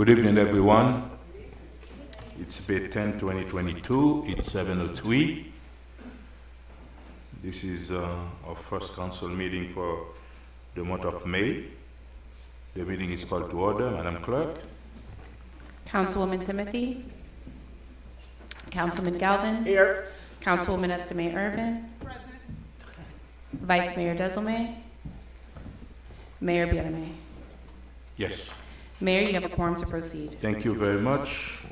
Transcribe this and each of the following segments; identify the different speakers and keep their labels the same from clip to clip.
Speaker 1: Good evening, everyone. It's May 10, 2022. It's 7:03. This is our first council meeting for the month of May. The meeting is called to order. Madam Clerk.
Speaker 2: Councilwoman Timothy. Councilman Galvin.
Speaker 3: Here.
Speaker 2: Councilwoman Estime Irvin.
Speaker 3: Present.
Speaker 2: Vice Mayor Desilme. Mayor Bienemay.
Speaker 1: Yes.
Speaker 2: Mayor, you have a quorum to proceed.
Speaker 1: Thank you very much.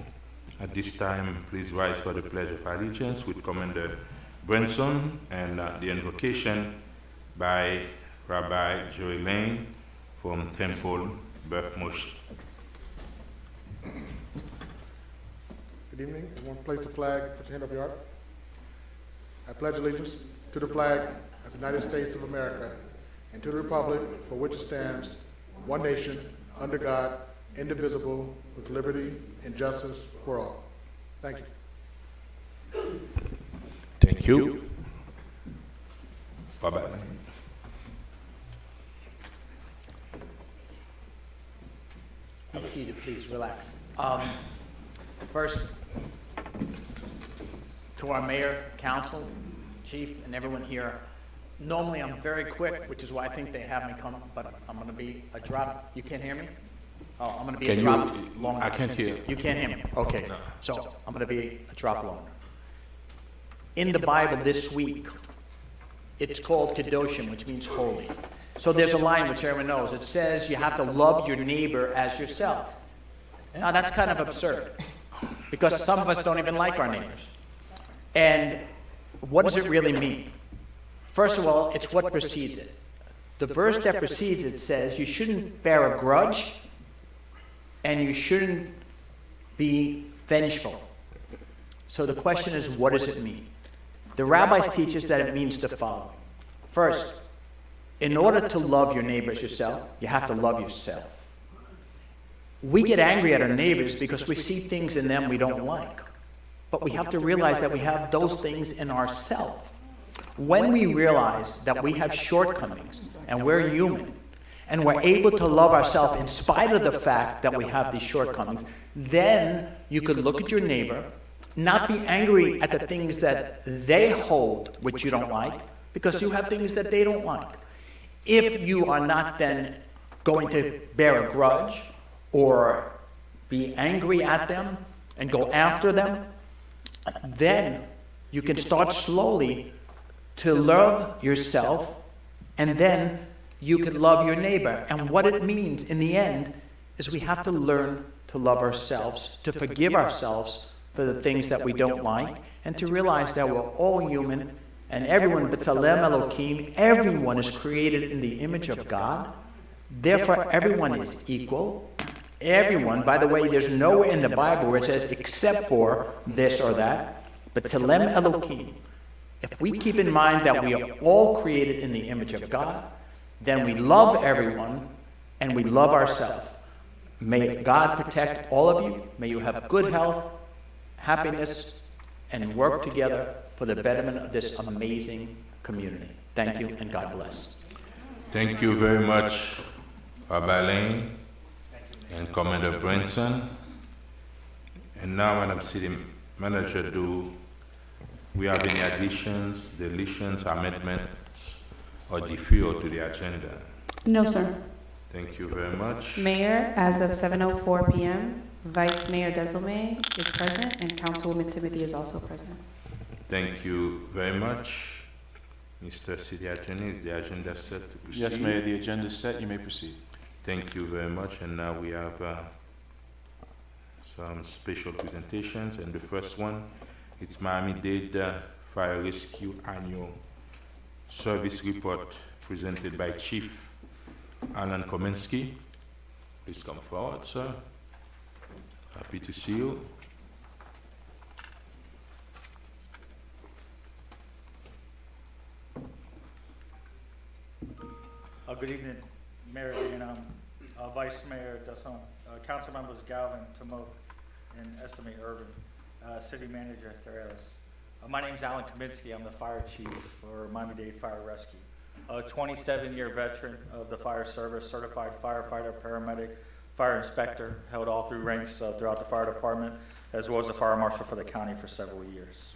Speaker 1: At this time, please rise for the Pledge of Allegiance with Commander Branson and the invocation by Rabbi Joey Lane from Temple, Beth Moshe.
Speaker 4: Good evening. Everyone place the flag, put your hand up your heart. I pledge allegiance to the flag of the United States of America and to the republic for which it stands, one nation, under God, indivisible, with liberty and justice for all. Thank you.
Speaker 1: Thank you. Bye-bye.
Speaker 3: Be seated, please. Relax. First, to our mayor, council, chief, and everyone here. Normally, I'm very quick, which is why I think they have me come, but I'm going to be a drop. You can't hear me? Oh, I'm going to be a drop longer.
Speaker 1: I can't hear.
Speaker 3: You can't hear me? Okay. No. So I'm going to be a drop longer. In the Bible this week, it's called Kedoshim, which means holy. So there's a line which everyone knows. It says you have to love your neighbor as yourself. Now that's kind of absurd, because some of us don't even like our neighbors. And what does it really mean? First of all, it's what precedes it. The verse that precedes it says you shouldn't bear a grudge and you shouldn't be vengeful. So the question is, what does it mean? The rabbis teach us that it means the following. First, in order to love your neighbor as yourself, you have to love yourself. We get angry at our neighbors because we see things in them we don't like. But we have to realize that we have those things in ourselves. When we realize that we have shortcomings and we're human, and we're able to love ourselves in spite of the fact that we have these shortcomings, then you could look at your neighbor, not be angry at the things that they hold which you don't like, because you have things that they don't like. If you are not then going to bear a grudge or be angry at them and go after them, then you can start slowly to love yourself, and then you can love your neighbor. And what it means in the end is we have to learn to love ourselves, to forgive ourselves for the things that we don't like, and to realize that we're all human, and everyone, B'Tselem Elohim, everyone is created in the image of God. Therefore, everyone is equal. Everyone, by the way, there's nowhere in the Bible where it says except for this or that, B'Tselem Elohim. If we keep in mind that we are all created in the image of God, then we love everyone and we love ourselves. May God protect all of you. May you have good health, happiness, and work together for the betterment of this amazing community. Thank you, and God bless.
Speaker 1: Thank you very much, Rabbi Lane and Commander Branson. And now, Madam City Manager, do we have any additions, deletions, amendments, or deferral to the agenda?
Speaker 2: No, sir.
Speaker 1: Thank you very much.
Speaker 2: Mayor, as of 7:04 p.m., Vice Mayor Desilme is present, and Councilwoman Timothy is also present.
Speaker 1: Thank you very much. Mr. City Attorney, is the agenda set to proceed?
Speaker 5: Yes, Mayor, the agenda is set. You may proceed.
Speaker 1: Thank you very much. And now we have some special presentations. And the first one, it's Miami-Dade Fire Rescue Annual Service Report presented by Chief Alan Kaminski. Please come forward, sir. Happy to see you.
Speaker 6: Good evening, Mayor Bienemay, Vice Mayor Desilme, Council Members Galvin, Tomoke, and Estime Irvin, City Manager Therelis. My name is Alan Kaminski. I'm the Fire Chief for Miami-Dade Fire Rescue. A 27-year veteran of the fire service, certified firefighter, paramedic, fire inspector, held all through ranks throughout the fire department, as well as the fire marshal for the county for several years.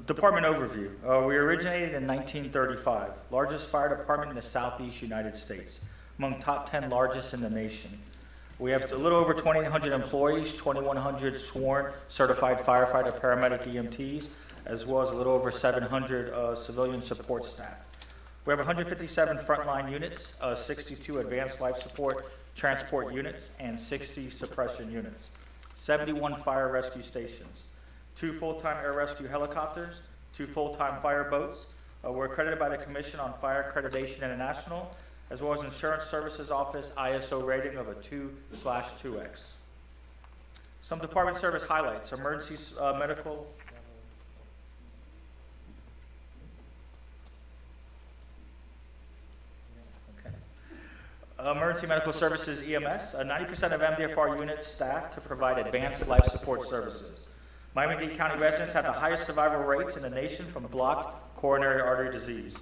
Speaker 6: Department overview. We originated in 1935, largest fire department in the southeast United States, among top 10 largest in the nation. We have a little over 2,800 employees, 2,100 sworn certified firefighter, paramedic, EMTs, as well as a little over 700 civilian support staff. We have 157 frontline units, 62 advanced life support transport units, and 60 suppression units, 71 fire rescue stations, 2 full-time air rescue helicopters, 2 full-time fire boats. We're accredited by the Commission on Fire Accreditation International, as well as Insurance Services Office ISO rating of a 2/2X. Some department service highlights: emergency medical. Emergency medical services EMS, 90% of MDFR units staffed to provide advanced life support services. Miami-Dade County residents have the highest survival rates in the nation from blocked coronary artery disease.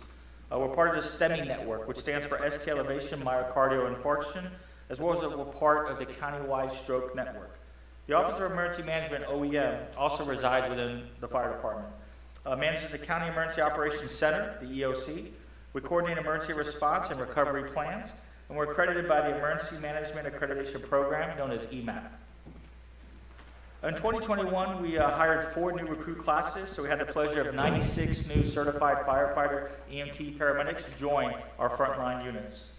Speaker 6: We're part of the STEMI network, which stands for ST elevation myocardial infarction, as well as we're part of the countywide stroke network. The Office of Emergency Management, OEM, also resides within the fire department. Manages the County Emergency Operations Center, the EOC. We coordinate emergency response and recovery plans, and we're accredited by the Emergency Management Accreditation Program, known as EMAP. In 2021, we hired 4 new recruit classes, so we had the pleasure of 96 new certified firefighter, EMT, paramedics join our frontline units.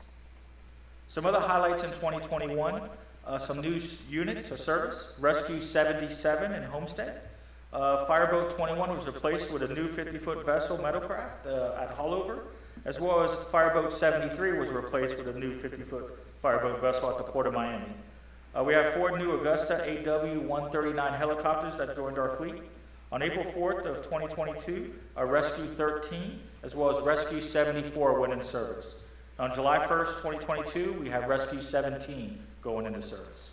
Speaker 6: Some other highlights in 2021, some new units of service: Rescue 77 in Homestead. Fireboat 21 was replaced with a new 50-foot vessel metalcraft at Hollover, as well as Fireboat 73 was replaced with a new 50-foot fireboat vessel at the Port of Miami. We have 4 new Augusta AW-139 helicopters that joined our fleet. On April 4th of 2022, Rescue 13, as well as Rescue 74 went in service. On July 1st, 2022, we have Rescue 17 going into service.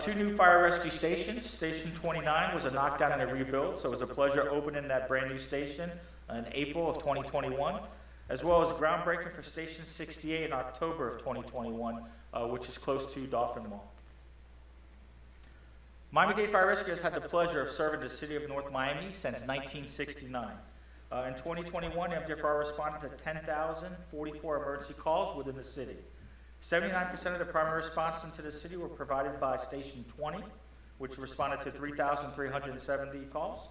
Speaker 6: 2 new fire rescue stations. Station 29 was a knockdown and a rebuild, so it was a pleasure opening that brand new station in April of 2021, as well as groundbreaking for Station 68 in October of 2021, which is close to Dolphin Mall. Miami-Dade Fire Rescue has had the pleasure of serving the city of North Miami since 1969. In 2021, MDFR responded to 10,044 emergency calls within the city. 79% of the primary response into the city were provided by Station 20, which responded to 3,370 calls.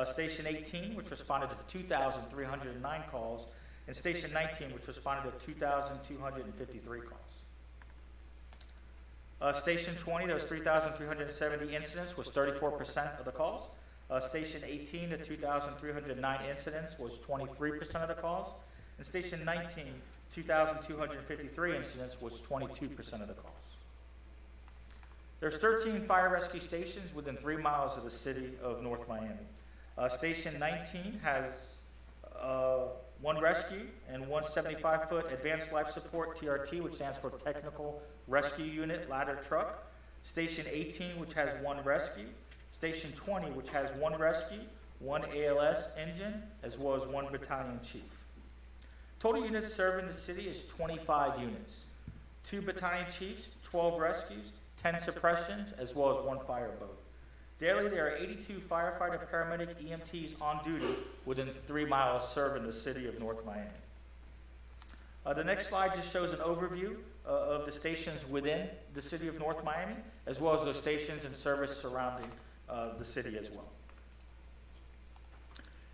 Speaker 6: Station 18, which responded to 2,309 calls, and Station 19, which responded to 2,253 calls. Station 20, those 3,370 incidents, was 34% of the calls. Station 18, the 2,309 incidents, was 23% of the calls. And Station 19, 2,253 incidents, was 22% of the calls. There's 13 fire rescue stations within 3 miles of the city of North Miami. Station 19 has 1 rescue and 1 75-foot advanced life support TRT, which stands for Technical Rescue Unit Ladder Truck. Station 18, which has 1 rescue. Station 20, which has 1 rescue, 1 ALS engine, as well as 1 battalion chief. Total units serving the city is 25 units. 2 battalion chiefs, 12 rescues, 10 suppressions, as well as 1 fireboat. Daily, there are 82 firefighter, paramedic, EMTs on duty within 3 miles serving the city of North Miami. The next slide just shows an overview of the stations within the city of North Miami, as well as those stations and service surrounding the city as well.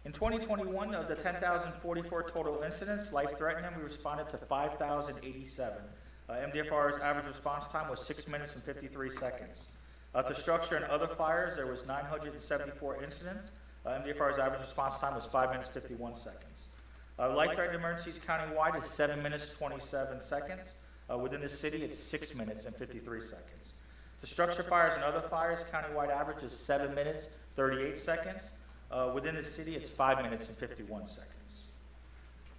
Speaker 6: In 2021, of the 10,044 total incidents, life-threatening, we responded to 5,087. MDFR's average response time was 6 minutes and 53 seconds. To structure and other fires, there was 974 incidents. MDFR's average response time was 5 minutes 51 seconds. Life-threatening emergencies countywide is 7 minutes 27 seconds. Within the city, it's 6 minutes and 53 seconds. To structure fires and other fires, countywide average is 7 minutes 38 seconds. Within the city, it's 5 minutes and 51 seconds.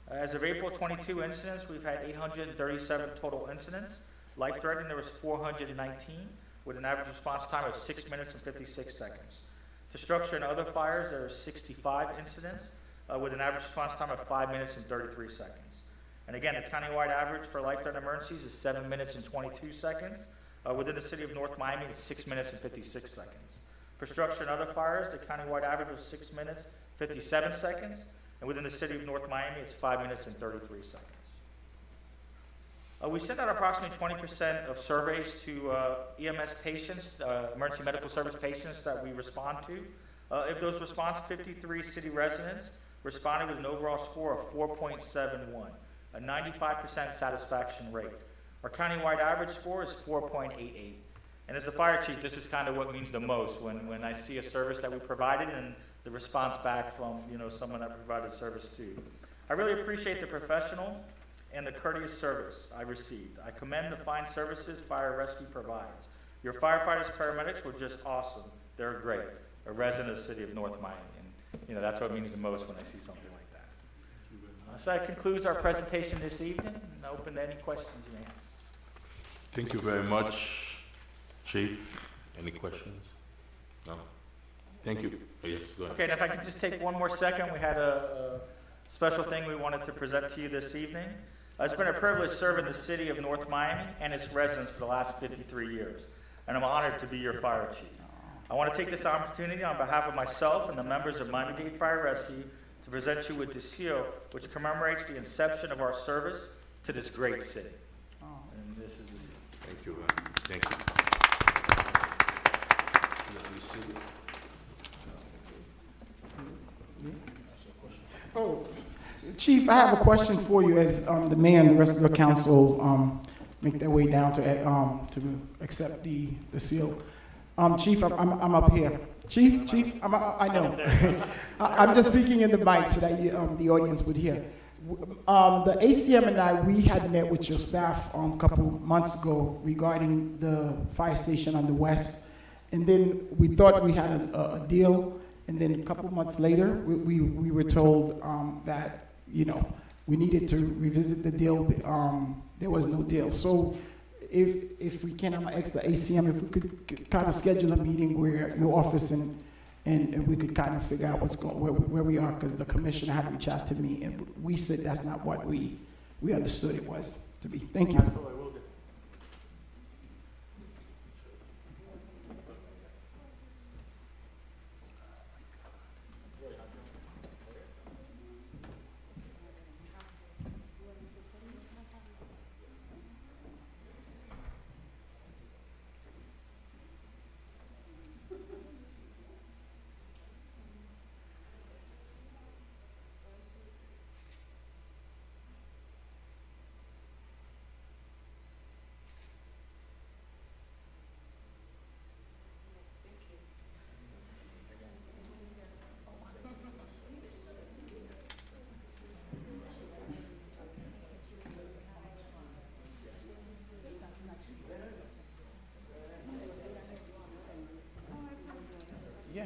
Speaker 6: As of April 22 incidents, we've had 837 total incidents. Life-threatening, there was 419, with an average response time of 6 minutes and 56 seconds. To structure and other fires, there are 65 incidents, with an average response time of 5 minutes and 33 seconds. And again, the countywide average for life-threatening emergencies is 7 minutes and 22 seconds. Within the city of North Miami, it's 6 minutes and 56 seconds. For structure and other fires, the countywide average was 6 minutes, 57 seconds. And within the city of North Miami, it's 5 minutes and 33 seconds. We send out approximately 20% of surveys to EMS patients, emergency medical service patients that we respond to. If those response, 53 city residents responded with an overall score of 4.71, a 95% satisfaction rate. Our countywide average score is 4.88. And as the fire chief, this is kind of what means the most when I see a service that we provided and the response back from someone that provided service to. I really appreciate the professional and the courteous service I received. I commend the fine services fire rescue provides. Your firefighters, paramedics were just awesome. They're great. A resident of the city of North Miami, and that's what means the most when I see something like that. So that concludes our presentation this evening, and open to any questions you may have.
Speaker 1: Thank you very much, Chief. Any questions? No? Thank you. Oh, yes, go ahead.
Speaker 6: Okay, and if I could just take one more second, we had a special thing we wanted to present to you this evening. It's been a privilege serving the city of North Miami and its residents for the last 53 years, and I'm honored to be your fire chief. I want to take this opportunity on behalf of myself and the members of Miami-Dade Fire Rescue to present you with the seal, which commemorates the inception of our service to this great city. And this is the seal.
Speaker 1: Thank you. Thank you. Let me see.
Speaker 7: Oh, Chief, I have a question for you as the mayor and the rest of the council make their way down to accept the seal. Chief, I'm up here. Chief, I know. I'm just speaking in the mic so that the audience would hear. The ACM and I, we had met with your staff a couple months ago regarding the fire station on the west, and then we thought we had a deal, and then a couple months later, we were told that we needed to revisit the deal. There was no deal. So if we can, I'm gonna ask the ACM if we could kind of schedule a meeting where your office and we could kind of figure out where we are, because the commissioner had reached out to me and we said that's not what we understood it was to be. Thank you.
Speaker 6: Absolutely, will do.
Speaker 1: Yeah.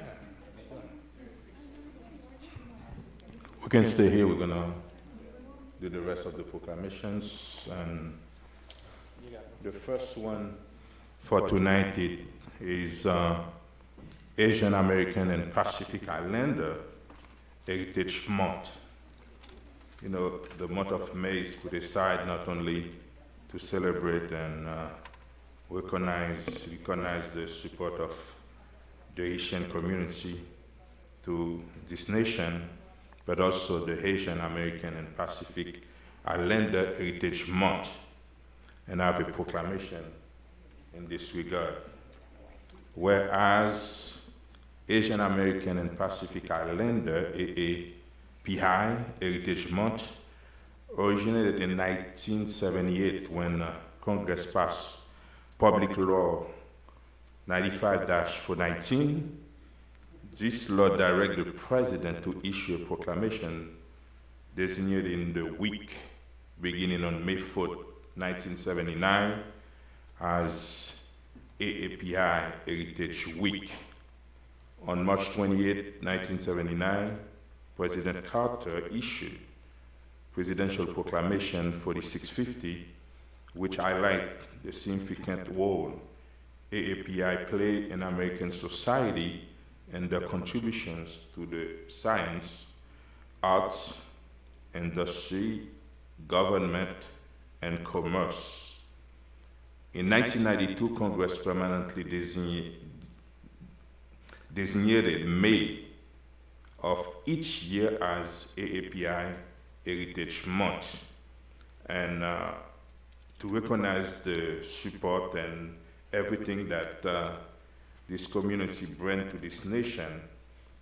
Speaker 1: We can stay here. We're gonna do the rest of the proclamations, and the first one for tonight is Asian American and Pacific Islander Heritage Month. The month of May is put aside not only to celebrate and recognize the support of the Haitian community to this nation, but also the Asian American and Pacific Islander Heritage Month. And I have a proclamation in this regard. Whereas Asian American and Pacific Islander, AAPI Heritage Month, originated in 1978 when Congress passed Public Law 95-419. This law directs the president to issue a proclamation designating the week beginning on May 4th, 1979 as AAPI Heritage Week. On March 28, 1979, President Carter issued Presidential Proclamation 4650, which highlights the significant role AAPI play in American society and their contributions to the science, arts, industry, government, and commerce. In 1992, Congress permanently designated May of each year as AAPI Heritage Month, and to recognize the support and everything that this community brings to this nation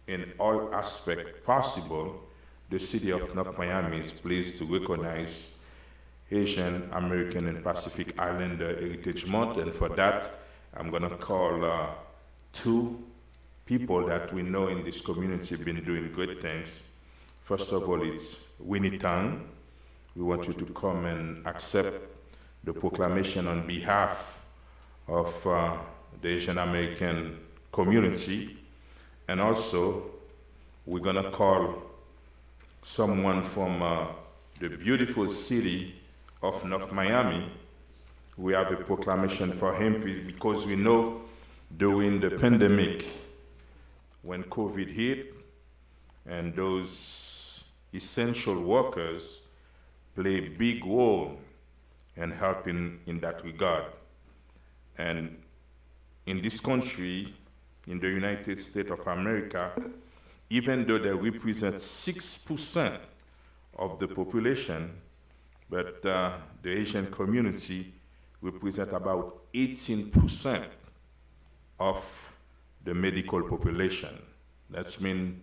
Speaker 1: in all aspects possible, the city of North Miami is pleased to recognize Haitian, American, and Pacific Islander Heritage Month, and for that, I'm gonna call two people that we know in this community have been doing great things. First of all, it's Winnie Tang. We want you to come and accept the proclamation on behalf of the Asian American community. And also, we're gonna call someone from the beautiful city of North Miami. We have a proclamation for him because we know during the pandemic, when COVID hit, and those essential workers play a big role in helping in that regard. And in this country, in the United States of America, even though they represent 6% of the population, but the Asian community represent about 18% of the medical population. That's mean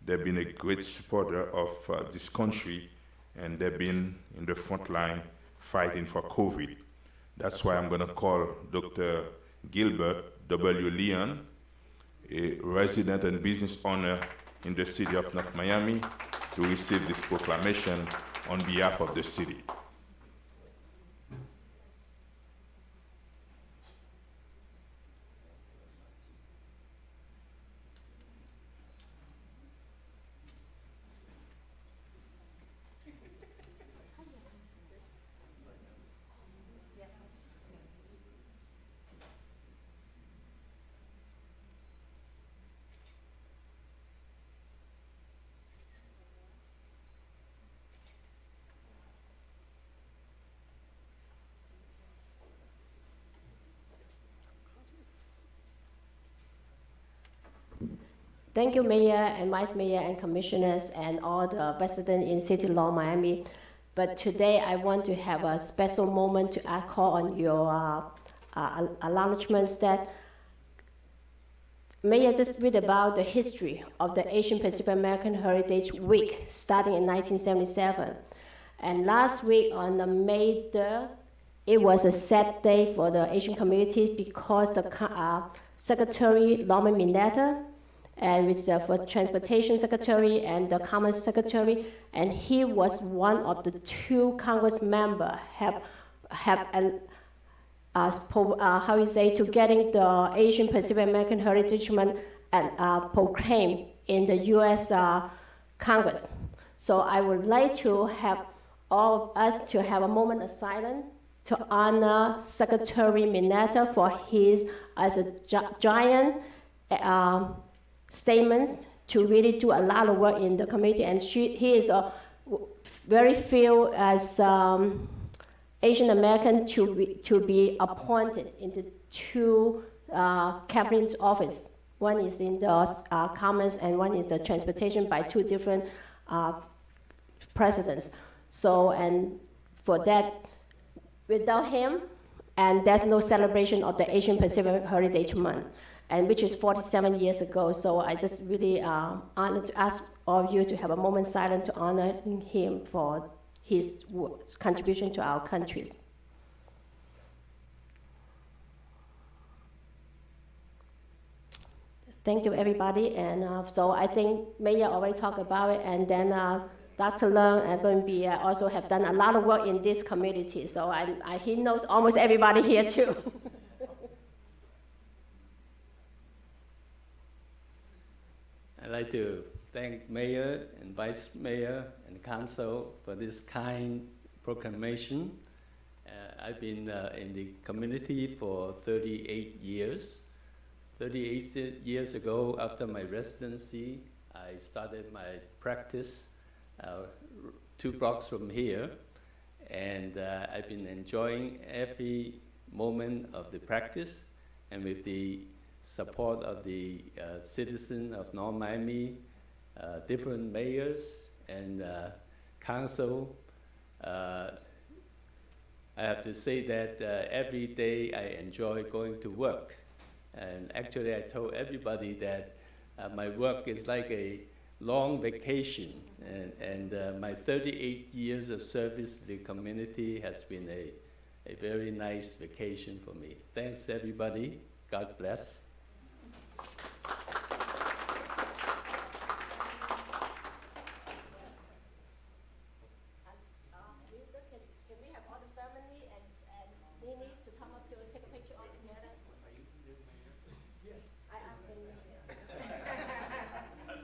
Speaker 1: they've been a great supporter of this country, and they've been in the front line fighting for COVID. That's why I'm gonna call Dr. Gilbert W. Leon, a resident and business owner in the city of North Miami, to receive this proclamation on behalf of the city.
Speaker 8: Thank you, Mayor and Vice Mayor and Commissioners and all the residents in City Law, Miami. But today I want to have a special moment to call on your acknowledgements that Mayor just read about the history of the Asian Pacific American Heritage Week starting in 1977. And last week on the May 3rd, it was a sad day for the Asian community because the Secretary Norman Mineta and with the Transportation Secretary and the Commerce Secretary, and he was one of the two Congress members to getting the Asian Pacific American Heritage Month proclaimed in the U.S. Congress. So I would like to have all of us to have a moment of silence to honor Secretary Mineta for his as a giant statements to really do a lot of work in the community, and he is a very few as Asian American to be appointed into two cabinet office. One is in the Commerce and one is the Transportation by two different presidents. So, and for that, without him, and there's no celebration of the Asian Pacific Heritage Month, and which is 47 years ago. So I just really honored to ask all of you to have a moment silent to honor him for his contribution to our countries. Thank you, everybody. And so I think Mayor already talked about it, and then Dr. Leung and going to be also have done a lot of work in this community. So he knows almost everybody here too.
Speaker 9: I'd like to thank Mayor and Vice Mayor and Council for this kind proclamation. I've been in the community for 38 years. 38 years ago, after my residency, I started my practice 2 blocks from here. and I've been enjoying every moment of the practice, and with the support of the citizens of North Miami, different mayors and council. I have to say that every day I enjoy going to work. And actually I told everybody that my work is like a long vacation. And my 38 years of service to the community has been a very nice vacation for me. Thanks everybody. God bless.
Speaker 8: Lisa, can we have all the family and Nini to come up to take a picture all together? Yes. I asked them.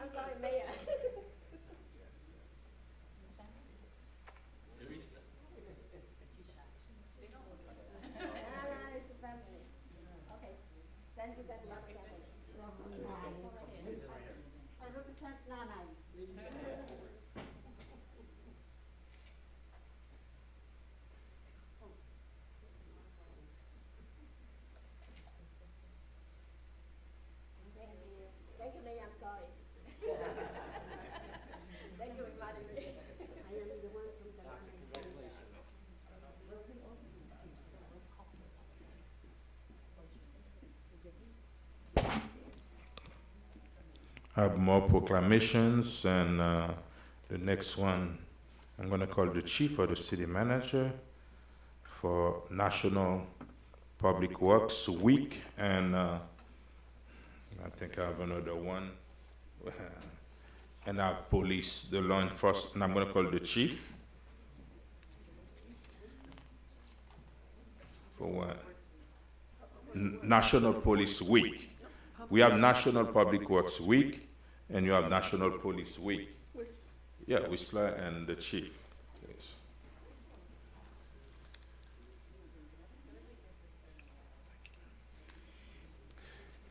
Speaker 8: I'm sorry, Mayor. It's the family. Okay. Then you got the other family. I represent Nana. Thank you, Mayor, I'm sorry. Thank you for inviting me. I am the one from the
Speaker 1: I have more proclamations, and the next one I'm going to call the chief or the city manager for National Public Works Week, and I think I have another one, and our police, the law enforcement, and I'm going to call the chief for what? National Police Week. We have National Public Works Week, and you have National Police Week. Yeah, Whistler and the chief, please.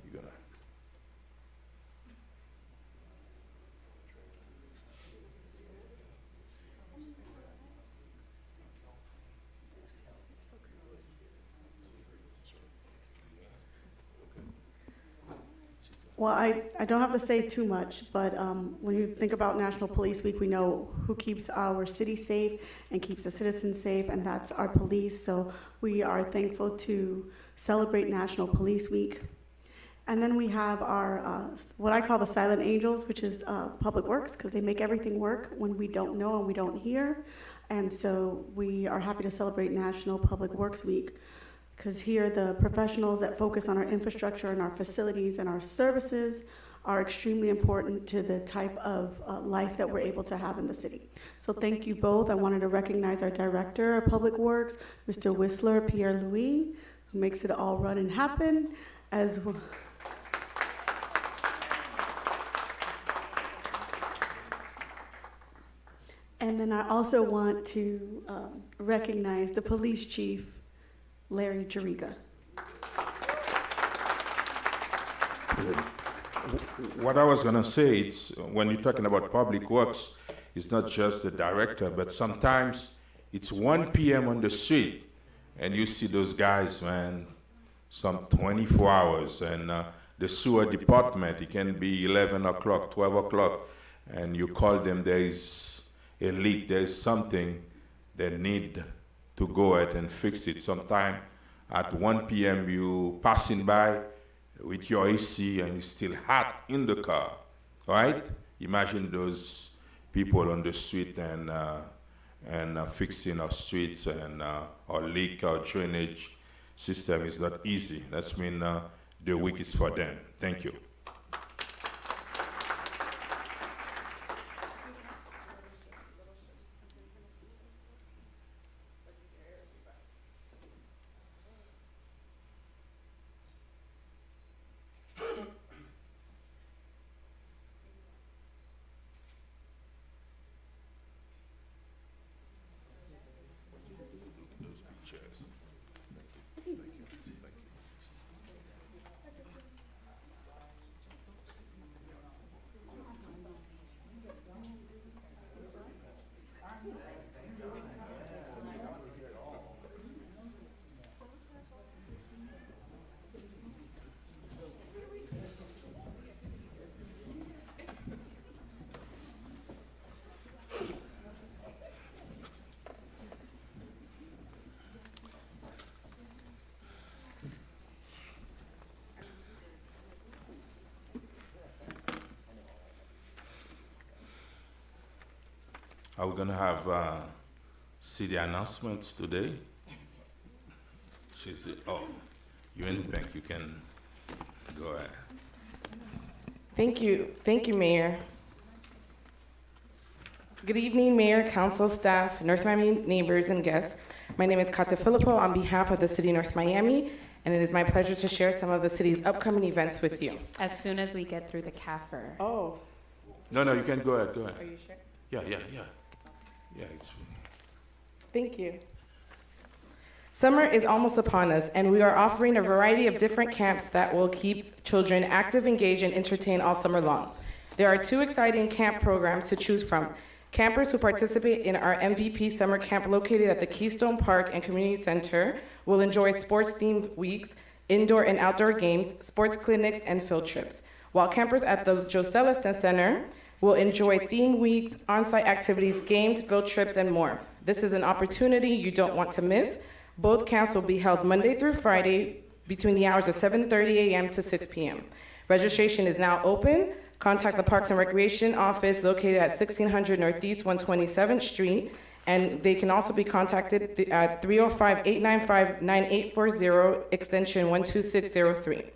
Speaker 1: You're gonna.
Speaker 10: Well, I don't have to say too much, but when you think about National Police Week, we know who keeps our city safe and keeps the citizens safe, and that's our police. So we are thankful to celebrate National Police Week. And then we have our, what I call the silent angels, which is public works, because they make everything work when we don't know and we don't hear. And so we are happy to celebrate National Public Works Week, because here the professionals that focus on our infrastructure and our facilities and our services are extremely important to the type of life that we're able to have in the city. So thank you both. I wanted to recognize our Director of Public Works, Mr. Whistler Pierre-Louis, who makes it all run and happen, as well. And then I also want to recognize the Police Chief, Larry Jariga.
Speaker 1: What I was going to say, it's when you're talking about public works, it's not just the director, but sometimes it's 1 p.m. on the street, and you see those guys, man, some 24 hours, and the sewer department, it can be 11 o'clock, 12 o'clock, and you call them, there is a leak, there is something they need to go ahead and fix it. Sometime at 1 p.m. you passing by with your AC and it's still hot in the car, right? Imagine those people on the street and fixing our streets and our leak, our drainage system is not easy. That's mean the week is for them. Thank you. are we gonna have city announcements today? You're in the bank, you can go ahead.
Speaker 11: Thank you, Mayor. Good evening, Mayor, Council, staff, North Miami neighbors, and guests. My name is Kata Filippo on behalf of the City of North Miami, and it is my pleasure to share some of the city's upcoming events with you.
Speaker 2: As soon as we get through the CAFR.
Speaker 11: Oh.
Speaker 1: No, you can go ahead,
Speaker 11: Are you sure?
Speaker 1: Yeah, it's.
Speaker 11: Thank you. Summer is almost upon us, and we are offering a variety of different camps that will keep children active, engaged, and entertained all summer long. There are 2 exciting camp programs to choose from. Campers who participate in our MVP summer camp located at the Keystone Park and Community Center will enjoy sports-themed weeks, indoor and outdoor games, sports clinics, and field trips. While campers at the Joseliston Center will enjoy theme weeks, on-site activities, games, field trips, and more. This is an opportunity you don't want to miss. Both camps will be held Monday through Friday between the hours of 7:30 a.m. to 6 p.m. Registration is now open. Contact the Parks and Recreation Office located at 1600 Northeast 127th Street, and they can also be contacted at 305-895-9840, extension 12603.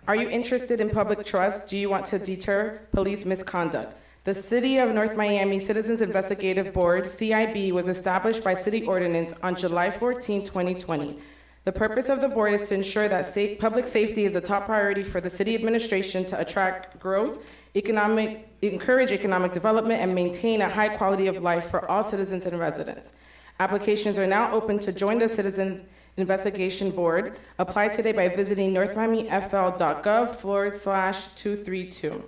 Speaker 11: Are you interested in public trust? Do you want to deter police misconduct? The City of North Miami Citizens Investigative Board, CIB, was established by city ordinance on July 14, 2020. The purpose of the board is to ensure that public safety is a top priority for the city administration to attract growth, encourage economic development, and maintain a high quality of life for all citizens and residents. Applications are now open to join the Citizens Investigation Board. Apply today by visiting northmiamifl.gov/232.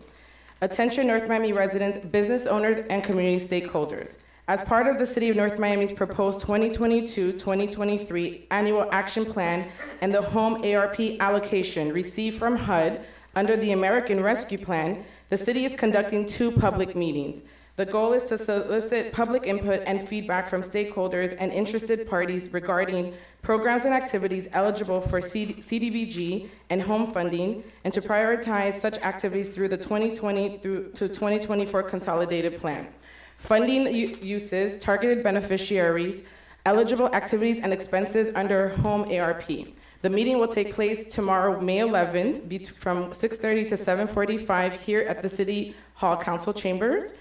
Speaker 11: Attention North Miami residents, business owners, and community stakeholders. As part of the City of North Miami's proposed 2022-2023 annual action plan and the home ARP allocation received from HUD under the American Rescue Plan, the city is conducting 2 public meetings. The goal is to solicit public input and feedback from stakeholders and interested parties regarding programs and activities eligible for CDBG and home funding, and to prioritize such activities through the 2020 to 2024 consolidated plan. Funding uses, targeted beneficiaries, eligible activities and expenses under home ARP. The meeting will take place tomorrow, May 11th, from 6:30 to 7:45 here at the City Hall Council Chambers.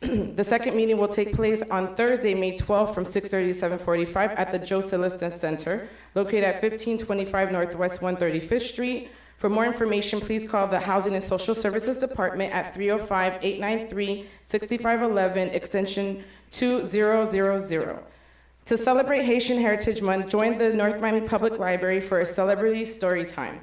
Speaker 11: The second meeting will take place on Thursday, May 12th, from 6:30 to 7:45 at the Joseliston Center, located at 1525 Northwest 135th Street. For more information, please call the Housing and Social Services Department at 305-893-6511, extension 2000. To celebrate Haitian Heritage Month, join the North Miami Public Library for a celebrity story time.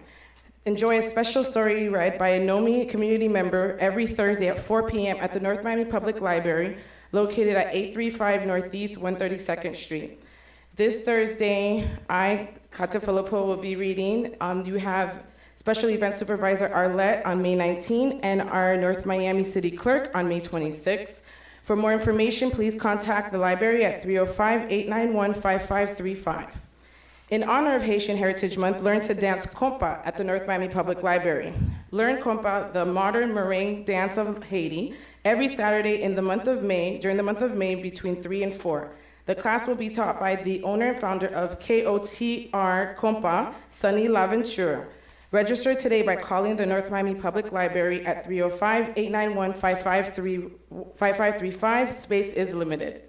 Speaker 11: Enjoy a special story read by a NOMI community member every Thursday at 4 p.m. at the North Miami Public Library, located at 835 Northeast 132nd Street. This Thursday, I, Kata Filippo, will be reading. You have Special Event Supervisor Arlette on May 19 and our North Miami City Clerk on May 26. For more information, please contact the library at 305-891-5535. In honor of Haitian Heritage Month, learn to dance compa at the North Miami Public Library. Learn compa, the modern merengue dance of Haiti, every Saturday during the month of May between 3 and 4. The class will be taught by the owner and founder of KOTR Compa, Sunny Laventure. Register today by calling the North Miami Public Library at 305-891-5535. Space is limited.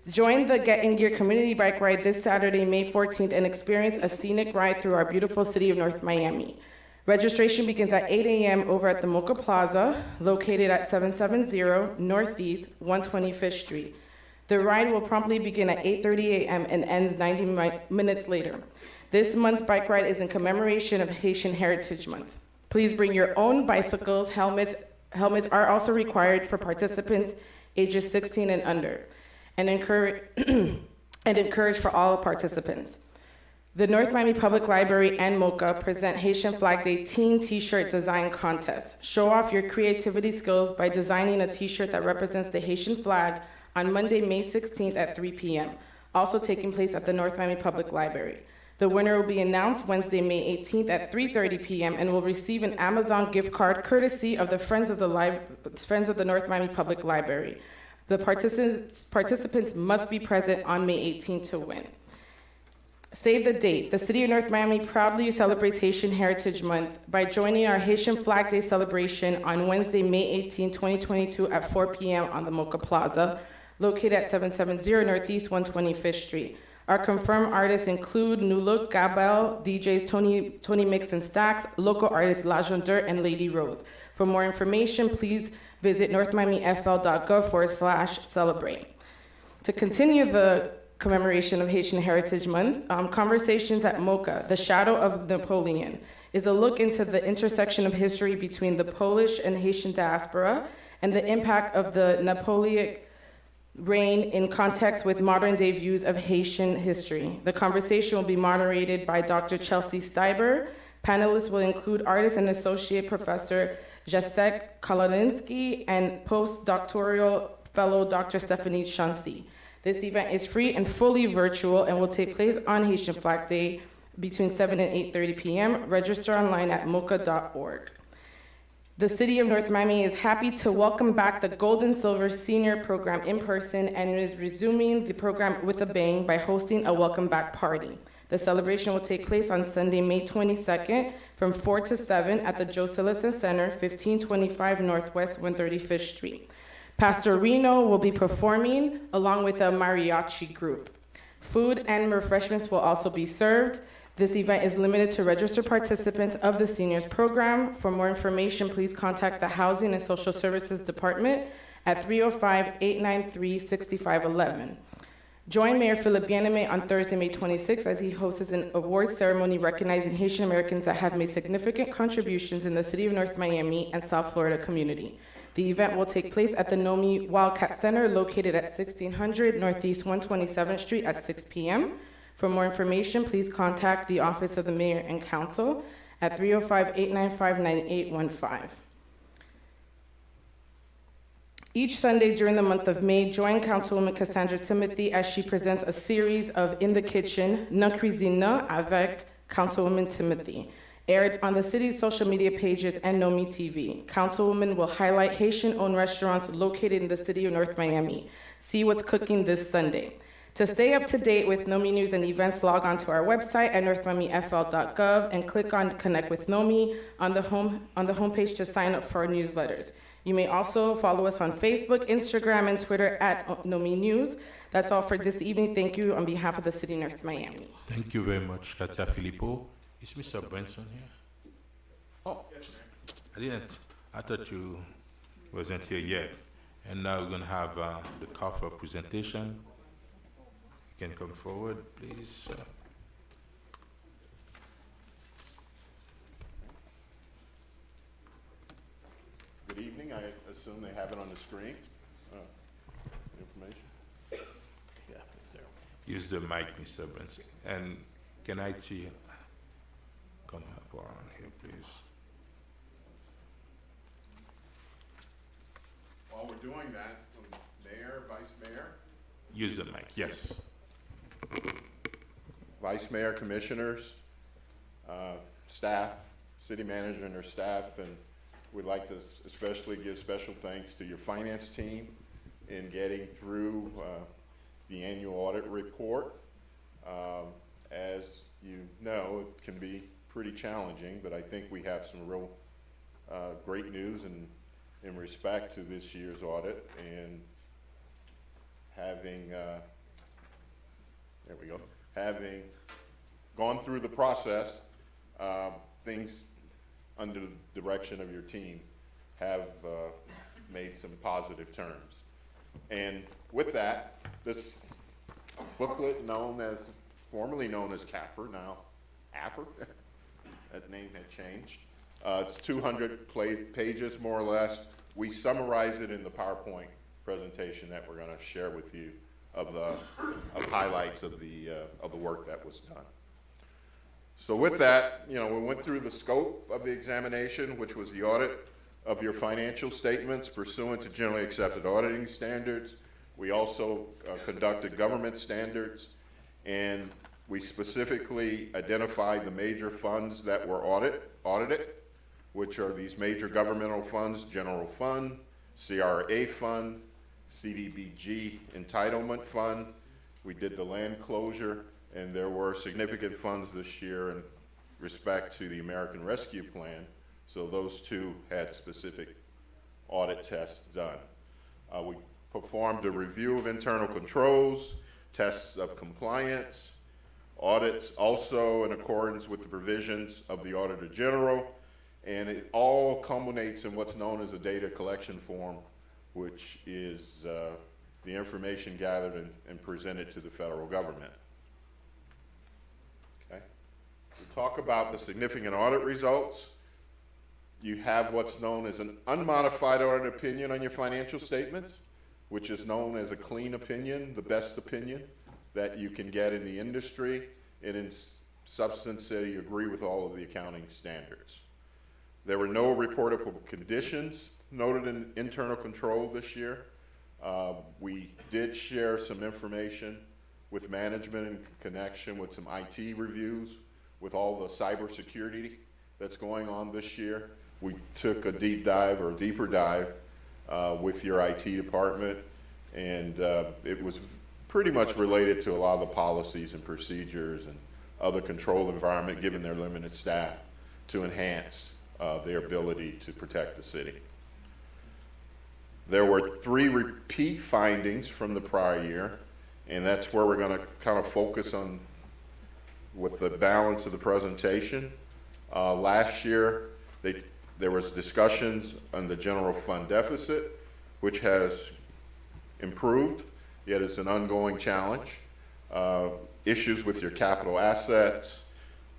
Speaker 11: Join the Get in Gear community bike ride this Saturday, May 14th, and experience a scenic ride through our beautiful city of North Miami. Registration begins at 8 a.m. over at the Mocha Plaza, located at 770 Northeast 125th Street. The ride will promptly begin at 8:30 a.m. and ends 90 minutes later. This month's bike ride is in commemoration of Haitian Heritage Month. Please bring your own bicycles. Helmets are also required for participants ages 16 and under, and encourage for all participants. The North Miami Public Library and Mocha present Haitian Flag Day Teen T-Shirt Design Contest. Show off your creativity skills by designing a T-shirt that represents the Haitian flag on Monday, May 16th at 3 p.m., also taking place at the North Miami Public Library. The winner will be announced Wednesday, May 18th at 3:30 p.m. and will receive an Amazon gift card courtesy of the Friends of the North Miami Public Library. The participants must be present on May 18 to win. Save the date. The City of North Miami proudly celebrates Haitian Heritage Month by joining our Haitian Flag Day celebration on Wednesday, May 18, 2022 at 4 p.m. on the Mocha Plaza, located at 770 Northeast 125th Street. Our confirmed artists include New Look, Gabel, DJs Tony Mix and Stacks, local artists La Jondeur and Lady Rose. For more information, please visit northmiamifl.gov/celebrate. To continue the commemoration of Haitian Heritage Month, Conversations at Mocha, The Shadow of Napoleon, is a look into the intersection of history between the Polish and Haitian diaspora and the impact of the Napoleonic reign in context with modern-day views of Haitian history. The conversation will be moderated by Dr. Chelsea Steiber. Panelists will include artist and associate professor Jacek Kaminski and postdoctoral fellow Dr. Stephanie Chancy. This event is free and fully virtual and will take place on Haitian Flag Day between 7 and 8:30 p.m. Register online at mocha.org. The City of North Miami is happy to welcome back the Gold and Silver Senior Program in person and is resuming the program with a bang by hosting a welcome back party. The celebration will take place on Sunday, May 22nd from 4 to 7 at the Joe Sillison Center, 1525 Northwest 135th Street. Pastor Reno will be performing along with a mariachi group. Food and refreshments will also be served. This event is limited to registered participants of the seniors program. For more information, please contact the Housing and Social Services Department at 305-893-6511. Join Mayor Philip Bieneme on Thursday, May 26th, as he hosts an awards ceremony recognizing Haitian Americans that have made significant contributions in the City of North Miami and South Florida community. The event will take place at the NOMI Wildcat Center, located at 1600 Northeast 127th Street at 6 p.m. For more information, please contact the Office of the Mayor and Council at 305-895-9815. Each Sunday during the month of May, join Councilwoman Cassandra Timothy as she presents a series of In the Kitchen, Na Cuisine avec Councilwoman Timothy, aired on the city's social media pages and NOMI TV. Councilwoman will highlight Haitian-owned restaurants located in the City of North Miami. See what's cooking this Sunday. To stay up to date with NOMI news and events, log on to our website at northmiamifl.gov and click on Connect with NOMI on the homepage to sign up for our newsletters. You may also follow us on Facebook, Instagram, and Twitter at NOMI News. That's all for this evening. Thank you on behalf of the City of North Miami.
Speaker 1: Thank you very much, Katia Filippo. Is Mr. Branson here? Oh, I thought you wasn't here yet. And now we're going to have the Coffer Presentation. You can come forward, please.
Speaker 12: Good evening. I assume they have it on the screen. Information. Yeah, it's there.
Speaker 1: Use the mic, Mr. Branson. And can I see? Come up around here, please.
Speaker 12: While we're doing that, Mayor, Vice Mayor.
Speaker 1: Use the mic, yes.
Speaker 12: Vice Mayor, Commissioners, staff, City Manager and her staff, and we'd like to especially give special thanks to your finance team in getting through the annual audit report. As you know, it can be pretty challenging, but I think we have some real great news in respect to this year's audit, and having having gone through the process, things under the direction of your team have made some positive terms. And with that, this booklet formerly known as CAFR, now AFR, that name had changed. It's 200 pages, more or less. We summarize it in the PowerPoint presentation that we're going to share with you of highlights of the work that was done. So with that, we went through the scope of the examination, which was the audit of your financial statements pursuant to generally accepted auditing standards. We also conducted government standards, and we specifically identified the major funds that were audited, which are these major governmental funds: General Fund, CRA Fund, CDBG entitlement fund. We did the land closure, and there were significant funds this year in respect to the American Rescue Plan. So those two had specific audit tests done. We performed a review of internal controls, tests of compliance, audits also in accordance with the provisions of the Auditor General, and it all culminates in what's known as a data collection form, which is the information gathered and presented to the federal government. Okay. We talk about the significant audit results. You have what's known as an unmodified audit opinion on your financial statements, which is known as a clean opinion, the best opinion that you can get in the industry, and in substance you agree with all of the accounting standards. There were no reportable conditions noted in internal control this year. We did share some information with management in connection with some IT reviews with all the cybersecurity that's going on this year. We took a deep dive or a deeper dive with your IT department, and it was pretty much related to a lot of the policies and procedures and other control environment, given their limited staff, to enhance their ability to protect the city. There were 3 repeat findings from the prior year, and that's where we're going to kind of focus on with the balance of the presentation. Last year, there was discussions on the general fund deficit, which has improved, yet it's an ongoing challenge. Issues with your capital assets,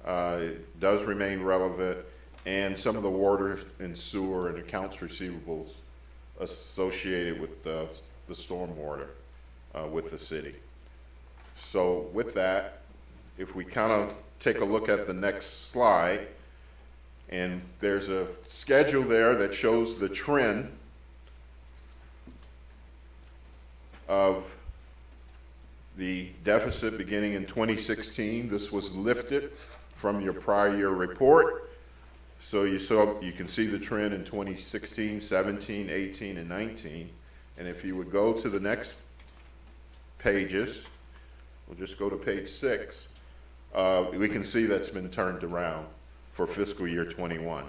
Speaker 12: it does remain relevant, and some of the water and sewer and accounts receivables associated with the stormwater with the city. So with that, if we kind of take a look at the next slide, and there's a schedule there that shows the trend of the deficit beginning in 2016. This was lifted from your prior year report. So you can see the trend in 2016, 17, 18, and 19. And if you would go to the next pages, we'll just go to page 6, we can see that's been turned around for fiscal year 21.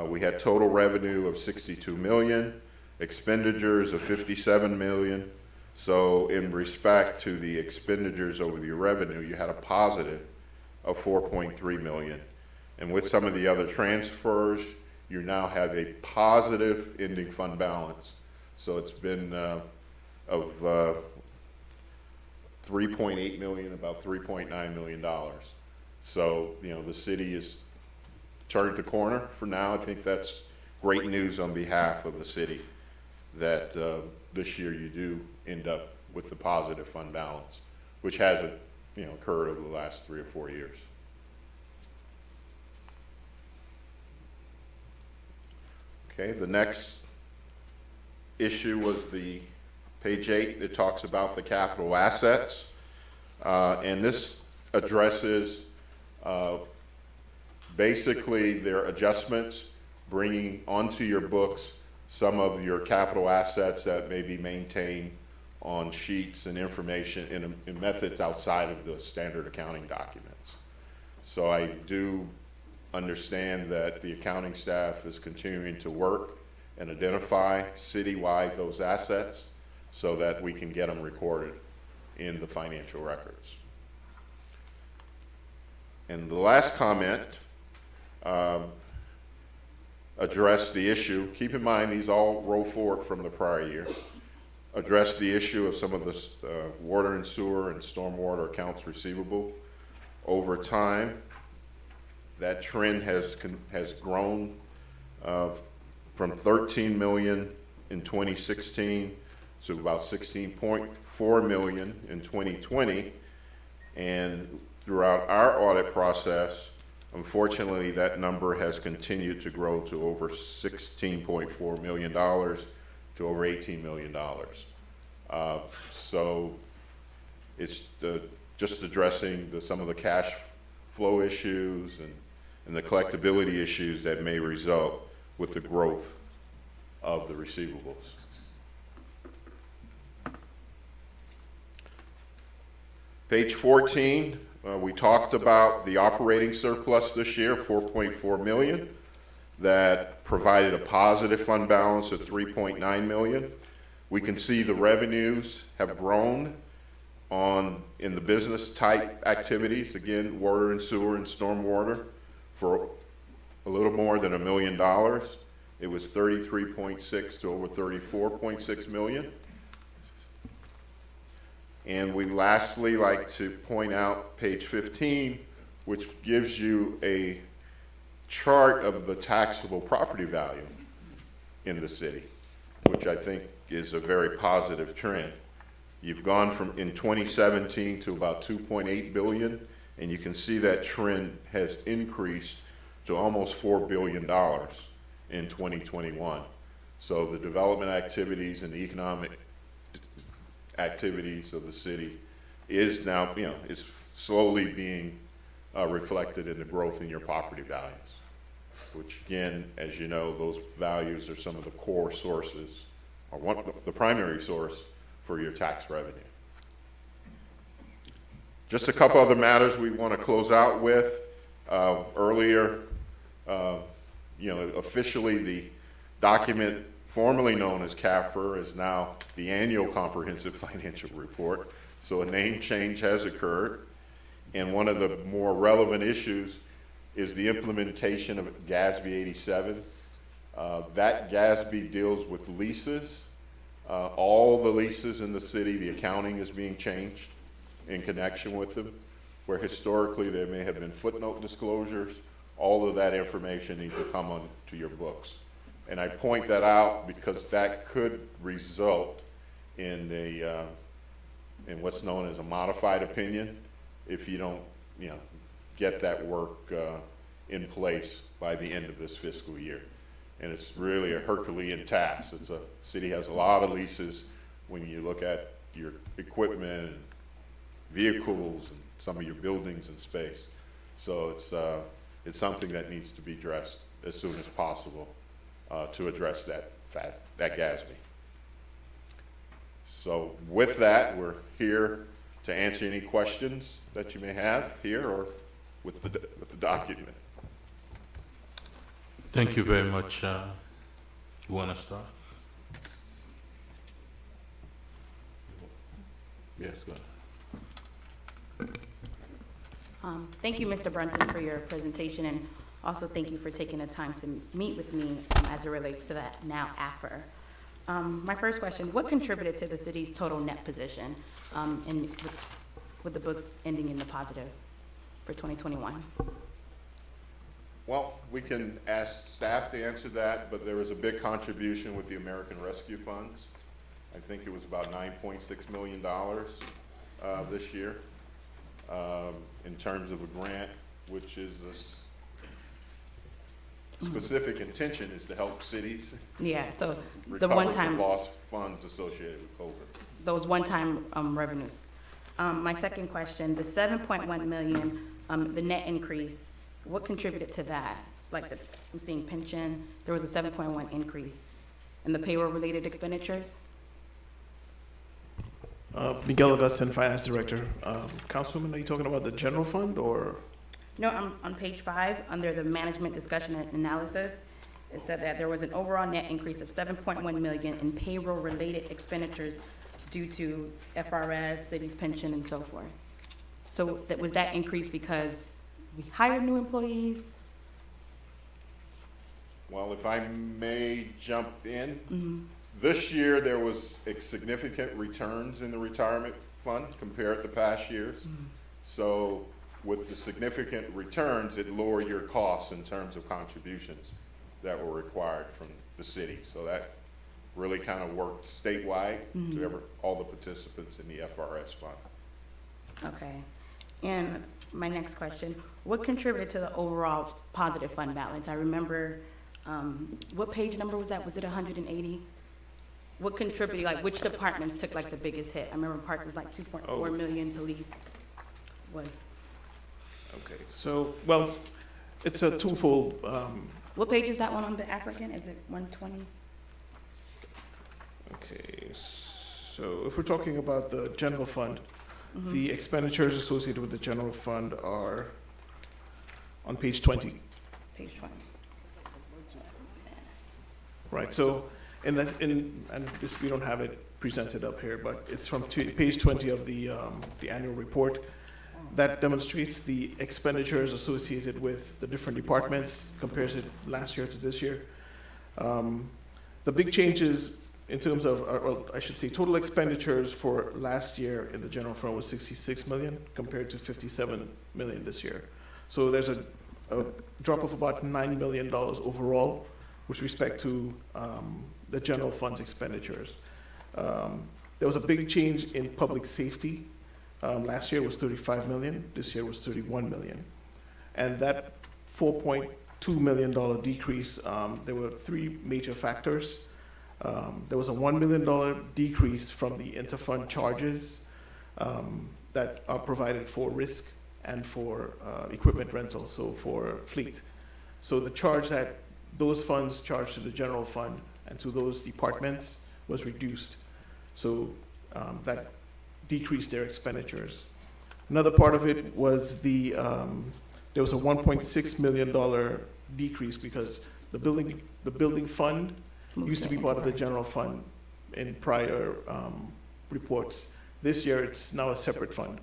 Speaker 12: We had total revenue of $62 million, expenditures of $57 million. So in respect to the expenditures over the revenue, you had a positive of $4.3 million. And with some of the other transfers, you now have a positive ending fund balance. So it's been of $3.8 million, about $3.9 million. So, you know, the city is turned the corner for now. I think that's great news on behalf of the city that this year you do end up with the positive fund balance, which hasn't, you know, occurred over the last 3 or 4 years. Okay, the next issue was the page 8 that talks about the capital assets. And this addresses basically their adjustments, bringing onto your books some of your capital assets that may be maintained on sheets and information in methods outside of the standard accounting documents. So I do understand that the accounting staff is continuing to work and identify citywide those assets so that we can get them recorded in the financial records. And the last comment addressed the issue. Keep in mind, these all roll forward from the prior year. Addressed the issue of some of the water and sewer and stormwater accounts receivable. Over time, that trend has grown from $13 million in 2016 to about $16.4 million in 2020. And throughout our audit process, unfortunately, that number has continued to grow to over $16.4 million to over $18 million. So it's just addressing some of the cash flow issues and the collectability issues that may result with the growth of the receivables. Page 14, we talked about the operating surplus this year, 4.4 million, that provided a positive fund balance of 3.9 million. We can see the revenues have grown in the business type activities, again, water and sewer and stormwater, for a little more than $1 million. It was 33.6 to over 34.6 million. And we lastly like to point out page 15, which gives you a chart of the taxable property value in the city, which I think is a very positive trend. You've gone from in 2017 to about 2.8 billion, and you can see that trend has increased to almost $4 billion in 2021. So the development activities and the economic activities of the city is now, is slowly being reflected in the growth in your property values, which again, as you know, those values are some of the core sources, or the primary source for your tax revenue. Just a couple other matters we want to close out with. Earlier, officially the document formerly known as CAFR is now the Annual Comprehensive Financial Report. So a name change has occurred. And one of the more relevant issues is the implementation of GASB 87. That GASB deals with leases. All the leases in the city, the accounting is being changed in connection with them, where historically there may have been footnote disclosures. All of that information needs to come onto your books. And I point that out because that could result in in what's known as a modified opinion if you don't, get that work in place by the end of this fiscal year. And it's really a Herculean task. City has a lot of leases when you look at your equipment and vehicles and some of your buildings and space. So it's something that needs to be addressed as soon as possible to address that GASB. So with that, we're here to answer any questions that you may have here or with the document.
Speaker 1: Thank you very much. You want to start? Yes, go ahead.
Speaker 2: Thank you, Mr. Brunson, for your presentation, and also thank you for taking the time to meet with me as it relates to that now AFR. My first question, what contributed to the city's total net position with the books ending in the positive for 2021?
Speaker 12: Well, we can ask staff to answer that, but there was a big contribution with the American Rescue Funds. I think it was about $9.6 million this year in terms of a grant, which is a specific intention is to help cities.
Speaker 2: Yeah, so the
Speaker 12: recover
Speaker 2: one-time
Speaker 12: from lost funds associated with COVID.
Speaker 2: Those one-time revenues. My second question, the 7.1 million, the net increase, what contributed to that? Like I'm seeing pension, there was a 7.1 increase. And the payroll-related expenditures?
Speaker 13: Miguel Augustin, Finance Director. Councilwoman, are you talking about the general fund or?
Speaker 2: No, I'm on page 5, under the management discussion and analysis. It said that there was an overall net increase of 7.1 million in payroll-related expenditures due to FRS, city's pension, and so forth. So was that increase because we hired new employees?
Speaker 12: Well, if I may jump in, this year there was significant returns in the retirement fund compared to past years. So with the significant returns, it lowered your costs in terms of contributions that were required from the city. So that really kind of worked statewide to all the participants in the FRS fund.
Speaker 2: Okay. And my next question, what contributed to the overall positive fund balance? I remember, what page number was that? Was it 180? What contributed, like which departments took like the biggest hit? I remember Park was like 2.4 million, police was.
Speaker 13: Okay, so, well, it's a twofold.
Speaker 2: What page is that one on the African? Is it 120?
Speaker 13: Okay, so if we're talking about the general fund, The expenditures associated with the general fund are on page 20.
Speaker 2: Page 20.
Speaker 13: Right, so, and this, we don't have it presented up here, but it's from page 20 of the annual report. That demonstrates the expenditures associated with the different departments, compares it last year to this year. The big changes in terms of, well, I should say, total expenditures for last year in the general fund was 66 million compared to 57 million this year. So there's a drop of about $9 million overall with respect to the general fund's expenditures. There was a big change in public safety. Last year was 35 million, this year was 31 million. And that $4.2 million decrease, there were three major factors. There was a $1 million decrease from the interfund charges that are provided for risk and for equipment rental, so for fleet. So the charge that those funds charged to the general fund and to those departments was reduced. So that decreased their expenditures. Another part of it was there was a $1.6 million decrease because the building fund used to be part of the general fund in prior reports. This year, it's now a separate fund.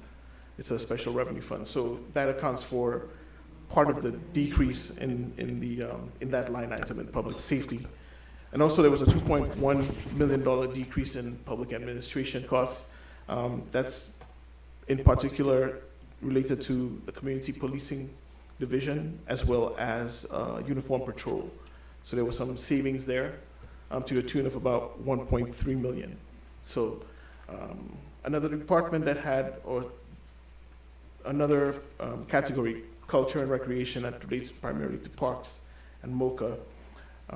Speaker 13: It's a special revenue fund. So that accounts for part of the decrease in that line item in public safety. And also there was a $2.1 million decrease in public administration costs. That's in particular related to the community policing division as well as uniform patrol. So there was some savings there to the tune of about 1.3 million. So another department that had, or another category, culture and recreation, that relates primarily to parks and MOCA.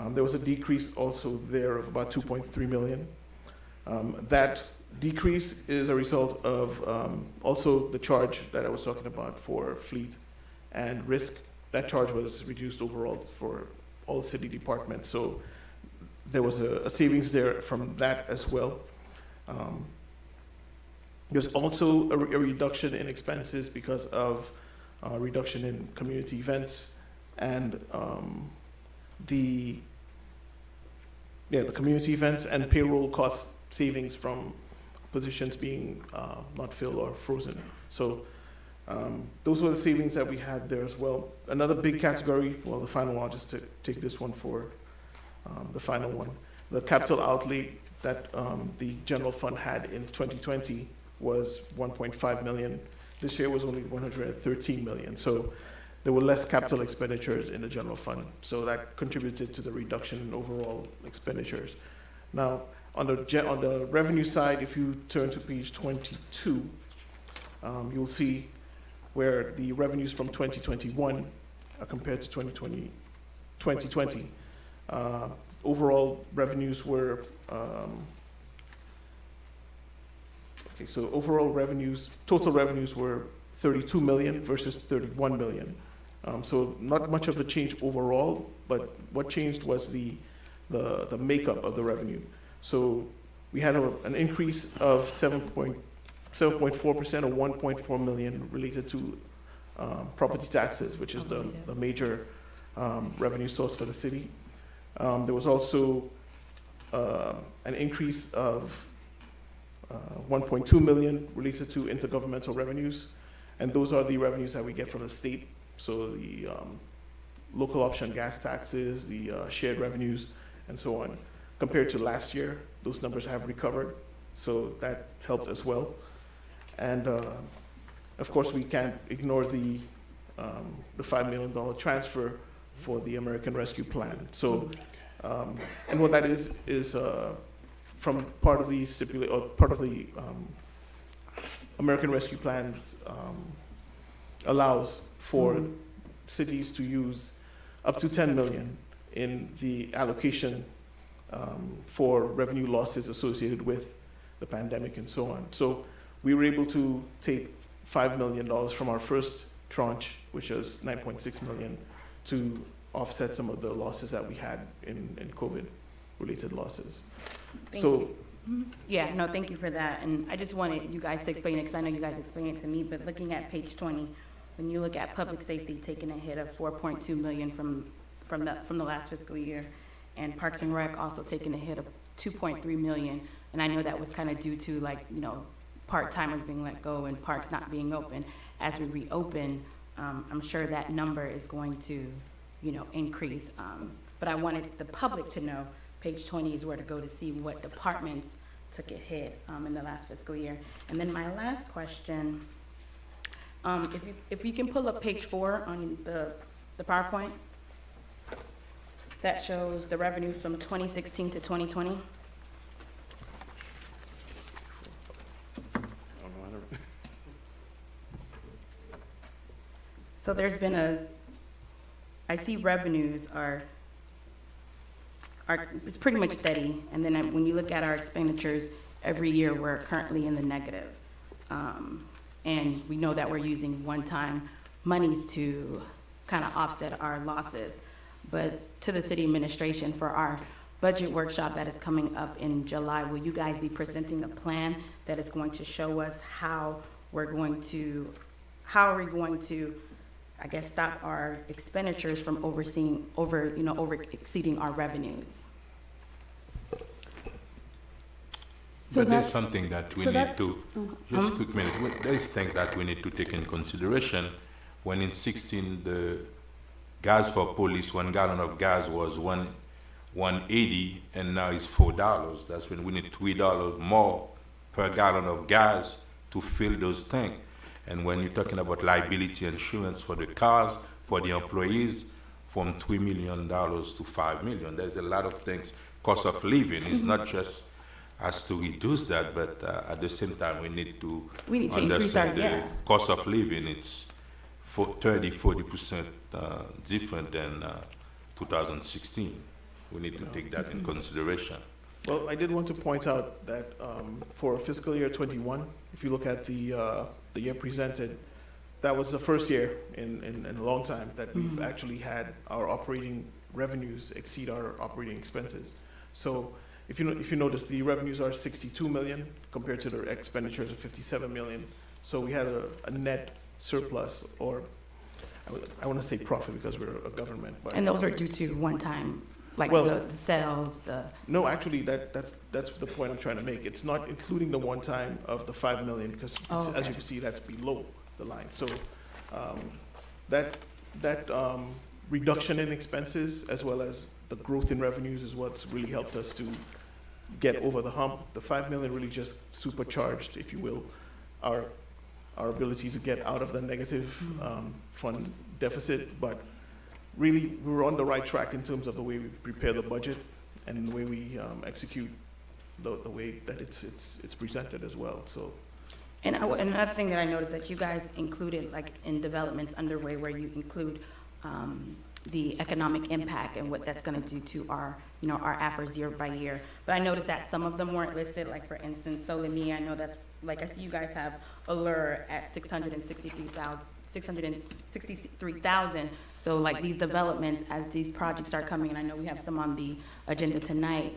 Speaker 13: There was a decrease also there of about 2.3 million. That decrease is a result of also the charge that I was talking about for fleet and risk. That charge was reduced overall for all city departments. So there was a savings there from that as well. There's also a reduction in expenses because of reduction in community events and the community events and payroll cost savings from positions being not filled or frozen. So those were the savings that we had there as well. Another big category, well, the final one, I'll just take this one for the final one. The capital outlay that the general fund had in 2020 was 1.5 million. This year was only 113 million. So there were less capital expenditures in the general fund. So that contributed to the reduction in overall expenditures. Now, on the revenue side, if you turn to page 22, you'll see where the revenues from 2021 are compared to 2020. Overall revenues were, so overall revenues, total revenues were 32 million versus 31 million. So not much of a change overall, but what changed was the makeup of the revenue. So we had an increase of 7.4% or 1.4 million related to property taxes, which is the major revenue source for the city. There was also an increase of 1.2 million related to intergovernmental revenues, and those are the revenues that we get from the state. So the local option gas taxes, the shared revenues, and so on. Compared to last year, those numbers have recovered, so that helped as well. And of course, we can't ignore the $5 million transfer for the American Rescue Plan. So, and what that is from part of the American Rescue Plan allows for cities to use up to 10 million in the allocation for revenue losses associated with the pandemic and so on. So we were able to take $5 million from our first tranche, which was 9.6 million, to offset some of the losses that we had in COVID-related losses.
Speaker 2: Thank
Speaker 13: So
Speaker 2: you. Yeah, no, thank you for that. And I just wanted you guys to explain it, because I know you guys explained it to me, but looking at page 20, when you look at public safety taking a hit of 4.2 million from the last fiscal year, and Parks and Rec also taking a hit of 2.3 million, and I know that was kind of due to, like, you know, part-timers being let go and parks not being open. As we reopen, I'm sure that number is going to, you know, increase. But I wanted the public to know page 20 is where to go to see what departments took a hit in the last fiscal year. And then my last question, if you can pull up page 4 on the PowerPoint, that shows the revenue from 2016 to 2020. So there's been I see revenues are it's pretty much steady, and then when you look at our expenditures, every year we're currently in the negative. And we know that we're using one-time monies to kind of offset our losses. But to the city administration, for our budget workshop that is coming up in July, will you guys be presenting a plan that is going to show us how are we going to, I guess, stop our expenditures from exceeding our revenues?
Speaker 1: But there's something that we need to, just a quick minute, there's things that we need to take in consideration. When in 16, the gas for police, 1 gallon of gas was $1.80, and now it's $4. That's when we need $3 more per gallon of gas to fill those things. And when you're talking about liability insurance for the cars, for the employees, from $3 million to $5 million, there's a lot of things. Cost of living is not just us to reduce that, but at the same time, we need to understand the cost of living. It's 30-40% different than 2016. We need to take that in consideration.
Speaker 13: Well, I did want to point out that for fiscal year 21, if you look at the year presented, that was the first year in a long time that we've actually had our operating revenues exceed our operating expenses. So if you notice, the revenues are 62 million compared to the expenditures of 57 million. So we had a net surplus, or I want to say profit because we're a government. But
Speaker 2: and those are due to one-time, like the sales,
Speaker 13: No, actually, that's the point I'm trying to make. It's not including the one-time of the 5 million, because as you can see, that's below the line. So that reduction in expenses as well as the growth in revenues is what's really helped us to get over the hump. The 5 million really just supercharged, if you will, our ability to get out of the negative fund deficit. But really, we were on the right track in terms of the way we prepare the budget and the way we execute the way that it's presented as well. So.
Speaker 2: And another thing that I noticed that you guys included, like in developments underway, where you include the economic impact and what that's going to do to our AFRs year by year. But I noticed that some of them weren't listed. Like for instance, Solimi, I know that's, like I see you guys have Allure at 663,000. So like these developments, as these projects start coming, and I know we have some on the agenda tonight,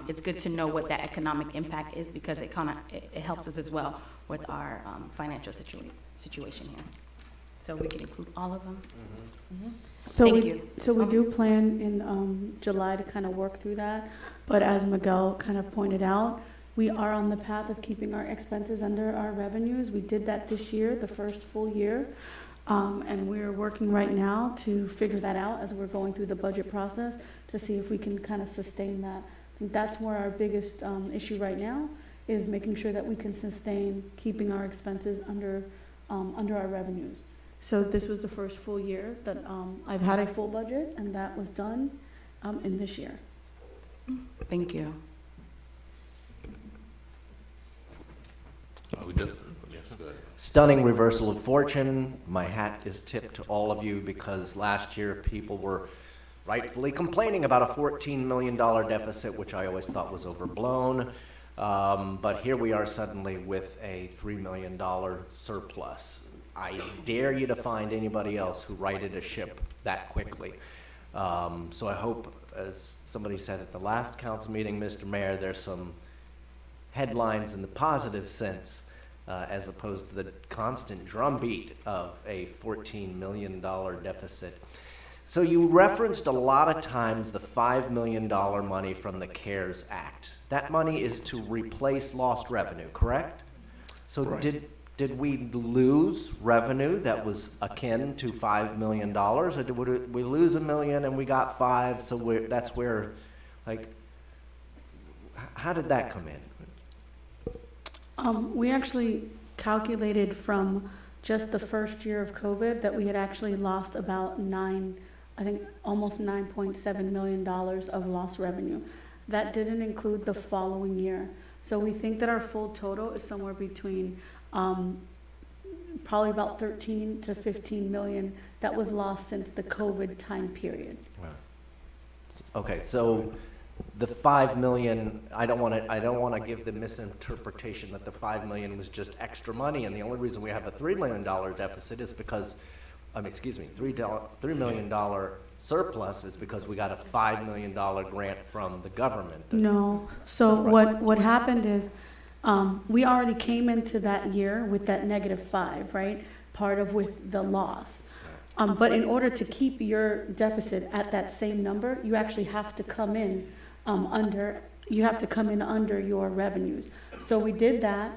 Speaker 2: it's good to know what that economic impact is, because it helps us as well with our financial situation here. So we can include all of them. Thank you.
Speaker 10: So we do plan in July to kind of work through that, but as Miguel kind of pointed out, we are on the path of keeping our expenses under our revenues. We did that this year, the first full year, and we're working right now to figure that out as we're going through the budget process to see if we can kind of sustain that. I think that's where our biggest issue right now is making sure that we can sustain keeping our expenses under our revenues. So this was the first full year that I've had a full budget, and that was done in this year.
Speaker 2: Thank you.
Speaker 1: Are we done? Yes, go ahead.
Speaker 14: Stunning reversal of fortune. My hat is tipped to all of you, because last year people were rightfully complaining about a $14 million deficit, which I always thought was overblown. But here we are suddenly with a $3 million surplus. I dare you to find anybody else who righted a ship that quickly. So I hope, as somebody said at the last council meeting, Mr. Mayor, there's some headlines in the positive sense, as opposed to the constant drumbeat of a $14 million deficit. So you referenced a lot of times the $5 million money from the CARES Act. That money is to replace lost revenue, correct? So
Speaker 13: Right.
Speaker 14: did we lose revenue that was akin to $5 million, or did we lose $1 million and we got 5? So that's where, like, how did that come in?
Speaker 10: We actually calculated from just the first year of COVID that we had actually lost about almost $9.7 million of lost revenue. That didn't include the following year. So we think that our full total is somewhere between probably about 13 to 15 million that was lost since the COVID time period.
Speaker 14: Okay, so the 5 million, I don't want to give the misinterpretation that the 5 million was just extra money, and the only reason we have a $3 million deficit is because, $3 million surplus is because we got a $5 million grant from the government.
Speaker 10: No, so what happened is, we already came into that year with that -5, right? Part of with the loss. But in order to keep your deficit at that same number, you actually have to come in under your revenues. So we did that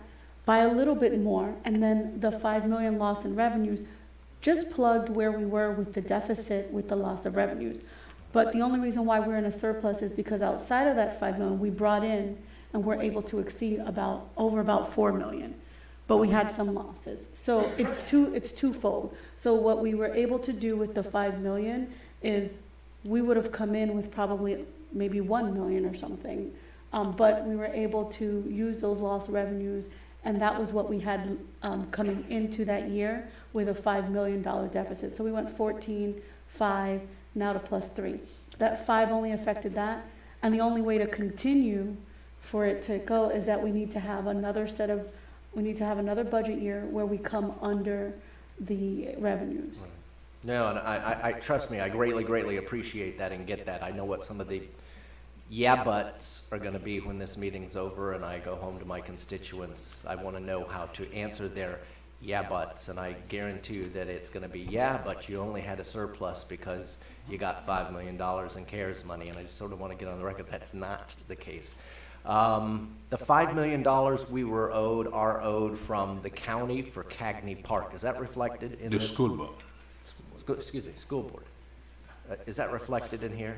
Speaker 10: by a little bit more, and then the 5 million loss in revenues just plugged where we were with the deficit with the loss of revenues. But the only reason why we're in a surplus is because outside of that 5 million, we brought in and we're able to exceed about 4 million. But we had some losses. So it's twofold. So what we were able to do with the 5 million is we would have come in with probably maybe 1 million or something. But we were able to use those lost revenues, and that was what we had coming into that year with a $5 million deficit. So we went 14, 5, now to +3. That 5 only affected that, and the only way to continue for it to go is that we need to have another budget year where we come under the revenues.
Speaker 14: Right. No, and I trust me, I greatly appreciate that and get that. I know what some of the yeah buts are going to be when this meeting's over and I go home to my constituents. I want to know how to answer their yeah buts, and I guarantee you that it's going to be yeah, but you only had a surplus because you got $5 million in CARES money, and I just sort of want to get on the record that's not the case. The $5 million we are owed from the county for Cagney Park. Is that reflected in
Speaker 1: The school board.
Speaker 14: School board. Is that reflected in here?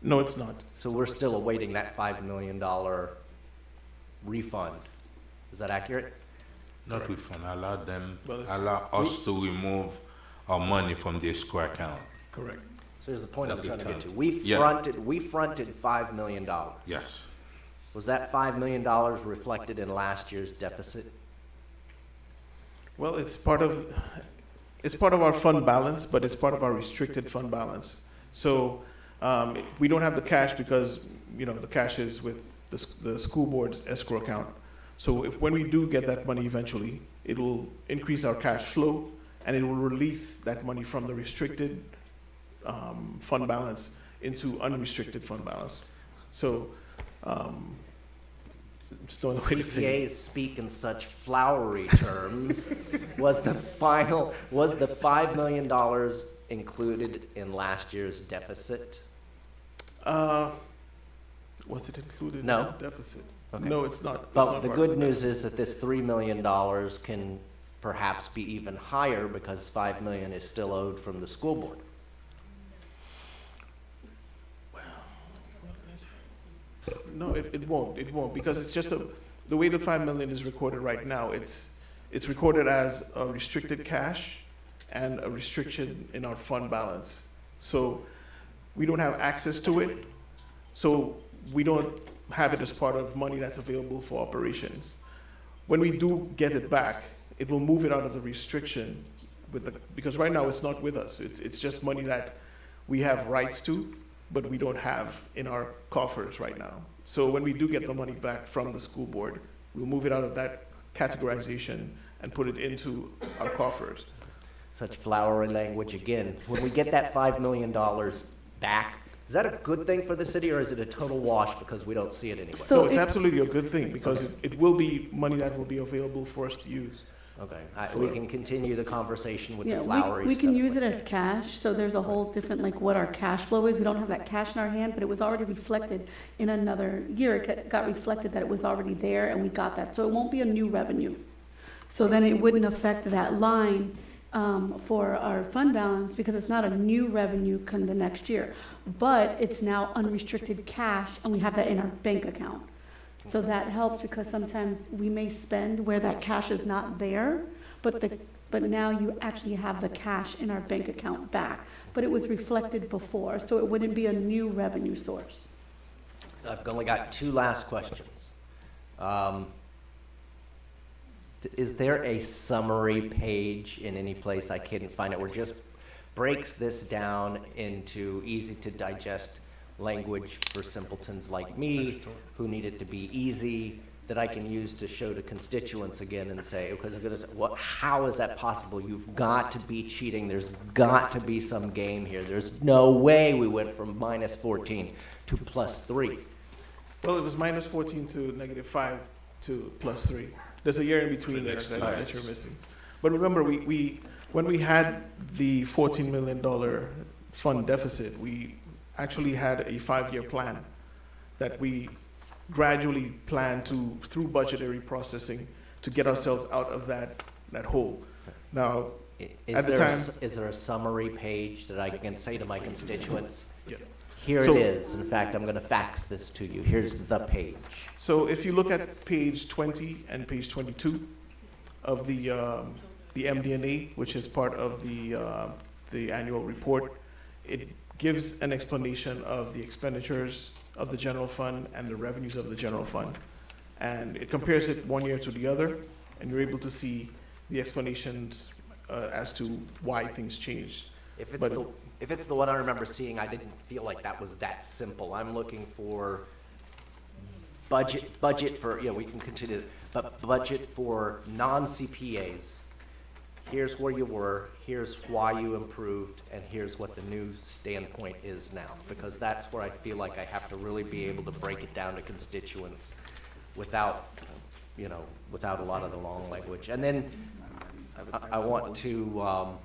Speaker 13: No, it's not.
Speaker 14: So we're still awaiting that $5 million refund. Is that accurate?
Speaker 1: Not refund,
Speaker 13: Well,
Speaker 1: allow us to remove our money from the escrow account.
Speaker 13: Correct.
Speaker 14: So here's the point I was trying to get to.
Speaker 1: Yeah.
Speaker 14: We fronted $5 million.
Speaker 1: Yes.
Speaker 14: Was that $5 million reflected in last year's deficit?
Speaker 13: Well, it's part of our fund balance, but it's part of our restricted fund balance. So we don't have the cash because, the cash is with the school board's escrow account. So when we do get that money eventually, it will increase our cash flow and it will release that money from the restricted fund balance into unrestricted fund balance. So, just no other way to say it.
Speaker 14: CPAs speak in such flowery terms. Was the $5 million included in last year's deficit?
Speaker 13: Was it included
Speaker 14: No.
Speaker 13: in the deficit?
Speaker 14: Okay.
Speaker 13: No, it's not.
Speaker 14: But the good news is that this $3 million can perhaps be even higher because $5 million is still owed from the school board.
Speaker 13: No, it won't, because it's just the way the 5 million is recorded right now, it's recorded as a restricted cash and a restriction in our fund balance. So we don't have access to it, so we don't have it as part of money that's available for operations. When we do get it back, it will move it out of the restriction because right now it's not with us. It's just money that we have rights to, but we don't have in our coffers right now. So when we do get the money back from the school board, we'll move it out of that categorization and put it into our coffers.
Speaker 14: Such flowery language again. When we get that $5 million back, Is that a good thing for the city, or is it a total wash because we don't see it anyway?
Speaker 10: So
Speaker 13: No, it's
Speaker 10: it-
Speaker 13: absolutely a good thing, because it will be money that will be available for us to use.
Speaker 14: Okay, we can continue the conversation with
Speaker 10: Yeah,
Speaker 14: the flowery
Speaker 10: we
Speaker 14: stuff.
Speaker 10: can use it as cash, so there's a whole different, like, what our cash flow is. We don't have that cash in our hand, but it was already reflected in another year. It got reflected that it was already there, and we got that. So it won't be a new revenue. So then it wouldn't affect that line for our fund balance, because it's not a new revenue come the next year. But it's now unrestricted cash, and we have that in our bank account. So that helps, because sometimes we may spend where that cash is not there, but now you actually have the cash in our bank account back. But it was reflected before, so it wouldn't be a new revenue source.
Speaker 14: I've only got two last questions. Is there a summary page in any place I couldn't find it where it just breaks this down into easy to digest language for simpletons like me who need it to be easy, that I can use to show to constituents again and say, because how is that possible? You've got to be cheating. There's got to be some game here. There's no way we went from -14 to +3.
Speaker 13: Well, it was -14 to -5 to +3. There's a year in between there that you're missing. But remember, when we had the $14 million fund deficit, we actually had a 5-year plan that we gradually planned to, through budgetary processing, to get ourselves out of that hole. Now, at the time,
Speaker 14: Is there a summary page that I can say to my constituents?
Speaker 13: Yeah.
Speaker 14: Here
Speaker 13: So-
Speaker 14: it is. In fact, I'm going to fax this to you. Here's the page.
Speaker 13: so if you look at page 20 and page 22 of the MD&A, which is part of the annual report, it gives an explanation of the expenditures of the general fund and the revenues of the general fund. And it compares it one year to the other, and you're able to see the explanations as to why things changed.
Speaker 14: If it's the one I remember seeing, I didn't feel like that was that simple. I'm looking for budget for, we can continue, but budget for non-CPAs. Here's where you were, here's why you improved, and here's what the new standpoint is now. Because that's where I feel like I have to really be able to break it down to constituents without a lot of the long language. And then I want to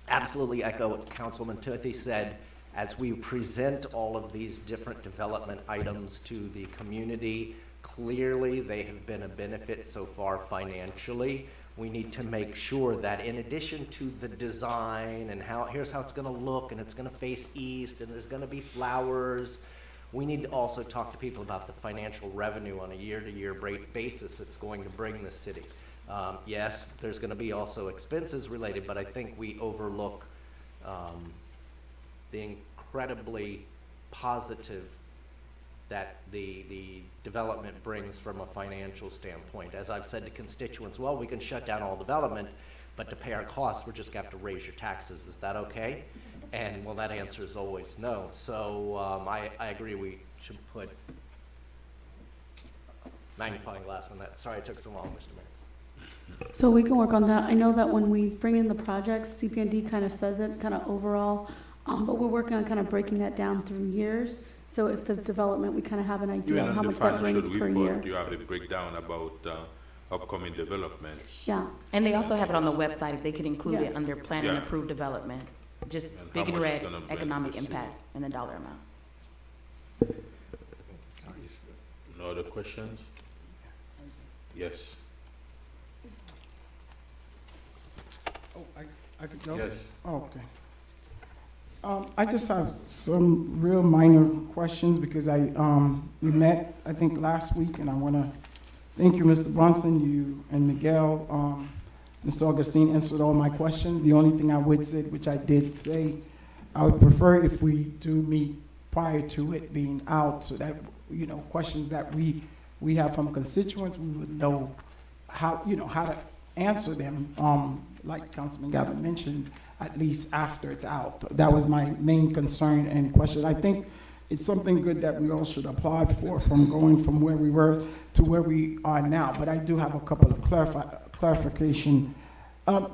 Speaker 14: absolutely echo what Councilwoman Timothy said. As we present all of these different development items to the community, clearly they have been a benefit so far financially. We need to make sure that in addition to the design and here's how it's going to look, and it's going to face east, and there's going to be flowers, we need to also talk to people about the financial revenue on a year-to-year basis it's going to bring the city. Yes, there's going to be also expenses related, but I think we overlook the incredibly positive that the development brings from a financial standpoint. As I've said to constituents, well, we can shut down all development, but to pay our costs, we're just going to have to raise your taxes. Is that okay? And, well, that answer is always no. So I agree we should put magnifying glass on that. Sorry it took so long, Mr. Mayor.
Speaker 10: So we can work on that. I know that when we bring in the projects, CP&D kind of says it, kind of overall, but we're working on kind of breaking that down through years. So if the development, we kind of have an idea of how much that brings per year.
Speaker 1: You have a breakdown about upcoming developments.
Speaker 10: Yeah.
Speaker 2: And they also have it on the website, if they could include
Speaker 10: Yeah.
Speaker 2: it under plan and
Speaker 1: Yeah.
Speaker 2: approved development. Just
Speaker 1: And
Speaker 2: big
Speaker 1: how
Speaker 2: and
Speaker 1: much
Speaker 2: red,
Speaker 1: it's gonna bring
Speaker 2: economic
Speaker 1: to the city.
Speaker 2: impact and the dollar amount.
Speaker 1: No other questions? Yes.
Speaker 7: Oh, I could go?
Speaker 1: Yes.
Speaker 7: Oh, okay. I just have some real minor questions because we met, I think, last week, and I want to thank you, Mr. Bronson, you and Miguel. Mr. Augustine answered all my questions. The only thing I would say, which I did say, I would prefer if we do meet prior to it being out, so that, questions that we have from constituents, we would know how to answer them, like Councilman Gavin mentioned, at least after it's out. That was my main concern and question. I think it's something good that we all should applaud for, from going from where we were to where we are now. But I do have a couple of clarification.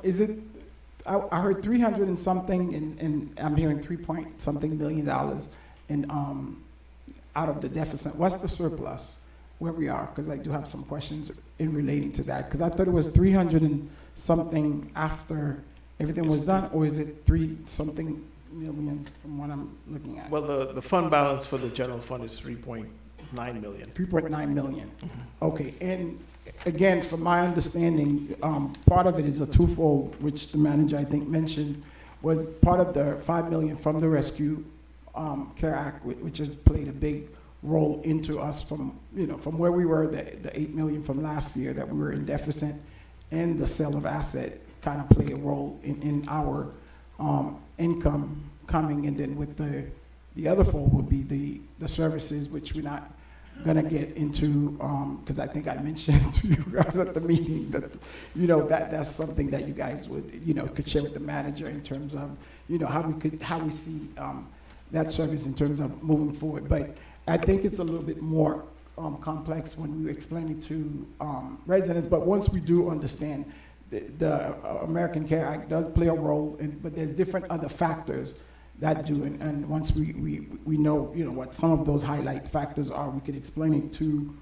Speaker 7: Is it, I heard 300 and something, and I'm hearing $3 point something million. and out of the deficit, what's the surplus where we are? Because I do have some questions in relating to that. Because I thought it was 300 and something after everything was done, or is it 3 something million from what I'm looking at?
Speaker 13: Well, the fund balance for the general fund is 3.9 million.
Speaker 7: 3.9 million. Okay, and again, from my understanding, part of it is a twofold, which the manager, I think, mentioned, was part of the 5 million from the Rescue Care Act, which has played a big role into us from, from where we were, the 8 million from last year that we were in deficit, and the sale of asset kind of play a role in our income coming, and then with the other fold would be the services, which we're not gonna get into, because I think I mentioned to you guys at the meeting that, that's something that you guys would, could share with the manager in terms of, how we see that service in terms of moving forward. But I think it's a little bit more complex when we explain it to residents. But once we do understand, the American Care Act does play a role, but there's different other factors that do, and once we know, what some of those highlight factors are, we could explain it to,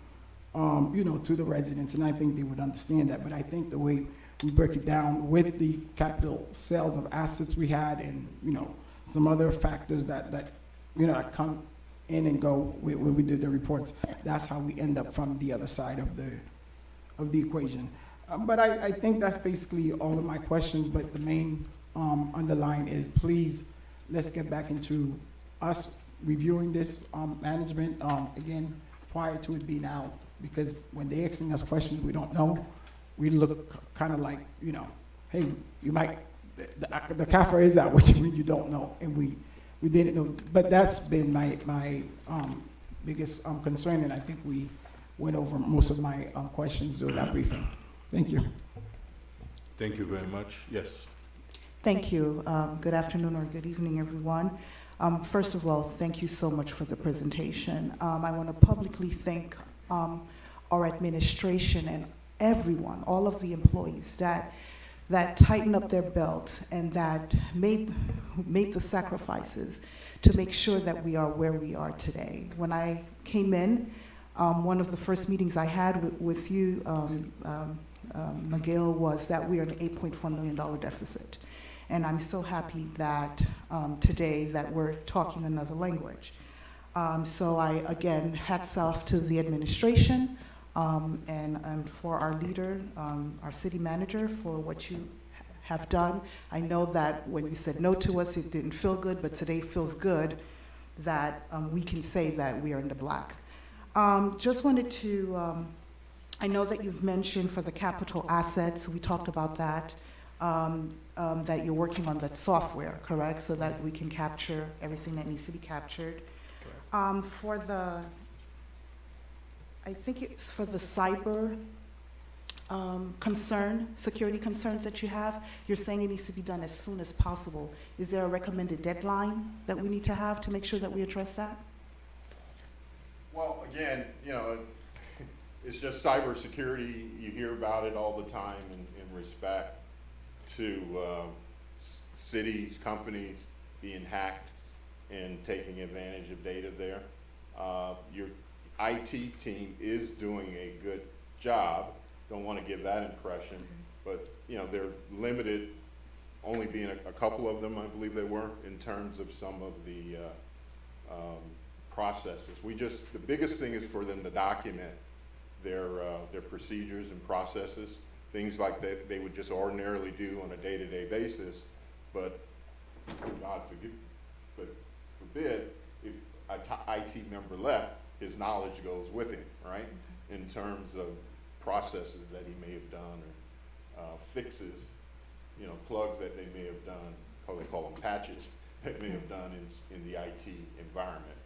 Speaker 7: to the residents, and I think they would understand that. But I think the way we break it down with the capital sales of assets we had, and, some other factors that come in and go when we did the reports, that's how we end up from the other side of the equation. But I think that's basically all of my questions, but the main underline is, please, let's get back into us reviewing this management, again, prior to it being out, because when they're asking us questions we don't know, we look kind of like, hey, you might, the CAFR is out, which means you don't know, and we didn't know. But that's been my biggest concern, and I think we went over most of my questions during that briefing. Thank you.
Speaker 1: Thank you very much. Yes.
Speaker 15: Thank you. Good afternoon or good evening, everyone. First of all, thank you so much for the presentation. I want to publicly thank our administration and everyone, all of the employees that tightened up their belt and that made the sacrifices to make sure that we are where we are today. When I came in, one of the first meetings I had with you, Miguel, was that we are in an $8.4 million deficit. And I'm so happy that today that we're talking another language. So again, hats off to the administration and for our leader, our city manager, for what you have done. I know that when you said no to us, it didn't feel good, but today feels good that we can say that we are in the black. Just wanted to, I know that you've mentioned for the capital assets, we talked about that, that you're working on that software, correct? So that we can capture everything that needs to be captured. For the, I think it's for the cyber security concerns that you have, you're saying it needs to be done as soon as possible. Is there a recommended deadline that we need to have to make sure that we address that?
Speaker 12: Well, again, it's just cybersecurity. You hear about it all the time in respect to cities, companies being hacked and taking advantage of data there. Your IT team is doing a good job. Don't want to give that impression, but they're limited, only being a couple of them, I believe they were, in terms of some of the processes. The biggest thing is for them to document their procedures and processes, things like that they would just ordinarily do on a day-to-day basis, but God forbid, if an IT member left, his knowledge goes with him, right? In terms of processes that he may have done, or fixes, plugs that they may have done, they call them patches, that may have done in the IT environment.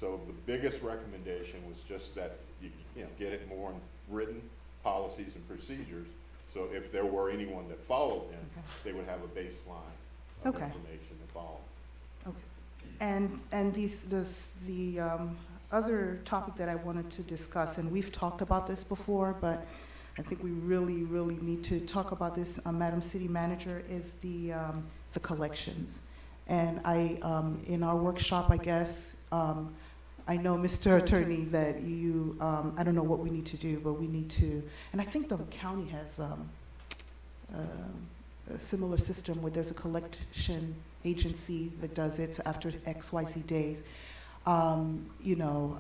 Speaker 12: So the biggest recommendation was just that you get it more in written policies and procedures. So if there were anyone that followed them, they would have a baseline of information to follow.
Speaker 15: Okay. And the other topic that I wanted to discuss, and we've talked about this before, but I think we really, really need to talk about this, Madam City Manager, is the collections. And in our workshop, I guess, I know, Mr. Attorney, that you, I don't know what we need to do, but we need to, and I think the county has a similar system where there's a collection agency that does it, so after XYZ days. You know,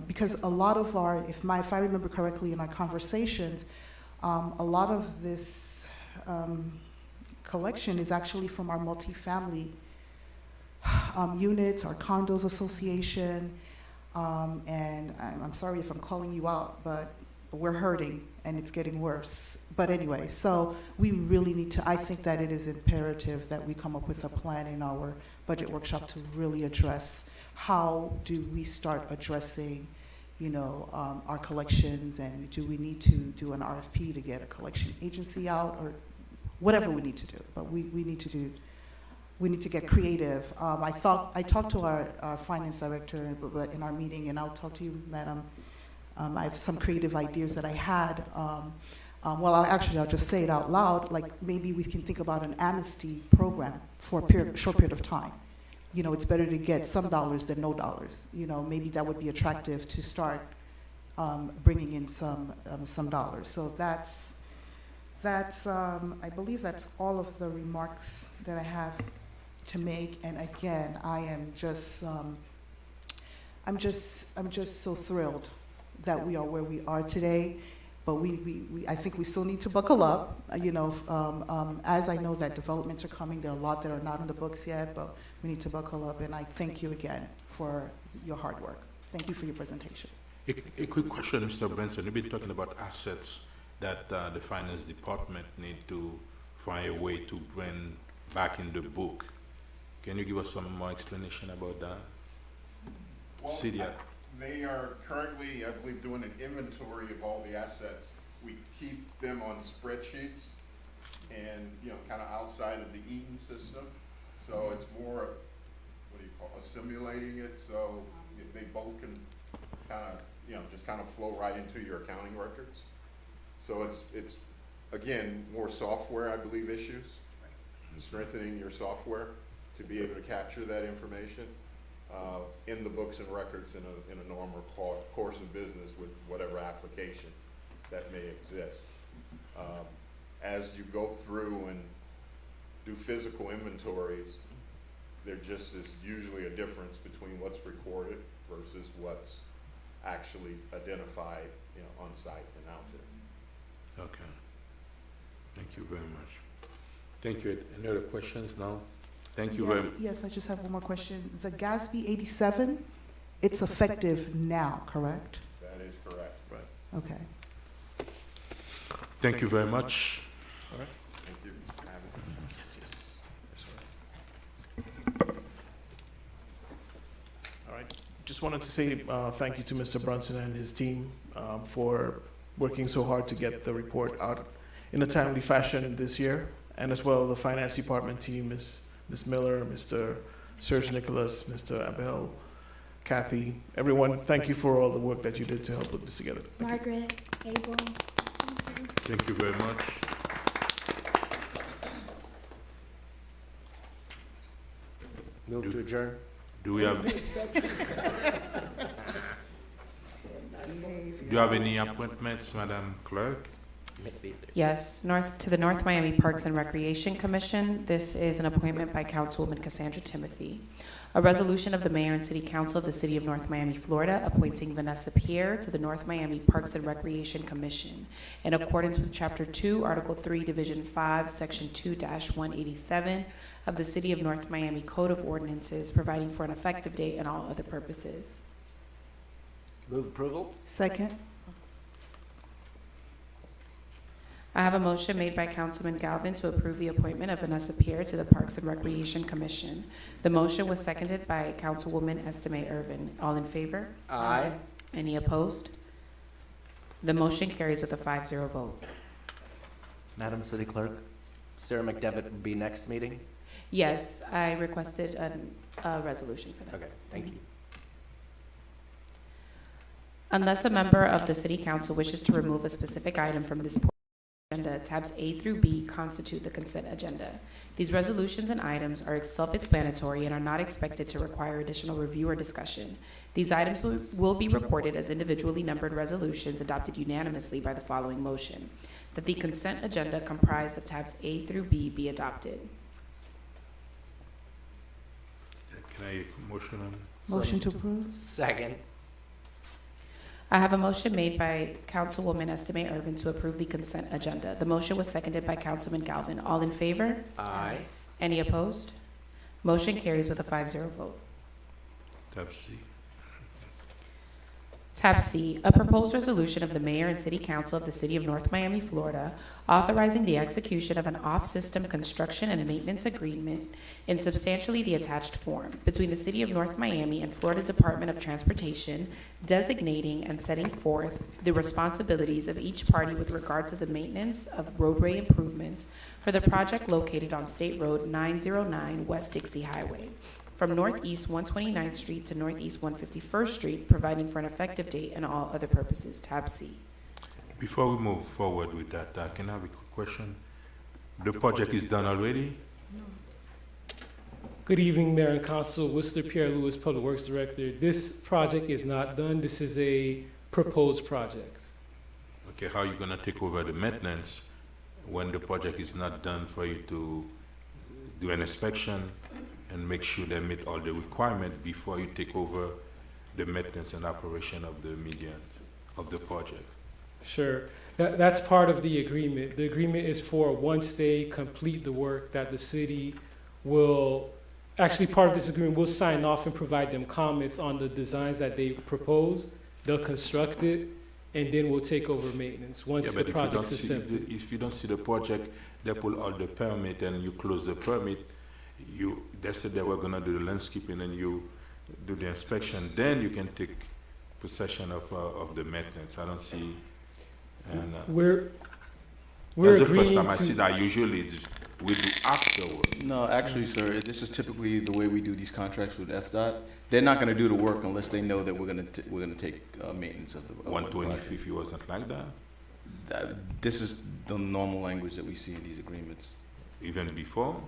Speaker 15: because a lot of our, if I remember correctly in our conversations, a lot of this collection is actually from our multifamily units, our condos association, and I'm sorry if I'm calling you out, but we're hurting and it's getting worse. But anyway, so we really need to, I think that it is imperative that we come up with a plan in our budget workshop to really address how do we start addressing, you know, our collections, and do we need to do an RFP to get a collection agency out, or whatever we need to do. But we need to get creative. I talked to our finance director but in our meeting, and I'll talk to you, Madam. I have some creative ideas that I had. Well, I'll just say it out loud. Like, maybe we can think about an amnesty program for a short period of time. You know, it's better to get some dollars than no dollars. You know, maybe that would be attractive to start bringing in some dollars. So that's I believe that's all of the remarks that I have to make. And again, I am just I'm just so thrilled that we are where we are today. But I think we still need to buckle up. You know, as I know that developments are coming, there are a lot that are not in the books yet, but we need to buckle up. And I thank you again for your hard work. Thank you for your presentation.
Speaker 1: A quick question, Mr. Branson. You've been talking about assets that the finance department need to find a way to bring back in the book. Can you give us some more explanation about that?
Speaker 12: Well, they are currently, I believe, doing an inventory of all the assets. We keep them on spreadsheets and, you know, kind of outside of the Eaton system. So it's more, what do you call it, assimilating it, so they both can kind of, you know, just kind of flow right into your accounting records. So it's again, more software, I believe, issues, strengthening your software to be able to capture that information in the books and records in a normal course of business with whatever application that may exist. As you go through and do physical inventories, there just is usually a difference between what's recorded versus what's actually identified, you know, on site and out there.
Speaker 1: Okay. Thank you very much. Thank you. Any other questions now? Thank you very much.
Speaker 15: Yes, I just have one more question. The GASB 87, it's effective now, correct?
Speaker 12: That is correct.
Speaker 1: Right.
Speaker 15: Okay.
Speaker 1: Thank you very much.
Speaker 13: All right.
Speaker 12: Thank you.
Speaker 13: Yes, yes. That's all right. All right. Just wanted to say thank you to Mr. Brunson and his team for working so hard to get the report out in a timely fashion this year, and as well the finance department team, Ms. Miller, Mr. Serge Nicholas, Mr. Abel, Kathy, everyone. Thank you for all the work that you did to help put this together.
Speaker 2: Margaret, Abel.
Speaker 1: Thank you very much.
Speaker 14: Move to adjourn.
Speaker 1: Do we have? Do you have any appointments, Madam Clerk?
Speaker 16: Yes, to the North Miami Parks and Recreation Commission. This is an appointment by Councilwoman Cassandra Timothy. A resolution of the Mayor and City Council of the City of North Miami, Florida, appointing Vanessa Pierre to the North Miami Parks and Recreation Commission in accordance with Chapter 2, Article 3, Division 5, Section 2-187 of the City of North Miami Code of Ordinances, providing for an effective date and all other purposes.
Speaker 14: Move approval.
Speaker 15: Second.
Speaker 16: I have a motion made by Councilman Galvin to approve the appointment of Vanessa Pierre to the Parks and Recreation Commission. The motion was seconded by Councilwoman Estime Irvin. All in favor?
Speaker 14: Aye.
Speaker 16: Any opposed? The motion carries with a 5-0 vote.
Speaker 14: Madam City Clerk, Sarah McDevitt will be next meeting.
Speaker 16: Yes, I requested a resolution for that.
Speaker 14: Okay, thank you.
Speaker 16: Unless a member of the City Council wishes to remove a specific item from this agenda tabs A through B constitute the consent agenda. These resolutions and items are self-explanatory and are not expected to require additional review or discussion. These items will be recorded as individually numbered resolutions adopted unanimously by the following motion: that the consent agenda comprised of tabs A through B be adopted.
Speaker 1: Can I motion on?
Speaker 15: Motion to approve?
Speaker 14: Second.
Speaker 16: I have a motion made by Councilwoman Estimate Irvin to approve the consent agenda. The motion was seconded by Councilman Galvin. All in favor?
Speaker 14: Aye.
Speaker 16: Any opposed? Motion carries with a 5-0 vote.
Speaker 1: Tab C.
Speaker 16: Tab C, a proposed resolution of the Mayor and City Council of the City of North Miami, Florida, authorizing the execution of an off-system construction and maintenance agreement in substantially the attached form between the City of North Miami and Florida Department of Transportation, designating and setting forth the responsibilities of each party with regard to the maintenance of roadway improvements for the project located on State Road 909 West Dixie Highway, from Northeast 129th Street to Northeast 151st Street, providing for an effective date and all other purposes. Tab C.
Speaker 1: Before we move forward with that, can I have a quick question? The project is done already?
Speaker 17: Good evening, Mayor and Council. Worcester Pierre Lewis, Public Works Director. This project is not done. This is a proposed project.
Speaker 1: Okay, how are you gonna take over the maintenance when the project is not done for you to do an inspection and make sure they meet all the requirements before you take over the maintenance and operation of the median of the project?
Speaker 17: Sure. That's part of the agreement. The agreement is for once they complete the work that the city will, actually part of this agreement, we'll sign off and provide them comments on the designs that they propose. They'll construct it, and then we'll take over maintenance once the project is accepted.
Speaker 1: If you don't see the project, they pull all the permit and you close the permit, they said they were gonna do the landscaping and you do the inspection, then you can take possession of the maintenance. I don't see. And
Speaker 17: We're
Speaker 1: that's the first
Speaker 17: agreeing
Speaker 1: time I see
Speaker 17: to,
Speaker 1: that. Usually we do afterward.
Speaker 5: No, actually, sir, this is typically the way we do these contracts with FDOT. They're not gonna do the work unless they know that we're gonna take maintenance of the.
Speaker 1: 125, it wasn't like that?
Speaker 5: This is the normal language that we see in these agreements.
Speaker 1: Even before?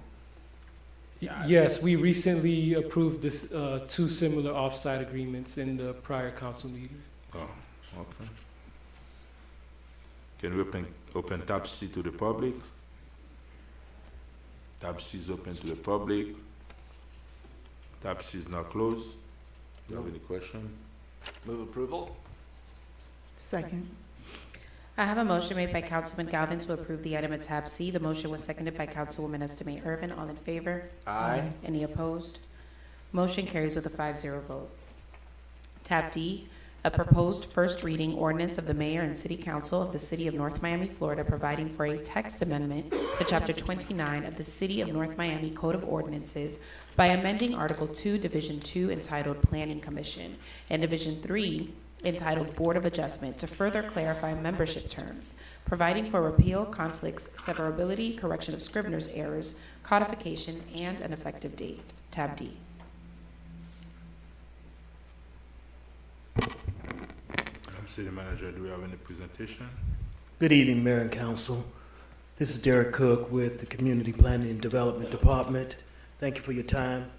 Speaker 17: yes, we recently approved this, 2 similar off-site agreements in the prior council meeting.
Speaker 1: Oh, okay. Can we open tab C to the public? Tab C is open to the public. Tab C is now closed. Do you have any question?
Speaker 14: Move approval?
Speaker 15: Second.
Speaker 16: I have a motion made by Councilman Galvin to approve the item at tab C. The motion was seconded by Councilwoman Estimate Irvin. All in favor?
Speaker 14: Aye.
Speaker 16: Any opposed? Motion carries with a 5-0 vote. Tab D, a proposed first reading ordinance of the Mayor and City Council of the City of North Miami, Florida, providing for a text amendment to Chapter 29 of the City of North Miami Code of Ordinances by amending Article 2, Division 2, entitled Planning Commission, and Division 3, entitled Board of Adjustment, to further clarify membership terms, providing for repeal, conflicts, severability, correction of scrivener's errors, codification, and an effective date. Tab D.
Speaker 1: City Manager, do we have any presentation?
Speaker 18: Good evening, Mayor and Council. This is Derek Cook with the Community Planning and Development Department. Thank you for your time.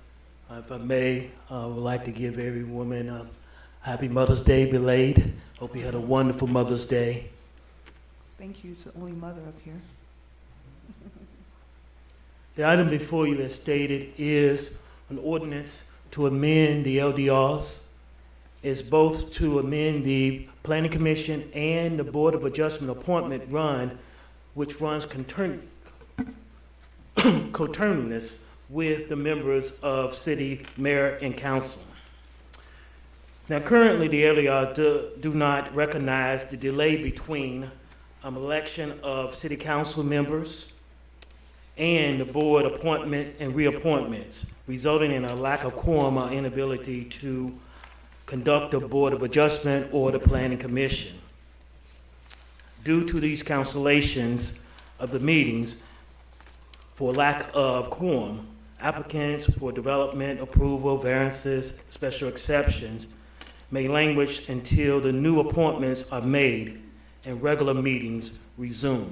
Speaker 18: If I may, I would like to give every woman a happy Mother's Day belated. Hope you had a wonderful Mother's Day.
Speaker 15: Thank you. It's the only mother up here.
Speaker 18: The item before you, as stated, is an ordinance to amend the LDRs. It's both to amend the Planning Commission and the Board of Adjustment appointment run, which runs coterminous with the members of city, mayor, and council. Now, currently, the LDRs do not recognize the delay between election of city council members and the board appointment and reappointments, resulting in a lack of quorum or inability to conduct a Board of Adjustment or the Planning Commission. Due to these cancellations of the meetings for lack of quorum, applicants for development, approval, variances, special exceptions may languish until the new appointments are made and regular meetings resume.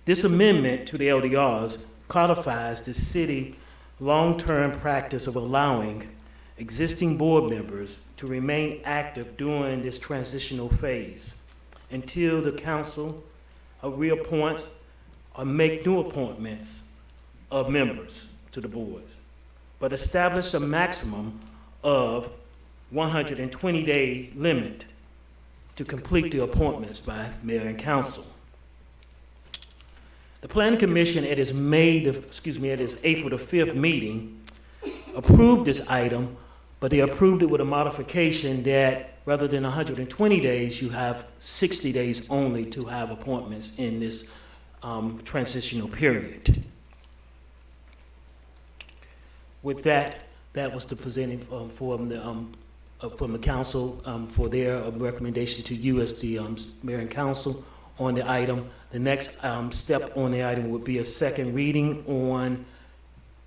Speaker 18: This amendment to the LDRs codifies the city long-term practice of allowing existing board members to remain active during this transitional phase until the council reappoints or make new appointments of members to the boards, but establish a maximum of 120-day limit to complete the appointments by mayor and council. The Planning Commission at its April the 5th meeting approved this item, but they approved it with a modification that rather than 120 days, you have 60 days only to have appointments in this transitional period. With that, that was the presenting from the council for their recommendation to you as the mayor and council on the item. The next step on the item would be a second reading on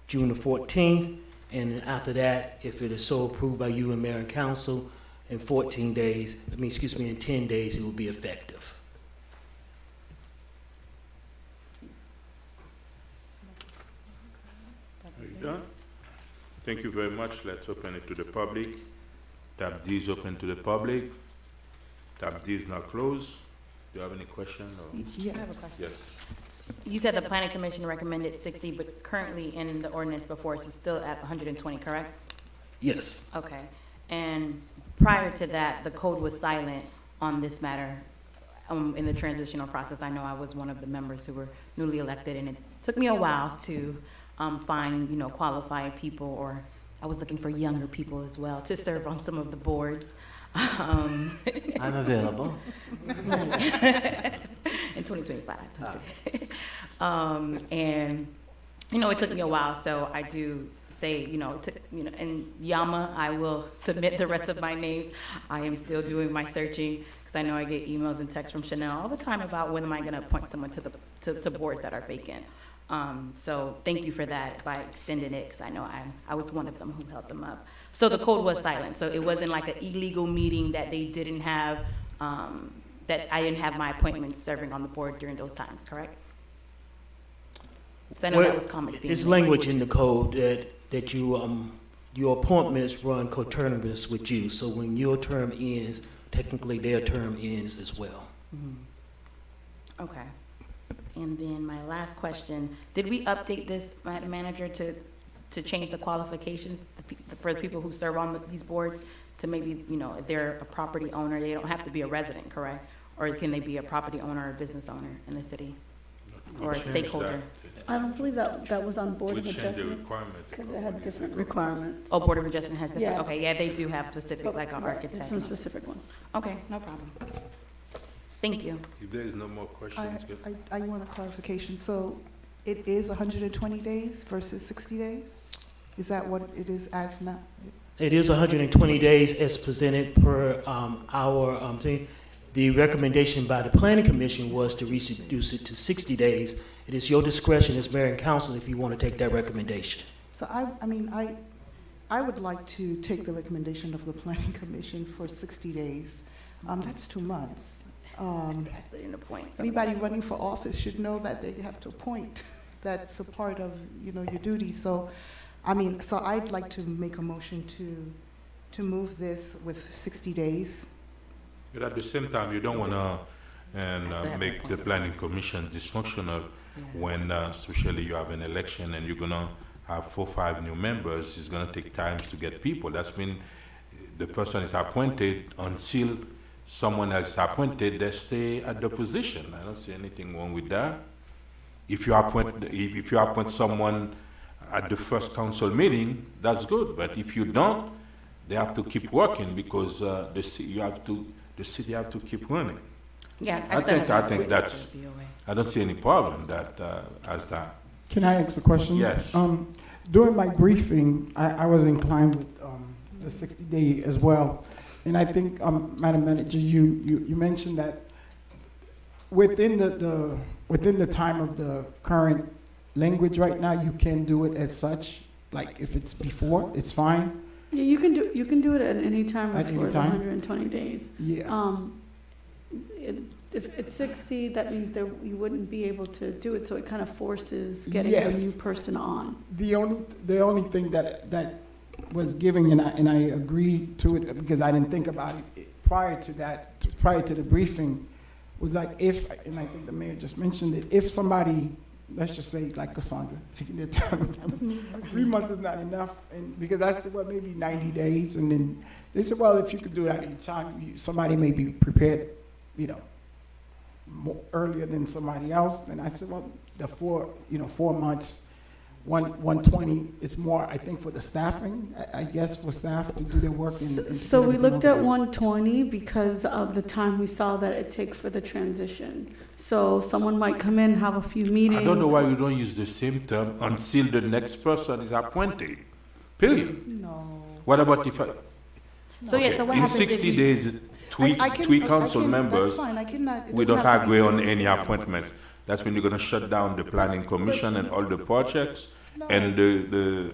Speaker 18: June the 14th, and after that, if it is so approved by you and mayor and council, in 10 days, it will be effective.
Speaker 1: Are you done? Thank you very much. Let's open it to the public. Tab D is open to the public. Tab D is now closed. Do you have any question?
Speaker 2: I have a question.
Speaker 1: Yes.
Speaker 2: You said the planning commission recommended 60, but currently in the ordinance before us, it's still at 120, correct?
Speaker 18: Yes.
Speaker 2: Okay. And prior to that, the code was silent on this matter in the transitional process. I know I was one of the members who were newly elected, and it took me a while to find, qualified people, or I was looking for younger people as well to serve on some of the boards.
Speaker 14: I'm available.
Speaker 2: In 2025. And, it took me a while, so I do say, and Yama, I will submit the rest of my names. I am still doing my searching, because I know I get emails and texts from Chanel all the time about when am I going to appoint someone to boards that are vacant. So thank you for that by extending it, because I know I was one of them who held them up. So the code was silent, so it wasn't like an illegal meeting that they didn't have, that I didn't have my appointment serving on the board during those times, correct? So I know that was comments being
Speaker 18: There's
Speaker 2: made.
Speaker 18: language in the code that your appointments run coterminous with you, so when your term ends, technically their term ends as well.
Speaker 2: Mm-hmm. Okay. And then my last question, did we update this, Madam Manager, to change the qualifications for the people who serve on these boards to maybe, if they're a property owner, they don't have to be a resident, correct? Or can they be a property owner or a business owner in the city? Or a stakeholder?
Speaker 10: I don't believe that was on Board
Speaker 1: We
Speaker 10: of
Speaker 1: changed the
Speaker 10: Adjustment,
Speaker 1: requirement.
Speaker 10: because it had different requirements.
Speaker 2: Oh, Board of Adjustment has different,
Speaker 10: Yeah.
Speaker 2: okay, yeah, they do have specific, like an
Speaker 10: Right,
Speaker 2: architect.
Speaker 10: some specific one.
Speaker 2: Okay, no problem. Thank you.
Speaker 1: If there is no more questions, good.
Speaker 15: I want a clarification. So it is 120 days versus 60 days? Is that what it is as now?
Speaker 18: It is 120 days as presented per our thing. The recommendation by the Planning Commission was to reduce it to 60 days. It is your discretion as mayor and council if you want to take that recommendation.
Speaker 15: So I would like to take the recommendation of the Planning Commission for 60 days. That's 2 months. Anybody running for office should know that they have to appoint. That's a part of, your duty. So, so I'd like to make a motion to move this with 60 days.
Speaker 1: But at the same time, you don't want to make the planning commission dysfunctional when, especially you have an election and you're going to have 4 or 5 new members. It's going to take time to get people. That's mean the person is appointed until someone else is appointed, they stay at the position. I don't see anything wrong with that. If you appoint someone at the first council meeting, that's good. But if you don't, they have to keep working because the city have to keep running.
Speaker 2: Yeah,
Speaker 1: I think that's. I don't see any problem as that.
Speaker 7: Can I ask a question?
Speaker 1: Yes.
Speaker 7: During my briefing, I was inclined with the 60-day as well. And I think, Madam Manager, you mentioned that within the time of the current language right now, you can do it as such. Like if it's before, it's fine.
Speaker 10: Yeah, you can do it at any time
Speaker 7: At
Speaker 10: before
Speaker 7: any
Speaker 10: the
Speaker 7: time?
Speaker 10: 120 days.
Speaker 7: Yeah.
Speaker 10: if it's 60, that means that you wouldn't be able to do it, so it kind of forces getting a
Speaker 7: Yes.
Speaker 10: new person on.
Speaker 7: The only thing that was giving, and I agreed to it because I didn't think about it prior to that, prior to the briefing, was like if, and I think the mayor just mentioned it, if somebody, let's just say like Cassandra, taking their time, 3 months is not enough, and because I said, well, maybe 90 days, and then they said, well, if you could do it at any time, somebody may be prepared, more earlier than somebody else. And I said, well, the 4 months, 120, it's more, I think, for the staffing, I guess, for staff to do their work.
Speaker 10: So we looked at 120 because of the time we saw that it takes for the transition. So someone might come in, have a few meetings.
Speaker 1: I don't know why you don't use the same term until the next person is appointed, period.
Speaker 15: No.
Speaker 1: What about if
Speaker 2: So yeah, so what
Speaker 1: in
Speaker 2: happens if
Speaker 1: 60
Speaker 2: you-
Speaker 1: days, three council members,
Speaker 15: That's fine, I cannot. it
Speaker 1: we
Speaker 15: doesn't
Speaker 1: don't
Speaker 15: have to be
Speaker 1: agree on
Speaker 15: 60
Speaker 1: any
Speaker 15: days.
Speaker 1: appointments. That's when you're gonna shut down the planning commission and all the projects and the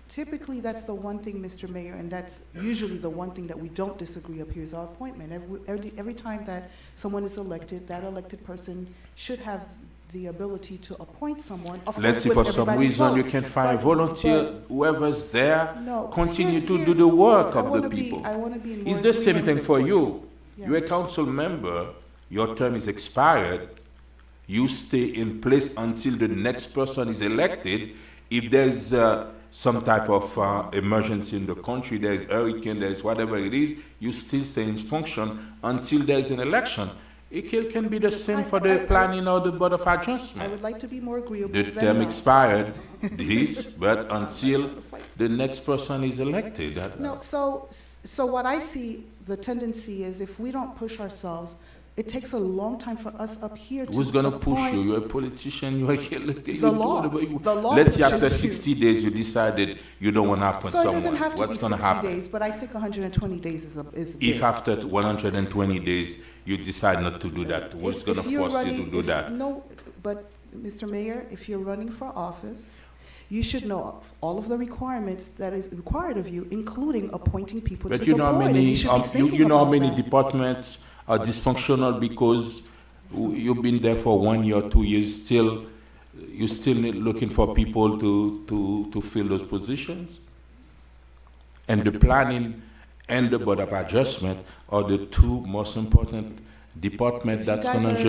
Speaker 15: Typically, that's the one thing, Mr. Mayor, and that's usually the one thing that we don't disagree up here is our appointment. Every time that someone is elected, that elected person should have the ability to appoint someone. Of
Speaker 1: let's
Speaker 15: course,
Speaker 1: see,
Speaker 15: with
Speaker 1: for some
Speaker 15: everybody's
Speaker 1: reason, you
Speaker 15: vote.
Speaker 1: can find
Speaker 15: But-
Speaker 1: volunteer, whoever's there,
Speaker 15: No,
Speaker 1: continue
Speaker 15: here's-
Speaker 1: to do
Speaker 15: here's-
Speaker 1: the work
Speaker 15: I
Speaker 1: of the
Speaker 15: wanna be-
Speaker 1: people.
Speaker 15: I wanna be in
Speaker 1: It's
Speaker 15: more
Speaker 1: the same thing
Speaker 15: agreement.
Speaker 1: for you. You're a
Speaker 15: Yes.
Speaker 1: council member, your term is expired, you stay in place until the next person is elected. If there's some type of emergency in the country, there's hurricane, there's whatever it is, you still stay in function until there's an election. It can be the same for the planning or the board of
Speaker 15: I
Speaker 1: adjustment.
Speaker 15: would like to be more agreeable
Speaker 1: The
Speaker 15: than
Speaker 1: term
Speaker 15: not.
Speaker 1: expired, this, but until the next person is elected.
Speaker 15: No, so what I see, the tendency is if we don't push ourselves, it takes a long time for us up here to
Speaker 1: Who's gonna push
Speaker 15: appoint-
Speaker 1: you? You're a politician, you're elected.
Speaker 15: The law. The law
Speaker 1: Let's say after
Speaker 15: pushes you.
Speaker 1: 60 days, you decided you don't wanna appoint
Speaker 15: So it
Speaker 1: someone.
Speaker 15: doesn't have to be
Speaker 1: What's gonna
Speaker 15: 60
Speaker 1: happen?
Speaker 15: days, but I think 120 days is big.
Speaker 1: If after 120 days, you decide not to do that, what's
Speaker 15: If-
Speaker 1: gonna
Speaker 15: if you're
Speaker 1: force you
Speaker 15: running-
Speaker 1: to do
Speaker 15: if-
Speaker 1: that?
Speaker 15: No, but, Mr. Mayor, if you're running for office, you should know all of the requirements that is required of you, including appointing people to
Speaker 1: But
Speaker 15: the
Speaker 1: you know how
Speaker 15: board, and
Speaker 1: many,
Speaker 15: you should be thinking
Speaker 1: you know how
Speaker 15: about
Speaker 1: many
Speaker 15: that.
Speaker 1: departments are dysfunctional because you've been there for 1 year, 2 years, you're still looking for people to fill those positions? And the planning and the board of adjustment are the two most important departments that's
Speaker 15: guys
Speaker 1: gonna
Speaker 15: are-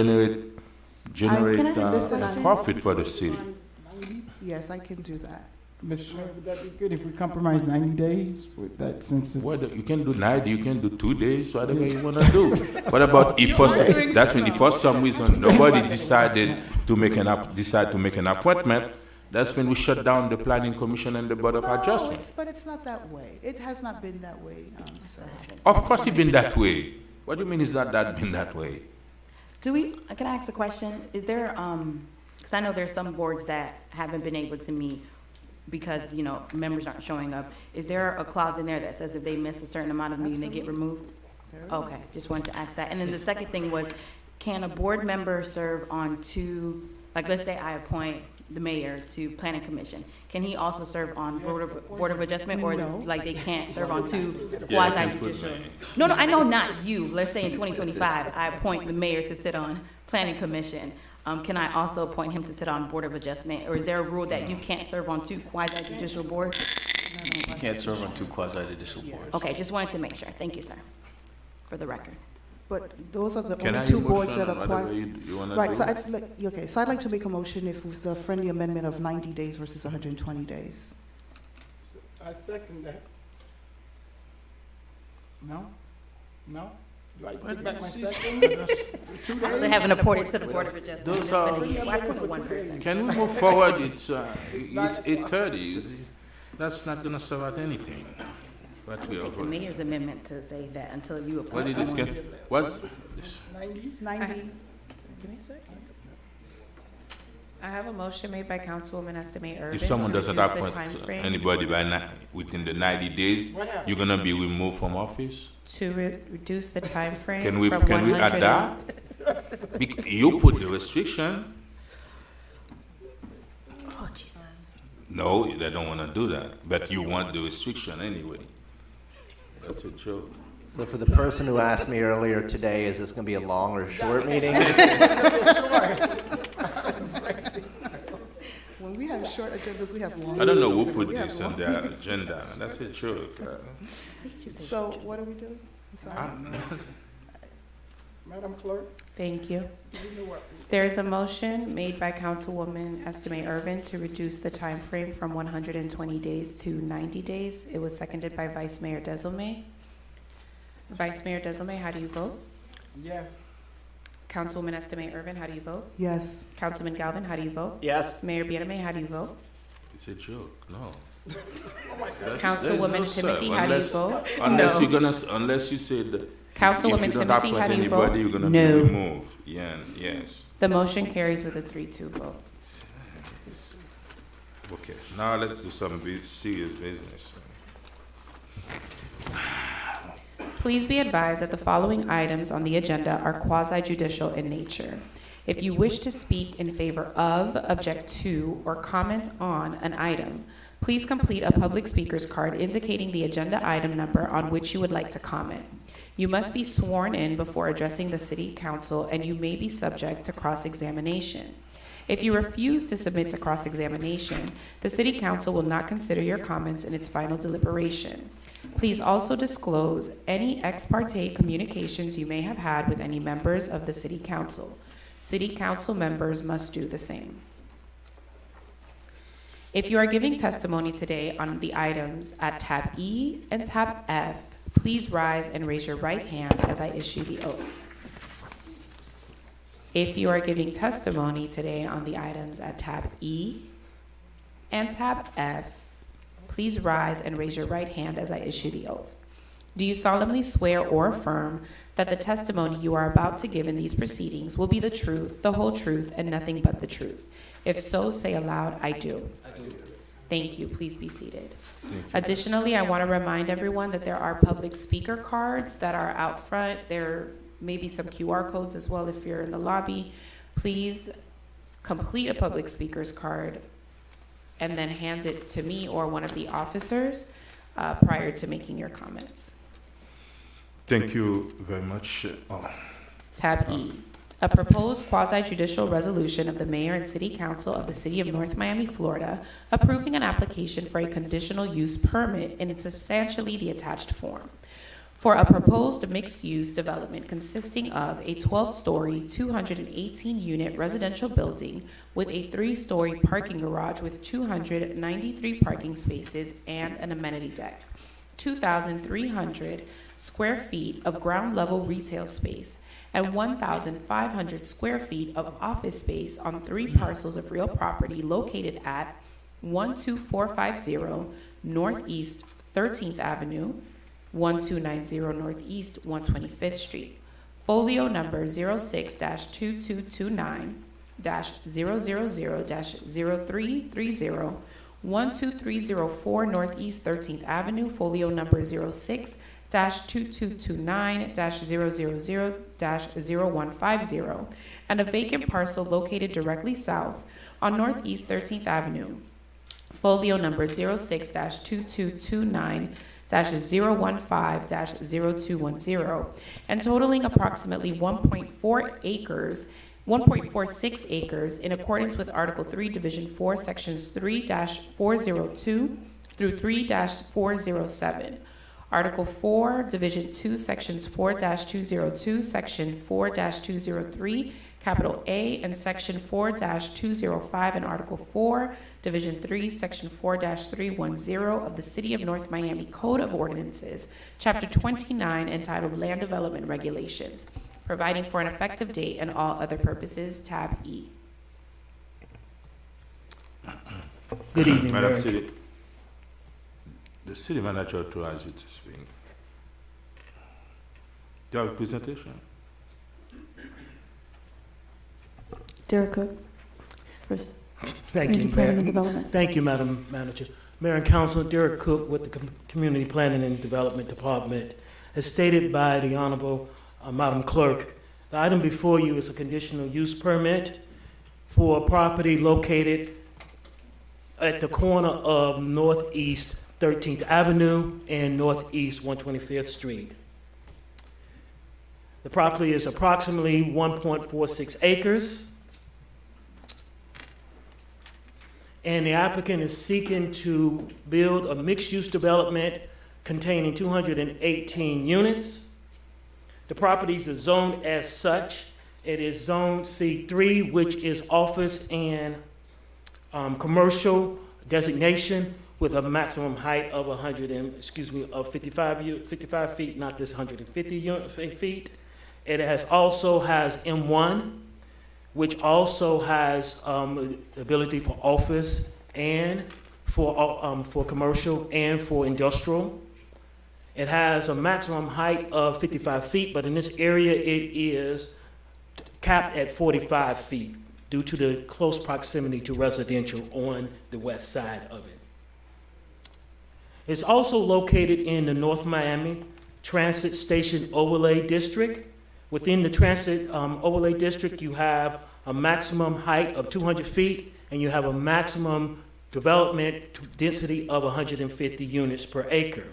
Speaker 1: generate
Speaker 15: Listen, I'm-
Speaker 1: profit for the city.
Speaker 15: Yes, I can do that.
Speaker 7: Mr. Mayor, would that be good if we compromise 90 days with that, since it's...
Speaker 1: You can do 90, you can do 2 days, whatever you wanna do. What about if that's when if for some reason nobody decided to make an appointment, that's when we shut down the planning commission and the board of
Speaker 15: No,
Speaker 1: adjustment.
Speaker 15: but it's not that way. It has not been that way, sir.
Speaker 1: Of course it's been that way. What do you mean it's not been that way?
Speaker 2: Can I ask a question? Is there, because I know there's some boards that haven't been able to meet because, members aren't showing up. Is there a clause in there that says if they miss a certain amount of meeting, they get removed? Okay, just wanted to ask that. And then the second thing was, can a board member serve on two, like, let's say I appoint the mayor to planning commission. Can he also serve on board of adjustment, or like they can't serve on two quasi-judicial? No, I know not you. Let's say in 2025, I appoint the mayor to sit on planning commission. Can I also appoint him to sit on board of adjustment, or is there a rule that you can't serve on two quasi-judicial boards?
Speaker 5: You can't serve on two quasi-judicial boards.
Speaker 2: Okay, just wanted to make sure. Thank you, sir, for the record.
Speaker 15: But those are the
Speaker 1: Can I
Speaker 15: only two
Speaker 1: use
Speaker 15: boards
Speaker 1: motion
Speaker 15: that
Speaker 1: or
Speaker 15: are
Speaker 1: whatever
Speaker 15: quasi.
Speaker 1: you wanna
Speaker 15: Right,
Speaker 1: do?
Speaker 15: so I'd like to make a motion if with the friendly amendment of 90 days versus 120 days.
Speaker 7: I second that. No? No? Do I take back my second? 2
Speaker 2: I
Speaker 7: days?
Speaker 2: still haven't reported to the board of adjustment.
Speaker 1: Those
Speaker 2: It's
Speaker 1: are-
Speaker 2: been a year. Why put for one person?
Speaker 1: Can we move forward? It's 8:30. That's not gonna serve at anything. But we
Speaker 2: Take the
Speaker 1: are.
Speaker 2: mayor's amendment to say that until you
Speaker 1: What
Speaker 2: appoint
Speaker 1: did this
Speaker 2: someone.
Speaker 1: get? What's?
Speaker 15: 90?
Speaker 11: Give me a second. I have a motion made by Councilwoman Estimate Urban.
Speaker 1: If someone
Speaker 11: to
Speaker 1: doesn't
Speaker 11: reduce the
Speaker 1: appoint
Speaker 11: timeframe
Speaker 1: anybody within the 90 days, you're gonna be removed from office?
Speaker 11: To reduce the timeframe
Speaker 1: Can we
Speaker 11: from
Speaker 1: add
Speaker 11: 100
Speaker 1: that? You put the restriction.
Speaker 2: Oh, Jesus.
Speaker 1: No, they don't wanna do that, but you want the restriction anyway. That's a joke.
Speaker 14: So for the person who asked me earlier today, is this going to be a long or short meeting?
Speaker 15: When we have short agendas, we have long.
Speaker 1: I don't know who
Speaker 15: meetings,
Speaker 1: put
Speaker 15: we have
Speaker 1: this on
Speaker 15: long
Speaker 1: their
Speaker 15: meetings.
Speaker 1: agenda. That's a joke.
Speaker 15: So what are we doing? I'm sorry.
Speaker 7: Madam Clerk?
Speaker 16: Thank you.
Speaker 7: do you know what-
Speaker 16: There is a motion made by Councilwoman Estime Irvin to reduce the time frame from 120 days to 90 days. It was seconded by Vice Mayor Desilme. Vice Mayor Desilme, how do you vote?
Speaker 7: Yes.
Speaker 16: Councilwoman Estime Irvin, how do you vote?
Speaker 15: Yes.
Speaker 16: Councilman Galvin, how do you vote?
Speaker 14: Yes.
Speaker 16: Mayor Bieneme, how do you vote?
Speaker 1: It's a joke, no.
Speaker 16: Councilwoman Timothy, how do you vote?
Speaker 1: Unless
Speaker 16: No.
Speaker 1: you're gonna, unless you said,
Speaker 16: Councilwoman
Speaker 1: if you don't
Speaker 16: Timothy, how
Speaker 1: appoint
Speaker 16: do you vote?
Speaker 1: anybody, you're gonna be
Speaker 16: No.
Speaker 1: removed. Yeah, yes.
Speaker 16: The motion carries with a 3-2 vote.
Speaker 1: Okay, now let's do some serious business.
Speaker 16: Please be advised that the following items on the agenda are quasi-judicial in nature. If you wish to speak in favor of, object to, or comment on an item, please complete a public speaker's card indicating the agenda item number on which you would like to comment. You must be sworn in before addressing the City Council, and you may be subject to cross-examination. If you refuse to submit to cross-examination, the City Council will not consider your comments in its final deliberation. Please also disclose any ex parte communications you may have had with any members of the City Council. City Council members must do the same. If you are giving testimony today on the items at tab E and tab F, please rise and raise your right hand as I issue the oath. If you are giving testimony today on the items at tab E and tab F, please rise and raise your right hand as I issue the oath. Do you solemnly swear or affirm that the testimony you are about to give in these proceedings will be the truth, the whole truth, and nothing but the truth? If so, say aloud, I do. Thank you. Please be seated. Additionally, I want to remind everyone that there are public speaker cards that are out front. There may be some QR codes as well if you're in the lobby. Please complete a public speaker's card and then hand it to me or one of the officers prior to making your comments.
Speaker 1: Thank you very much.
Speaker 16: Tab E, a proposed quasi-judicial resolution of the mayor and city council of the city of North Miami, Florida, approving an application for a conditional use permit in substantially the attached form for a proposed mixed-use development consisting of a 12-story, 218-unit residential building with a 3-story parking garage with 293 parking spaces and an amenity deck, 2,300 square feet of ground-level retail space, and 1,500 square feet of office space on 3 parcels of real property located at 12450 Northeast 13th Avenue, 1290 Northeast 125th Street. Folio number 06-2229-000-0330, 12304 Northeast 13th Avenue, folio number 06-2229-000-0150, and a vacant parcel located directly south on Northeast 13th Avenue, folio number 06-2229-015-0210, and totaling approximately 1.46 acres in accordance with Article 3, Division 4, Sections 3-402 through 3-407. Article 4, Division 2, Sections 4-202, Section 4-203, Capital A, and Section 4-205, and Article 4, Division 3, Section 4-310 of the City of North Miami Code of Ordinances, Chapter 29, entitled Land Development Regulations, providing for an effective date and all other purposes, tab E.
Speaker 18: Good evening,
Speaker 1: Madam
Speaker 18: Mayor.
Speaker 1: City, the city manager authorized you to speak. Do you have a presentation?
Speaker 10: Derek Cook, first.
Speaker 18: Thank you,
Speaker 10: Community Planning and
Speaker 18: Mayor.
Speaker 10: Development.
Speaker 18: Thank you, Madam Manager. Mayor and Council, Derek Cook with the Community Planning and Development Department. As stated by the Honorable Madam Clerk, the item before you is a conditional use permit for a property located at the corner of Northeast 13th Avenue and Northeast 125th Street. The property is approximately 1.46 acres. And the applicant is seeking to build a mixed-use development containing 218 units. The properties are zoned as such. It is zone C3, which is office and commercial designation with a maximum height of 55 feet, not this 150 feet. It also has M1, which also has ability for office and for commercial and for industrial. It has a maximum height of 55 feet, but in this area it is capped at 45 feet due to the close proximity to residential on the west side of it. It's also located in the North Miami Transit Station Overlay District. Within the Transit Overlay District, you have a maximum height of 200 feet, and you have a maximum development density of 150 units per acre.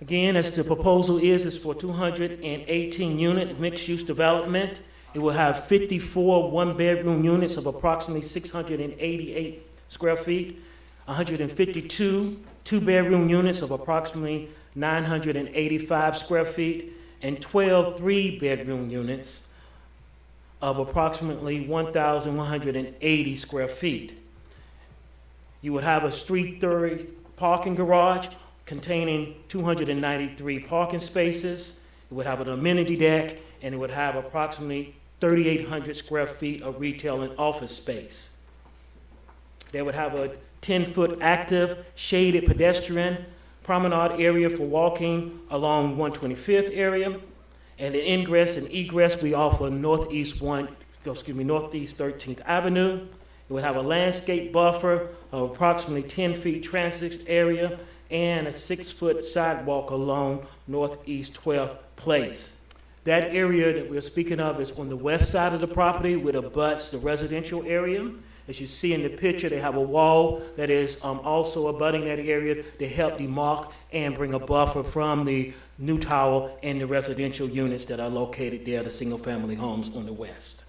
Speaker 18: Again, as the proposal is for 218 unit mixed-use development. It will have 54 one-bedroom units of approximately 688 square feet, 152 two-bedroom units of approximately 985 square feet, and 12 three-bedroom units of approximately 1,180 square feet. You would have a street-third parking garage containing 293 parking spaces. It would have an amenity deck, and it would have approximately 3,800 square feet of retail and office space. They would have a 10-foot active shaded pedestrian promenade area for walking along 125th area, and the ingress and egress we offer northeast 13th Avenue. It would have a landscape buffer of approximately 10 feet transit area and a 6-foot sidewalk along northeast 12th Place. That area that we're speaking of is on the west side of the property, which abuts the residential area. As you see in the picture, they have a wall that is also abutting that area to help demarc and bring a buffer from the new tower and the residential units that are located there, the single-family homes on the west.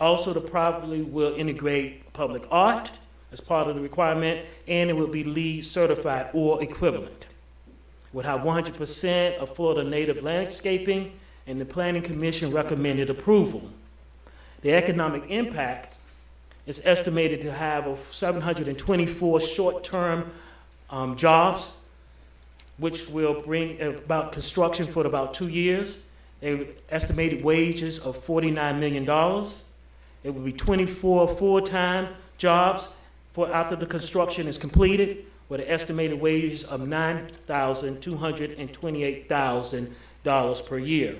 Speaker 18: Also, the property will integrate public art as part of the requirement, and it will be LEED certified or equivalent. It would have 100% of Florida native landscaping, and the Planning Commission recommended approval. The economic impact is estimated to have 724 short-term jobs, which will bring about construction for about 2 years. Estimated wages of $49 million. It will be 24 full-time jobs after the construction is completed, with an estimated wages of $9,228,000 per year.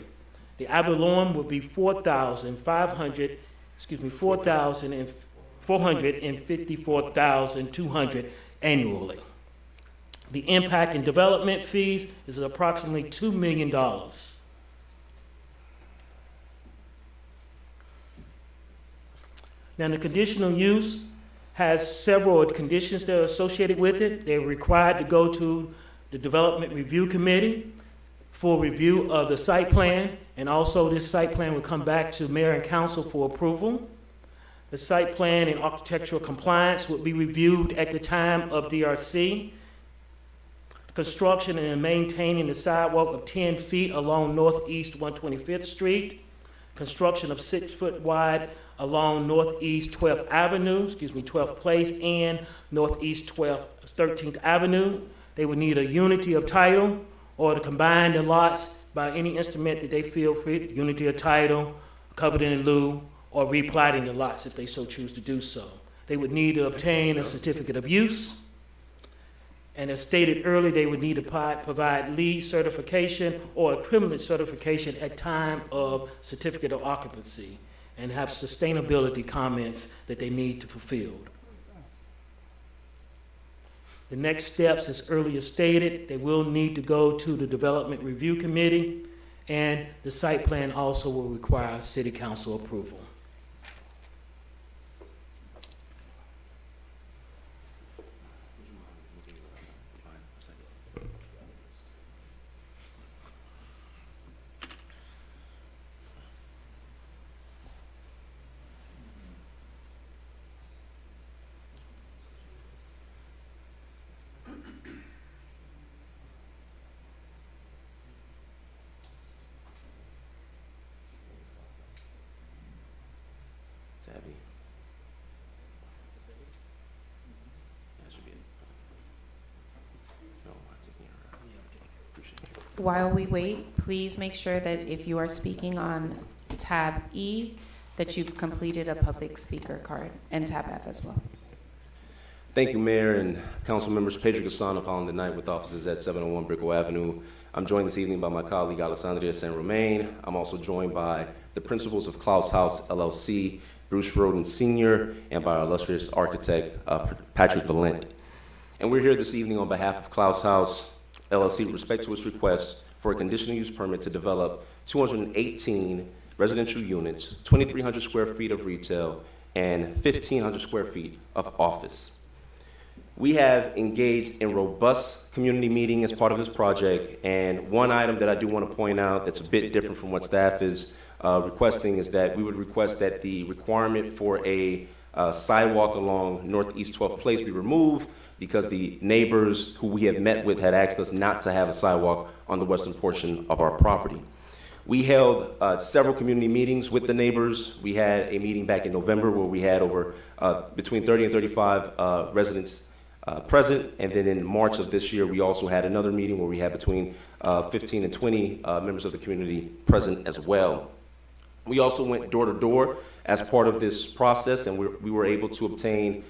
Speaker 18: The ad valorem will be $454,200 annually. The impact and development fees is approximately $2 million. Now, the conditional use has several conditions that are associated with it. They're required to go to the Development Review Committee for review of the site plan, and also this site plan will come back to Mayor and Council for approval. The site plan and architectural compliance will be reviewed at the time of DRC. Construction and maintaining the sidewalk of 10 feet along Northeast 125th Street. Construction of 6-foot wide along Northeast 12th Avenue, 12th Place, and Northeast 13th Avenue. They would need a unity of title or to combine the lots by any instrument that they feel fit, unity of title, covenant in lieu, or replatting the lots if they so choose to do so. They would need to obtain a certificate of use. And as stated earlier, they would need to provide LEED certification or equivalent certification at time of certificate of occupancy, and have sustainability comments that they need to fulfill. The next steps, as earlier stated, they will need to go to the Development Review Committee, and the site plan also will require City Council approval.
Speaker 16: While we wait, please make sure that if you are speaking on tab E, that you've completed a public speaker card, and tab F as well.
Speaker 19: Thank you, Mayor and Council members. Pedro Gassan of Holland Night with offices at 701 Brickell Avenue. I'm joined this evening by my colleague Alessandria San Romain. I'm also joined by the principals of Klaus House LLC, Bruce Roden Sr., and by our illustrious architect, Patrick Valent. And we're here this evening on behalf of Klaus House LLC with respect to its request for a conditional use permit to develop 218 residential units, 2,300 square feet of retail, and 1,500 square feet of office. We have engaged in robust community meeting as part of this project, and one item that I do want to point out that's a bit different from what staff is requesting is that we would request that the requirement for a sidewalk along Northeast 12th Place be removed because the neighbors who we have met with had asked us not to have a sidewalk on the western portion of our property. We held several community meetings with the neighbors. We had a meeting back in November where we had over between 30 and 35 residents present, and then in March of this year, we also had another meeting where we had between 15 and 20 members of the community present as well. We also went door to door as part of this process, and we were able to obtain,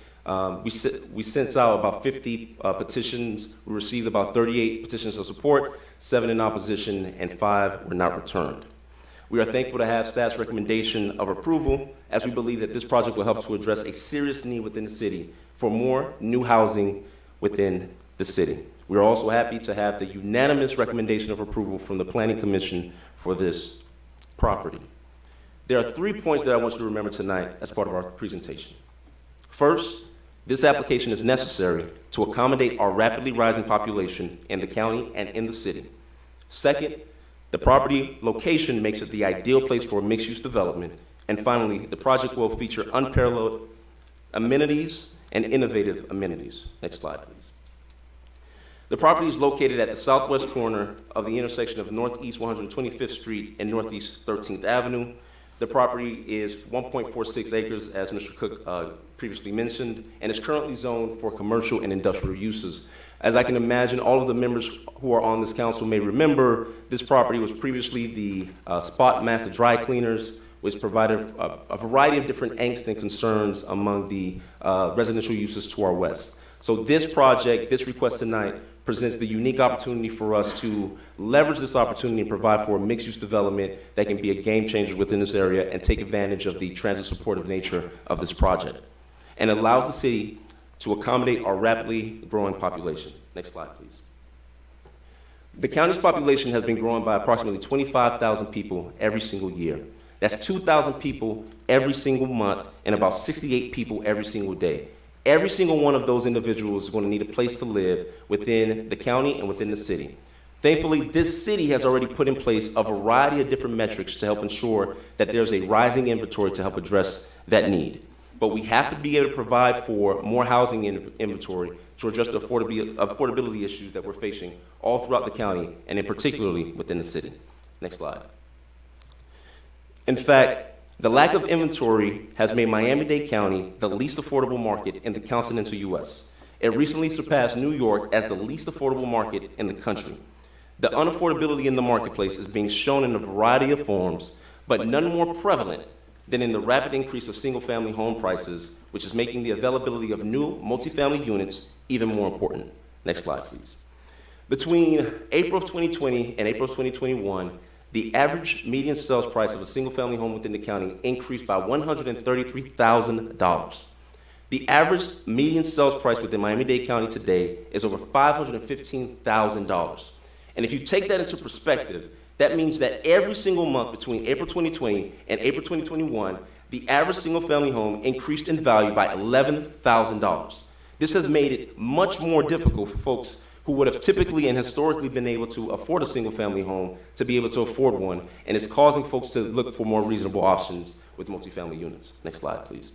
Speaker 19: we sent out about 50 petitions. We received about 38 petitions of support, 7 in opposition, and 5 were not returned. We are thankful to have staff's recommendation of approval, as we believe that this project will help to address a serious need within the city for more new housing within the city. We are also happy to have the unanimous recommendation of approval from the Planning Commission for this property. There are 3 points that I want you to remember tonight as part of our presentation. First, this application is necessary to accommodate our rapidly rising population in the county and in the city. Second, the property location makes it the ideal place for mixed-use development. And finally, the project will feature unparalleled amenities and innovative amenities. Next slide, please. The property is located at the southwest corner of the intersection of Northeast 125th Street and Northeast 13th Avenue. The property is 1.46 acres, as Mr. Cook previously mentioned, and is currently zoned for commercial and industrial uses. As I can imagine, all of the members who are on this council may remember, this property was previously the Spot Master Dry Cleaners, which provided a variety of different angst and concerns among the residential uses to our west. So this project, this request tonight, presents the unique opportunity for us to leverage this opportunity and provide for a mixed-use development that can be a game changer within this area and take advantage of the transit supportive nature of this project. And allows the city to accommodate our rapidly growing population. Next slide, please. The county's population has been growing by approximately 25,000 people every single year. That's 2,000 people every single month and about 68 people every single day. Every single one of those individuals is going to need a place to live within the county and within the city. Thankfully, this city has already put in place a variety of different metrics to help ensure that there's a rising inventory to help address that need. But we have to be able to provide for more housing inventory to address the affordability issues that we're facing all throughout the county and in particularly within the city. Next slide. In fact, the lack of inventory has made Miami-Dade County the least affordable market in the continental U.S. It recently surpassed New York as the least affordable market in the country. The unaffordability in the marketplace is being shown in a variety of forms, but none more prevalent than in the rapid increase of single-family home prices, which is making the availability of new multifamily units even more important. Next slide, please. Between April of 2020 and April of 2021, the average median sales price of a single-family home within the county increased by $133,000. The average median sales price within Miami-Dade County today is over $515,000. And if you take that into perspective, that means that every single month between April 2020 and April 2021, the average single-family home increased in value by $11,000. This has made it much more difficult for folks who would have typically and historically been able to afford a single-family home to be able to afford one, and it's causing folks to look for more reasonable options with multifamily units. Next slide, please.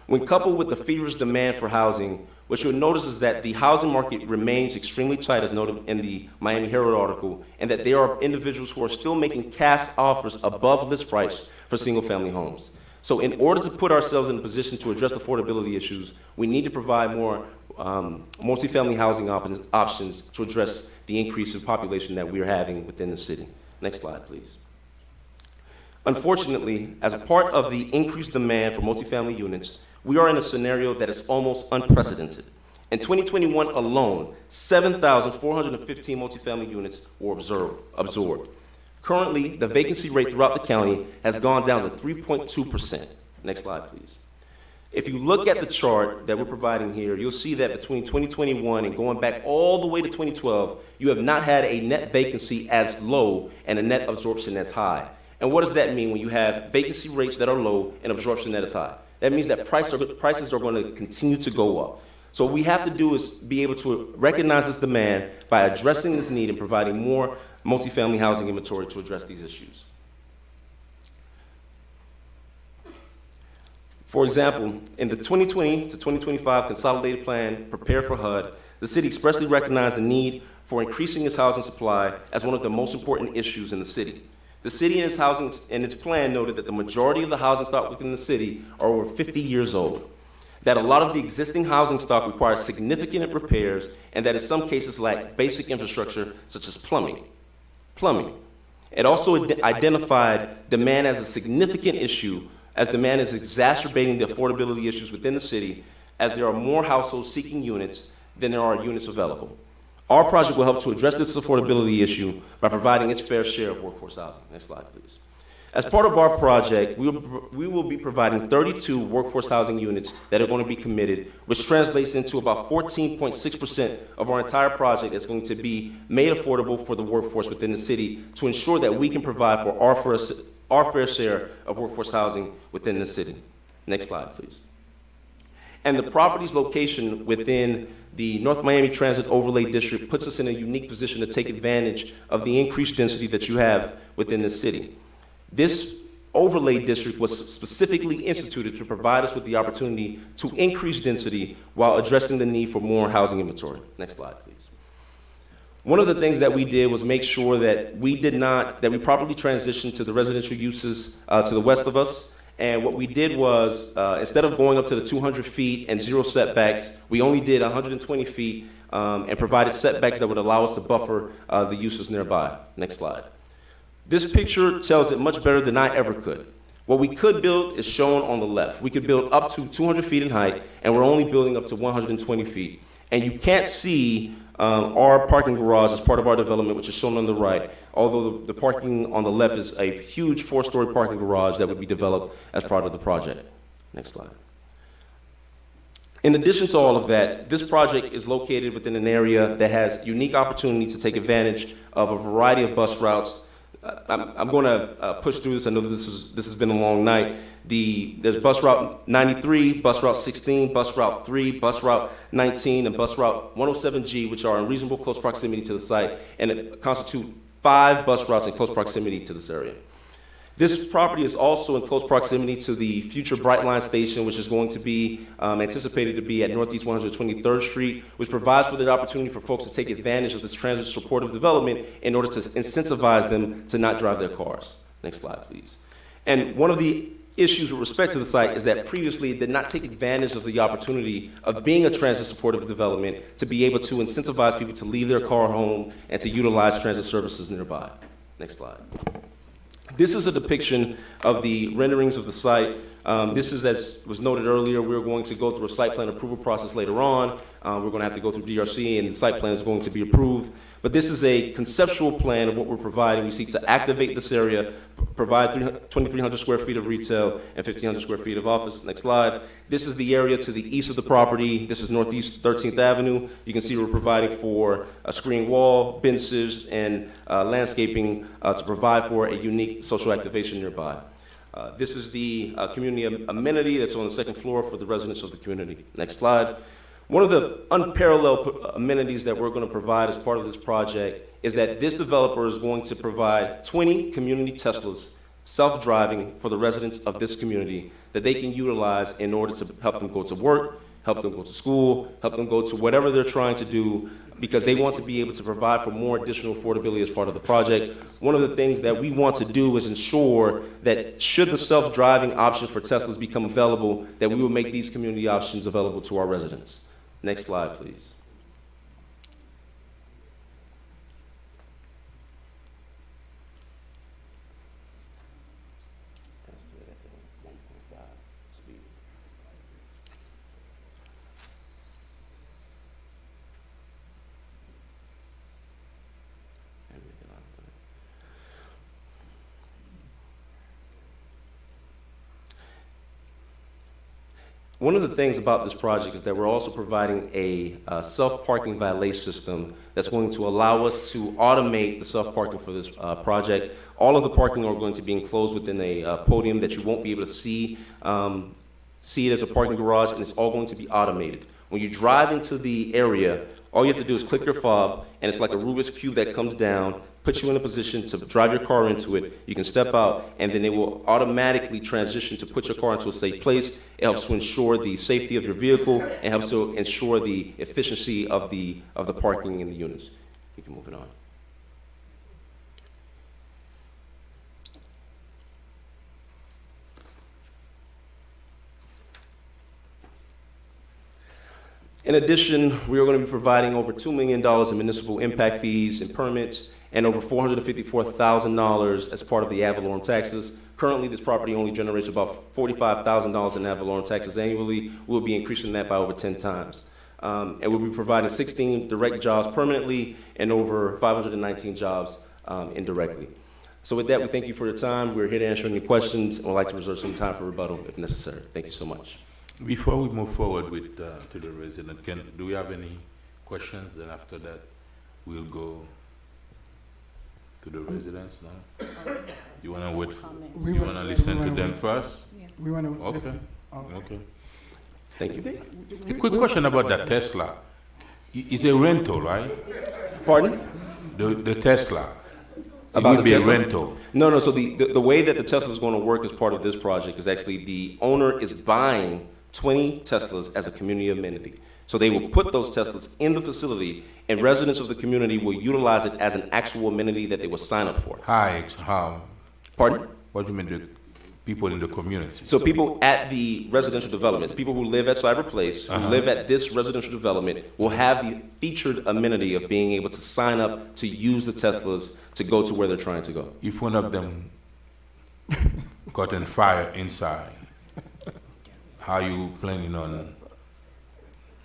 Speaker 19: When coupled with the feverish demand for housing, what you'll notice is that the housing market remains extremely tight, as noted in the Miami Herald article, and that there are individuals who are still making cash offers above list price for single-family homes. So in order to put ourselves in a position to address affordability issues, we need to provide more multifamily housing options to address the increase in population that we're having within the city. Next slide, please. Unfortunately, as a part of the increased demand for multifamily units, we are in a scenario that is almost unprecedented. In 2021 alone, 7,415 multifamily units were absorbed. Currently, the vacancy rate throughout the county has gone down to 3.2%. Next slide, please. If you look at the chart that we're providing here, you'll see that between 2021 and going back all the way to 2012, you have not had a net vacancy as low and a net absorption as high. And what does that mean when you have vacancy rates that are low and absorption that is high? That means that prices are going to continue to go up. So what we have to do is be able to recognize this demand by addressing this need and providing more multifamily housing inventory to address these issues. For example, in the 2020 to 2025 Consolidated Plan prepared for HUD, the city expressly recognized the need for increasing its housing supply as one of the most important issues in the city. The city and its plan noted that the majority of the housing stock within the city are over 50 years old, that a lot of the existing housing stock requires significant repairs, and that in some cases lack basic infrastructure such as plumbing. It also identified demand as a significant issue, as demand is exacerbating the affordability issues within the city, as there are more households seeking units than there are units available. Our project will help to address this affordability issue by providing its fair share of workforce housing. Next slide, please. As part of our project, we will be providing 32 workforce housing units that are going to be committed, which translates into about 14.6% of our entire project that's going to be made affordable for the workforce within the city to ensure that we can provide for our fair share of workforce housing within the city. Next slide, please. And the property's location within the North Miami Transit Overlay District puts us in a unique position to take advantage of the increased density that you have within the city. This overlay district was specifically instituted to provide us with the opportunity to increase density while addressing the need for more housing inventory. Next slide, please. One of the things that we did was make sure that we properly transitioned to the residential uses to the west of us. And what we did was, instead of going up to the 200 feet and 0 setbacks, we only did 120 feet and provided setbacks that would allow us to buffer the uses nearby. Next slide. This picture tells it much better than I ever could. What we could build is shown on the left. We could build up to 200 feet in height, and we're only building up to 120 feet. And you can't see our parking garage as part of our development, which is shown on the right, although the parking on the left is a huge 4-story parking garage that would be developed as part of the project. Next slide. In addition to all of that, this project is located within an area that has unique opportunity to take advantage of a variety of bus routes. I'm going to push through this. I know this has been a long night. There's bus route 93, bus route 16, bus route 3, bus route 19, and bus route 107G, which are in reasonable close proximity to the site, and it constitute 5 bus routes in close proximity to this area. This property is also in close proximity to the future Brightline station, which is going to be anticipated to be at Northeast 123rd Street, which provides for the opportunity for folks to take advantage of this transit supportive development in order to incentivize them to not drive their cars. Next slide, please. And one of the issues with respect to the site is that previously it did not take advantage of the opportunity of being a transit supportive development to be able to incentivize people to leave their car home and to utilize transit services nearby. Next slide. This is a depiction of the renderings of the site. This is, as was noted earlier, we're going to go through a site plan approval process later on. We're going to have to go through DRC, and the site plan is going to be approved. But this is a conceptual plan of what we're providing. We seek to activate this area, provide 2,300 square feet of retail and 1,500 square feet of office. Next slide. This is the area to the east of the property. This is Northeast 13th Avenue. You can see we're providing for a screen wall, benches, and landscaping to provide for a unique social activation nearby. This is the community amenity that's on the second floor for the residents of the community. Next slide. One of the unparalleled amenities that we're going to provide as part of this project is that this developer is going to provide 20 community Teslas, self-driving, for the residents of this community that they can utilize in order to help them go to work, help them go to school, help them go to whatever they're trying to do, because they want to be able to provide for more additional affordability as part of the project. One of the things that we want to do is ensure that should the self-driving option for Teslas become available, that we will make these community options available to our residents. Next slide, please. One of the things about this project is that we're also providing a self-parking valet system that's going to allow us to automate the self-parking for this project. All of the parking are going to be enclosed within a podium that you won't be able to see it as a parking garage, and it's all going to be automated. When you drive into the area, all you have to do is click your fob, and it's like a Rubik's Cube that comes down, puts you in a position to drive your car into it. You can step out, and then it will automatically transition to put your car into a safe place. It helps to ensure the safety of your vehicle and helps to ensure the efficiency of the parking in the units. You can move it on. In addition, we are going to be providing over $2 million in municipal impact fees and permits, and over $454,000 as part of the ad valorem taxes. Currently, this property only generates about $45,000 in ad valorem taxes annually. We'll be increasing that by over 10 times. And we'll be providing 16 direct jobs permanently and over 519 jobs indirectly. So with that, we thank you for your time. We're here to answer any questions, and we'd like to reserve some time for rebuttal if necessary. Thank you so much.
Speaker 1: Before we move forward with to the resident, do we have any questions? Then after that, we'll go to the residents now. You want to wait? You want to listen to them first?
Speaker 7: We want to
Speaker 1: Okay.
Speaker 7: listen.
Speaker 1: Okay.
Speaker 19: Thank you.
Speaker 1: A quick question about that Tesla. It's a rental, right?
Speaker 19: Pardon?
Speaker 1: The Tesla.
Speaker 19: About
Speaker 1: It
Speaker 19: the
Speaker 1: would be
Speaker 19: Tesla?
Speaker 1: a rental.
Speaker 19: No. So the way that the Tesla is going to work as part of this project is actually the owner is buying 20 Teslas as a community amenity. So they will put those Teslas in the facility, and residents of the community will utilize it as an actual amenity that they will sign up for.
Speaker 1: How?
Speaker 19: Pardon?
Speaker 1: What do you mean, the people in the community?
Speaker 19: So people at the residential developments, people who live at Cyber Place, who live at this residential development, will have the featured amenity of being able to sign up to use the Teslas to go to where they're trying to go.
Speaker 1: If one of them got on fire inside, how you planning on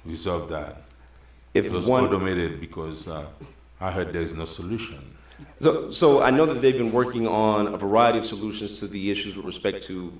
Speaker 1: resolve that?
Speaker 19: If
Speaker 1: it was
Speaker 19: one-
Speaker 1: automated, because I heard there's no solution.
Speaker 19: So I know that they've been working on a variety of solutions to the issues with respect to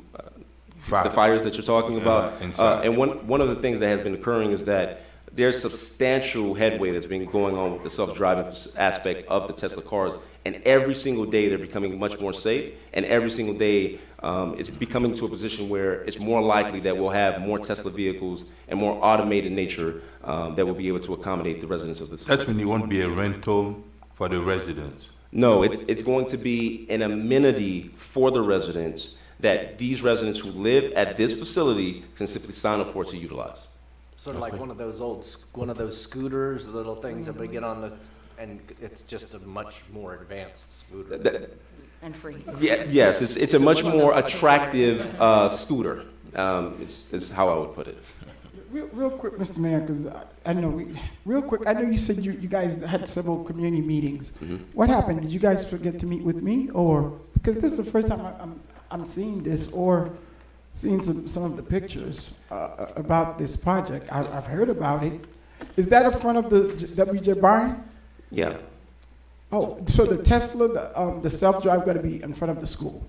Speaker 19: the fires that you're talking about. And one of the things that has been occurring is that there's substantial headway that's been going on with the self-driving aspect of the Tesla cars. And every single day they're becoming much more safe. And every single day it's becoming to a position where it's more likely that we'll have more Tesla vehicles and more automated nature that will be able to accommodate the residents of the city.
Speaker 1: That's when it won't be a rental for the residents.
Speaker 19: No, it's going to be an amenity for the residents that these residents who live at this facility can simply sign up for to utilize.
Speaker 14: Sort of like one of those scooters, the little things that we get on and it's just a much more advanced scooter.
Speaker 2: And free.
Speaker 19: Yeah, yes, it's a much more attractive scooter, is how I would put it.
Speaker 7: Real quick, Mr. Mayor, because I know real quick, I know you said you guys had several community meetings.
Speaker 19: Mm-hmm.
Speaker 7: What happened? Did you guys forget to meet with me, or because this is the first time I'm seeing this or seeing some of the pictures about this project? I've heard about it. Is that in front of the WJ barn?
Speaker 19: Yeah.
Speaker 7: Oh, so the Tesla, the self-drive, going to be in front of the school?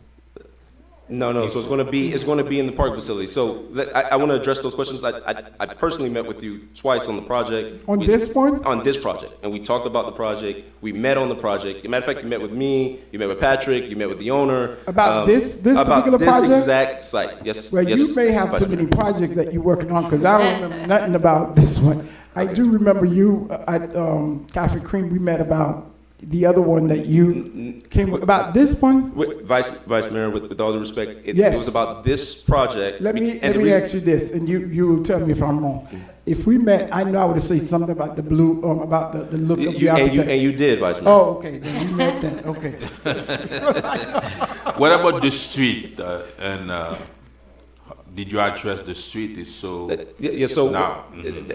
Speaker 19: No. So it's going to be in the park facility. So I want to address those questions. I personally met with you twice on the project.
Speaker 7: On this one?
Speaker 19: On this project, and we talked about the project. We met on the project. As a matter of fact, you met with me. You met with Patrick. You met with the owner.
Speaker 7: About this particular project?
Speaker 19: About this exact site. Yes.
Speaker 7: Well,
Speaker 19: yes,
Speaker 7: you may have
Speaker 19: Vice
Speaker 7: too
Speaker 19: Mayor.
Speaker 7: many projects that you're working on, because I don't remember nothing about this one. I do remember you at Coffee Cream. We met about the other one that you came with, about this one?
Speaker 19: Vice Mayor, with all due respect, it
Speaker 7: Yes.
Speaker 19: was about this project.
Speaker 7: Let me
Speaker 19: and the reason-
Speaker 7: ask you this, and you will tell me if I'm wrong. If we met, I know I would have said something about the blue, about the look of the architect.
Speaker 19: And you did, Vice Mayor.
Speaker 7: Oh, okay, then we met then, okay.
Speaker 1: What about the street, did you address the street is so?
Speaker 19: Yeah, so
Speaker 1: now?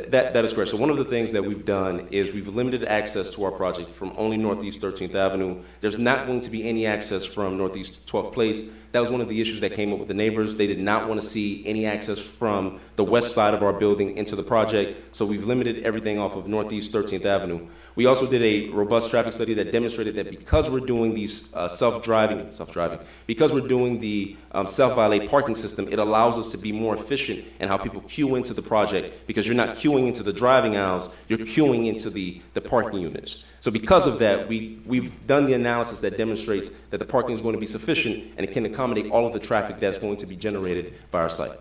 Speaker 19: that is correct. So one of the things that we've done is we've limited access to our project from only Northeast 13th Avenue. There's not going to be any access from Northeast 12th Place. That was one of the issues that came up with the neighbors. They did not want to see any access from the west side of our building into the project, so we've limited everything off of Northeast 13th Avenue. We also did a robust traffic study that demonstrated that because we're doing these because we're doing the self-valet parking system, it allows us to be more efficient in how people queue into the project, because you're not queuing into the driving aisles, you're queuing into the parking units. So because of that, we've done the analysis that demonstrates that the parking is going to be sufficient and it can accommodate all of the traffic that's going to be generated by our site.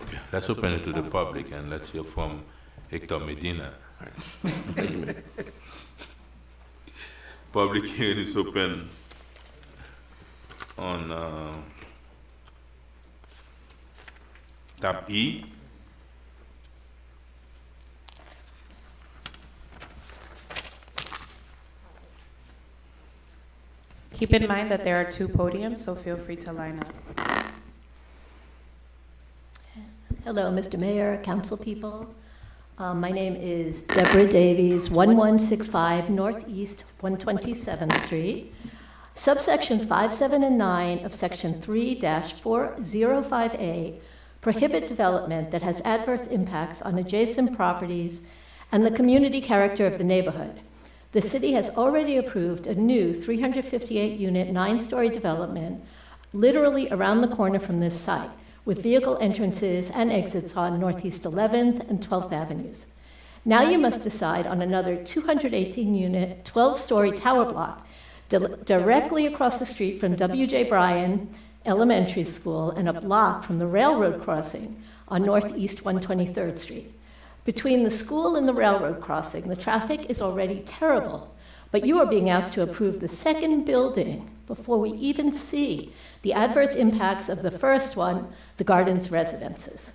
Speaker 1: Okay, let's open it to the public and let's hear from Hector Medina.
Speaker 19: Thank you, Mayor.
Speaker 1: Public hearing is open on tab E.
Speaker 16: Keep in mind that there are 2 podiums, so feel free to line up.
Speaker 8: Hello, Mr. Mayor, council people. My name is Deborah Davies, 1165 Northeast 127th Street. Subsections 5, 7, and 9 of Section 3-405A prohibit development that has adverse impacts on adjacent properties and the community character of the neighborhood. The city has already approved a new 358-unit, 9-story development literally around the corner from this site, with vehicle entrances and exits on Northeast 11th and 12th Avenues. Now you must decide on another 218-unit, 12-story tower block directly across the street from W.J. Bryan Elementary School and a block from the railroad crossing on Northeast 123rd Street. Between the school and the railroad crossing, the traffic is already terrible, but you are being asked to approve the second building before we even see the adverse impacts of the first one, the Gardens residences.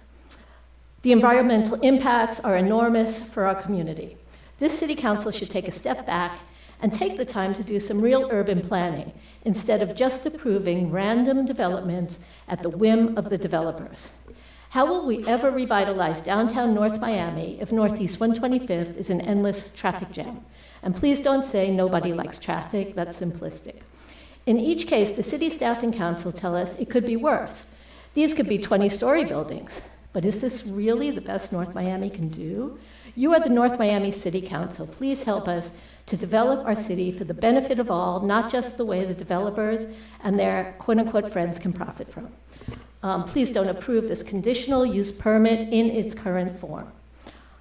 Speaker 8: The environmental impacts are enormous for our community. This city council should take a step back and take the time to do some real urban planning instead of just approving random developments at the whim of the developers. How will we ever revitalize downtown North Miami if Northeast 125th is an endless traffic jam? And please don't say nobody likes traffic, that's simplistic. In each case, the city staff and council tell us it could be worse. These could be 20-story buildings, but is this really the best North Miami can do? You are the North Miami City Council. Please help us to develop our city for the benefit of all, not just the way the developers and their quote-unquote friends can profit from. Please don't approve this conditional use permit in its current form.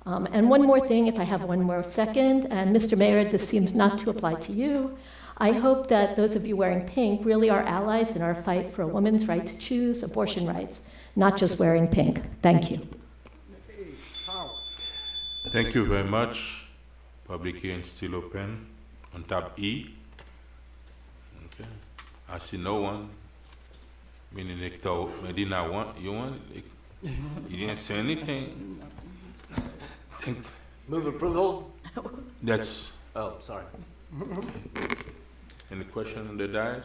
Speaker 8: And one more thing, if I have one more second, and Mr. Mayor, this seems not to apply to you. I hope that those of you wearing pink really are allies in our fight for a woman's right to choose abortion rights, not just wearing pink. Thank you.
Speaker 1: Thank you very much. Public hearing still open on tab E. Okay. I see no one. Meaning Hector Medina you want? You didn't say anything.
Speaker 14: Move approval?
Speaker 1: That's.
Speaker 14: Oh, sorry.
Speaker 1: Any question on the dais?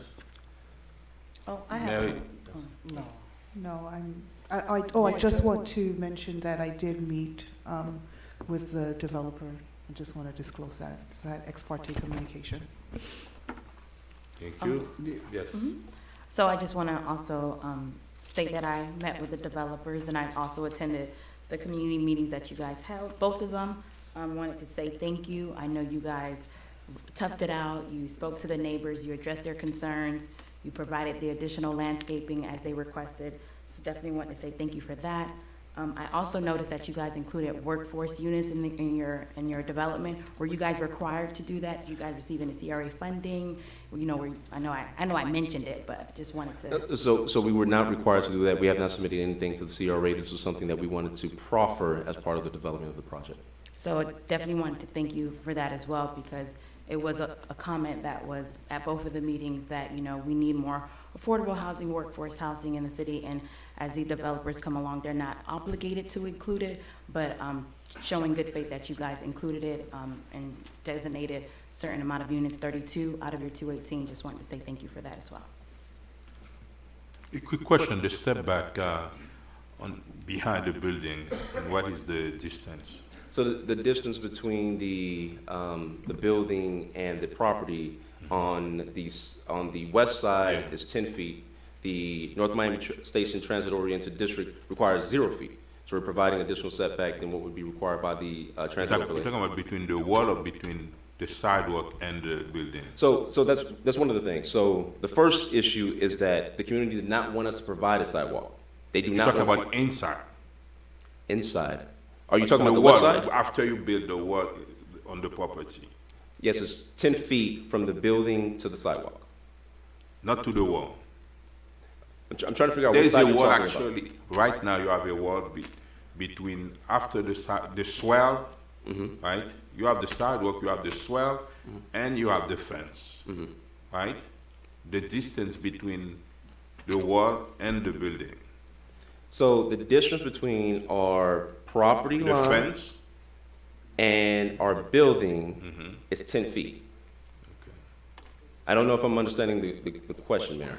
Speaker 2: Oh, I have.
Speaker 1: Mary?
Speaker 15: No. No, I just want to mention that I did meet with the developer. I just want to disclose that ex parte communication.
Speaker 1: Thank you. Yes.
Speaker 2: Mm-hmm. So I just want to also state that I met with the developers and I also attended the community meetings that you guys held, both of them. Wanted to say thank you. I know you guys toughed it out. You spoke to the neighbors, you addressed their concerns, you provided the additional landscaping as they requested. So definitely want to say thank you for that. I also noticed that you guys included workforce units in your development. Were you guys required to do that? Did you guys receive any CRA funding? You know, I know I mentioned it, but just wanted to.
Speaker 19: So we were not required to do that. We have not submitted anything to the CRA. This was something that we wanted to proffer as part of the development of the project.
Speaker 2: So definitely wanted to thank you for that as well, because it was a comment that was at both of the meetings that, you know, we need more affordable housing, workforce housing in the city, and as these developers come along, they're not obligated to include it, but showing good faith that you guys included it and designated certain amount of units, 32 out of your 218. Just wanted to say thank you for that as well.
Speaker 1: A quick question, the step back on behind the building, what is the distance?
Speaker 19: So the distance between the building and the property on the west side is 10 feet. The North Miami Station Transit Oriented District requires 0 feet. So we're providing additional setback than what would be required by the transit overlay.
Speaker 1: You're talking about between the wall or between the sidewalk and the building?
Speaker 19: So that's one of the things. So the first issue is that the community did not want us to provide a sidewalk. They do not.
Speaker 1: You're talking about inside?
Speaker 19: Inside. Are you talking about the west side?
Speaker 1: After you build the wall on the property?
Speaker 19: Yes, it's 10 feet from the building to the sidewalk.
Speaker 1: Not to the wall?
Speaker 19: I'm trying to figure out what side you're talking about.
Speaker 1: Actually, right now you have a wall between, after the swell, right? You have the sidewalk, you have the swell, and you have the fence, right? The distance between the wall and the building.
Speaker 19: So the distance between our property line,
Speaker 1: the fence,
Speaker 19: and our building is 10 feet.
Speaker 1: Okay.
Speaker 19: I don't know if I'm understanding the question, Mayor.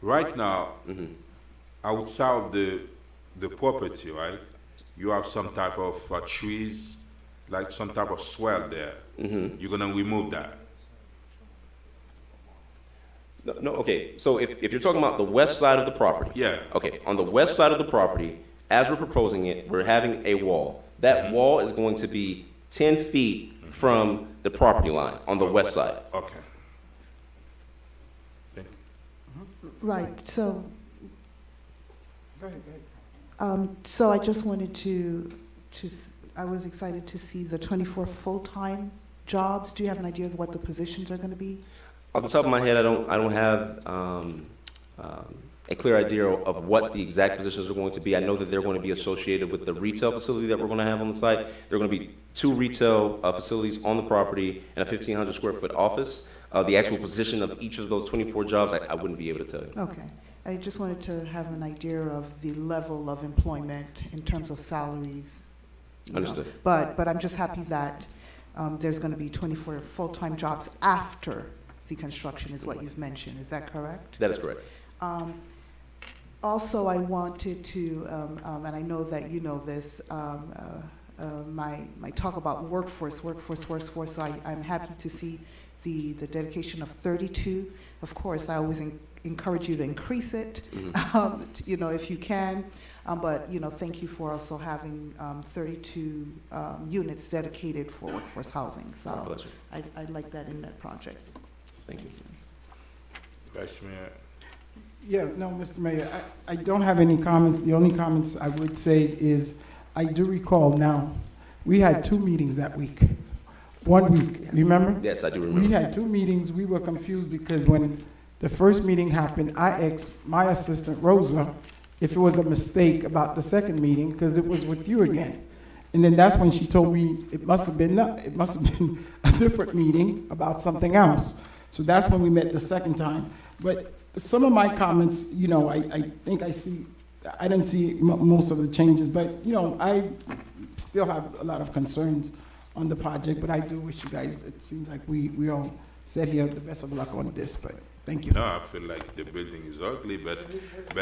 Speaker 1: Right now, outside of the property, right, you have some type of trees, like some type of swell there. You're gonna remove that.
Speaker 19: No, okay, so if you're talking about the west side of the property.
Speaker 1: Yeah.
Speaker 19: Okay, on the west side of the property, as we're proposing it, we're having a wall. That wall is going to be 10 feet from the property line on the west side.
Speaker 1: Okay.
Speaker 15: Right, so. So I just wanted I was excited to see the 24 full-time jobs. Do you have an idea of what the positions are going to be?
Speaker 19: Off the top of my head, I don't have a clear idea of what the exact positions are going to be. I know that they're going to be associated with the retail facility that we're going to have on the site. There are going to be 2 retail facilities on the property and a 1,500 square foot office. The actual position of each of those 24 jobs, I wouldn't be able to tell you.
Speaker 15: Okay. I just wanted to have an idea of the level of employment in terms of salaries.
Speaker 19: Understood.
Speaker 15: But I'm just happy that there's going to be 24 full-time jobs after the construction is what you've mentioned. Is that correct?
Speaker 19: That is correct.
Speaker 15: Also, I wanted to, and I know that you know this, my talk about workforce, so I'm happy to see the dedication of 32. Of course, I always encourage you to increase it, if you can. But thank you for also having 32 units dedicated for workforce housing. So I like that in that project.
Speaker 19: Thank you.
Speaker 1: Vice Mayor.
Speaker 7: Yeah, no, Mr. Mayor, I don't have any comments. The only comments I would say is I do recall now, we had 2 meetings that week. 1 week, remember?
Speaker 19: Yes, I do remember.
Speaker 7: We had 2 meetings. We were confused because when the first meeting happened, I asked my assistant, Rosa, if it was a mistake about the second meeting because it was with you again. And then that's when she told me it must have been a different meeting about something else. So that's when we met the second time. But some of my comments, I think I didn't see most of the changes, but, I still have a lot of concerns on the project, but I do wish you guys, it seems like we all said here the best of luck on this, but thank you.
Speaker 1: No, I feel like the building is ugly, but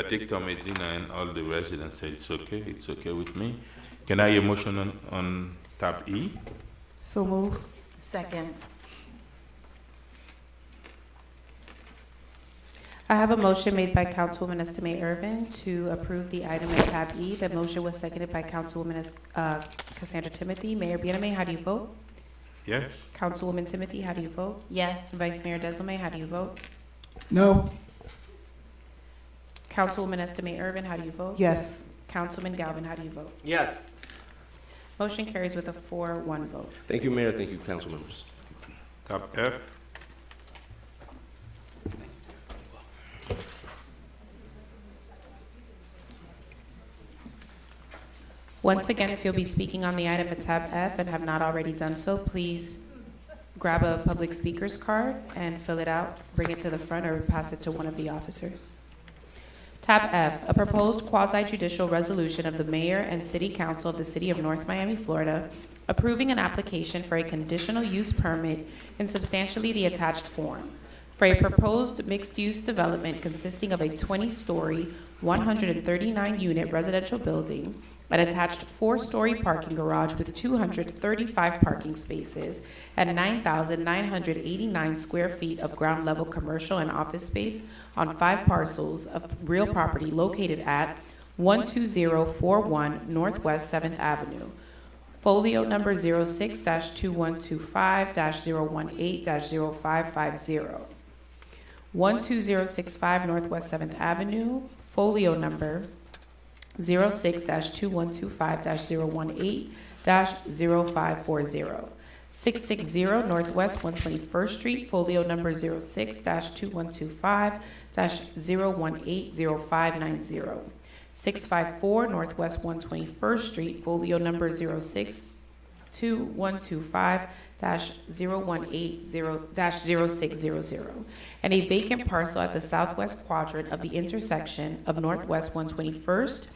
Speaker 1: Hector Medina and all the residents said it's okay with me. Can I hear a motion on tab E?
Speaker 15: So move.
Speaker 2: Second.
Speaker 16: I have a motion made by Councilwoman Estimate Irvin to approve the item in tab E. The motion was seconded by Councilwoman Cassandra Timothy. Mayor Biename, how do you vote?
Speaker 1: Yes.
Speaker 16: Councilwoman Timothy, how do you vote?
Speaker 2: Yes.
Speaker 16: Vice Mayor Desilme, how do you vote?
Speaker 7: No.
Speaker 16: Councilwoman Estimate Irvin, how do you vote?
Speaker 15: Yes.
Speaker 16: Councilman Galvin, how do you vote?
Speaker 14: Yes.
Speaker 16: Motion carries with a 4-1 vote.
Speaker 19: Thank you, Mayor. Thank you, council members.
Speaker 1: Tab F.
Speaker 16: Once again, if you'll be speaking on the item at tab F and have not already done so, please grab a public speaker's card and fill it out, bring it to the front, or pass it to one of the officers. Tab F, a proposed quasi-judicial resolution of the mayor and city council of the city of North Miami, Florida, approving an application for a conditional use permit in substantially the attached form for a proposed mixed-use development consisting of a 20-story, 139-unit residential building, an attached 4-story parking garage with 235 parking spaces, and 9,989 square feet of ground-level commercial and office space on 5 parcels of real property located at 12041 Northwest 7th Avenue. Folio number 06-2125-018-0550. 12065 Northwest 7th Avenue, folio number 06-2125-018-0540. 660 Northwest 121st Street, folio number 06-215-018-0590. 654 Northwest 121st Street, folio number 06-2125-018-0600, and a vacant parcel at the southwest quadrant of the intersection of Northwest 121st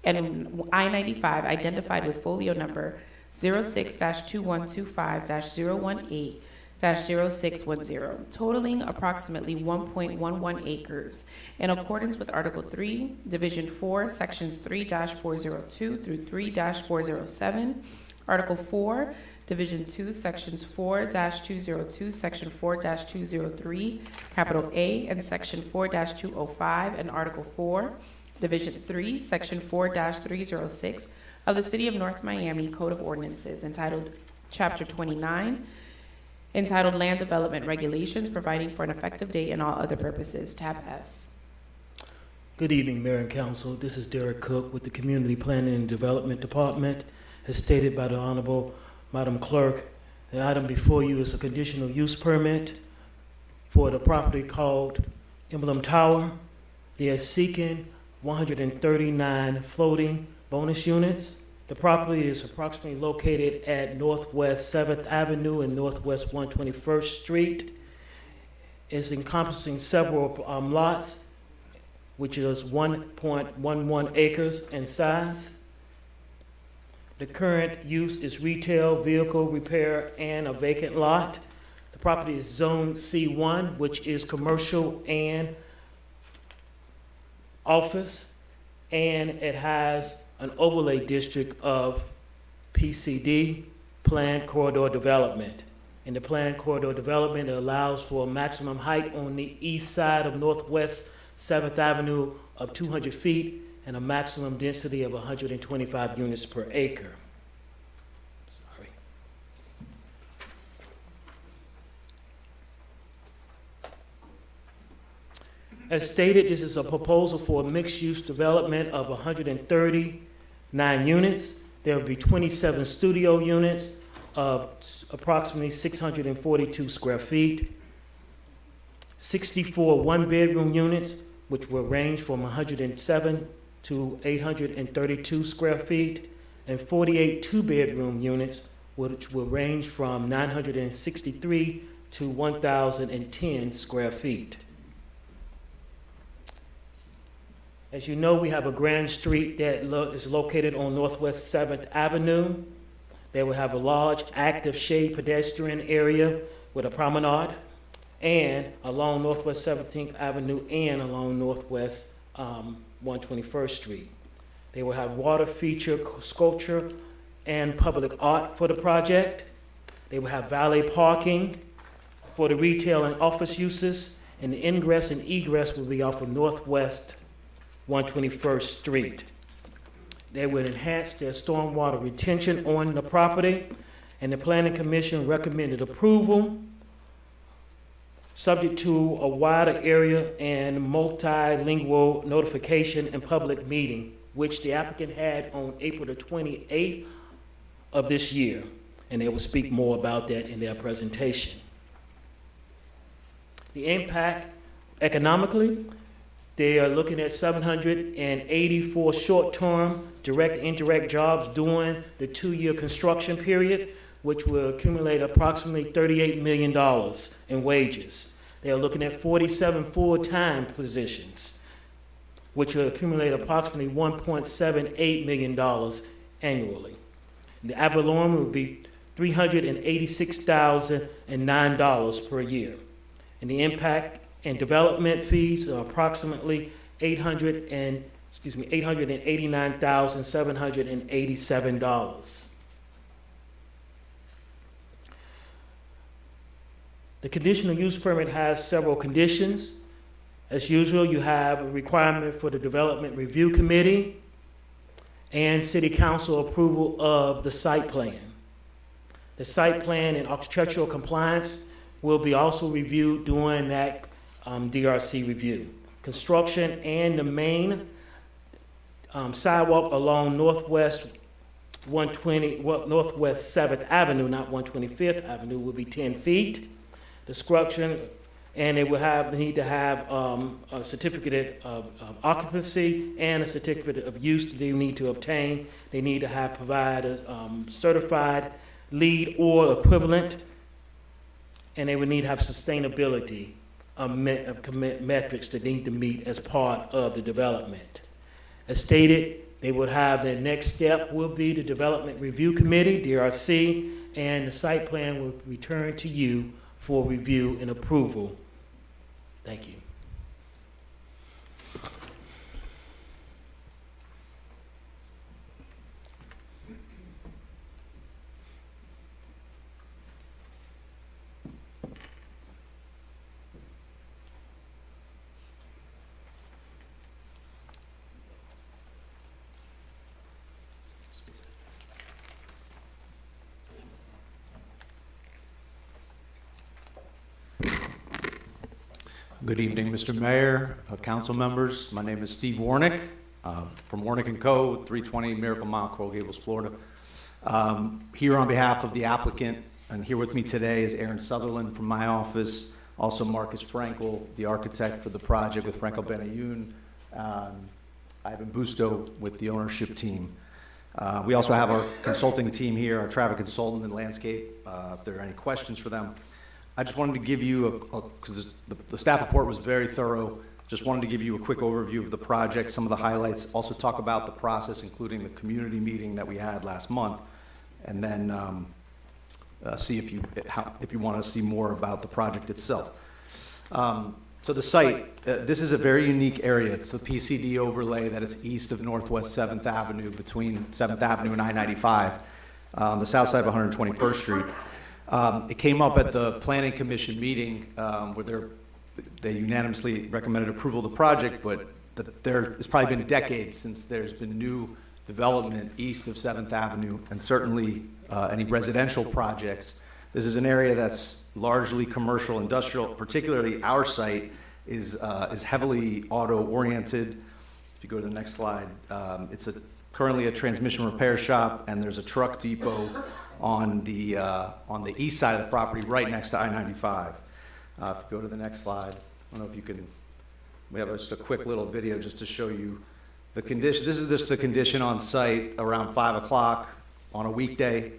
Speaker 16: and I-95, identified with folio number 06-2125-018-0610, totaling approximately 1.11 acres, in accordance with Article 3, Division 4, Sections 3-402 through 3-407, Article 4, Division 2, Sections 4-202, Section 4-203, Capital A, and Section 4-205, and Article 4, Division 3, Section 4-306 of the City of North Miami Code of Ordinances, entitled Chapter 29, entitled Land Development Regulations, providing for an effective date and all other purposes. Tab F.
Speaker 18: Good evening, Mayor and Council. This is Derek Cook with the Community Planning and Development Department. As stated by the Honorable Madam Clerk, the item before you is a conditional use permit for the property called Emblem Tower. They are seeking 139 floating bonus units. The property is approximately located at Northwest 7th Avenue and Northwest 121st Street. It's encompassing several lots, which is 1.11 acres in size. The current use is retail, vehicle repair, and a vacant lot. The property is Zone C1, which is commercial and office, and it has an overlay district of PCD, Planned Corridor Development. In the Planned Corridor Development, it allows for a maximum height on the east side of Northwest 7th Avenue of 200 feet and a maximum density of 125 units per acre. Sorry. As stated, this is a proposal for a mixed-use development of 139 units. There will be 27 studio units of approximately 642 square feet, 64 one-bedroom units, which will range from 107 to 832 square feet, and 48 two-bedroom units, which will range from 963 to 1,010 square feet. As you know, we have a grand street that is located on Northwest 7th Avenue. They will have a large active shade pedestrian area with a promenade, and along Northwest 17th Avenue and along Northwest 121st Street. They will have water feature, sculpture, and public art for the project. They will have valet parking for the retail and office uses, and the ingress and egress will be off of Northwest 121st Street. They will enhance their stormwater retention on the property, and the Planning Commission recommended approval, subject to a wider area and multilingual notification and public meeting, which the applicant had on April the 28th of this year, and they will speak more about that in their presentation. The impact economically, they are looking at 784 short-term direct and indirect jobs during the 2-year construction period, which will accumulate approximately $38 million in wages. They are looking at 47 full-time positions, which will accumulate approximately $1.78 million annually. The ad valorem will be $386,009 per year. And the impact and development fees are approximately $889,787. The conditional use permit has several conditions. As usual, you have a requirement for the Development Review Committee and City Council approval of the site plan. The site plan and architectural compliance will be also reviewed during that DRC review. Construction and the main sidewalk along Northwest 7th Avenue, not 125th Avenue, will be 10 feet. The structure, and they will need to have a certificate of occupancy and a certificate of use that they need to obtain. They need to provide a certified LEED or equivalent, and they would need to have sustainability metrics that need to meet as part of the development. As stated, they would have their next step will be the Development Review Committee, DRC, and the site plan will return to you for review and approval. Thank you.
Speaker 20: Good evening, Mr. Mayor, council members. My name is Steve Warnick from Warnick & Co., 320 Miracle Mile, Coral Gables, Florida. Here on behalf of the applicant, and here with me today is Aaron Sutherland from my office, also Marcus Frankel, the architect for the project with Frankel Benayoun, Ivan Busto with the ownership team. We also have our consulting team here, our traffic consultant and landscape, if there are any questions for them. I just wanted to give you, because the staff report was very thorough, just wanted to give you a quick overview of the project, some of the highlights, also talk about the process, including the community meeting that we had last month, and then see if you want to see more about the project itself. So the site, this is a very unique area. It's the PCD overlay that is east of Northwest 7th Avenue, between 7th Avenue and I-95, on the south side of 121st Street. It came up at the Planning Commission meeting where they unanimously recommended approval of the project, but it's probably been decades since there's been new development east of 7th Avenue, and certainly any residential projects. This is an area that's largely commercial, industrial, particularly our site is heavily auto-oriented. If you go to the next slide, it's currently a transmission repair shop, and there's a truck depot on the east side of the property, right next to I-95. If you go to the next slide, I don't know if you can, we have just a quick little video just to show you the condition. This is just the condition on site around 5 o'clock on a weekday.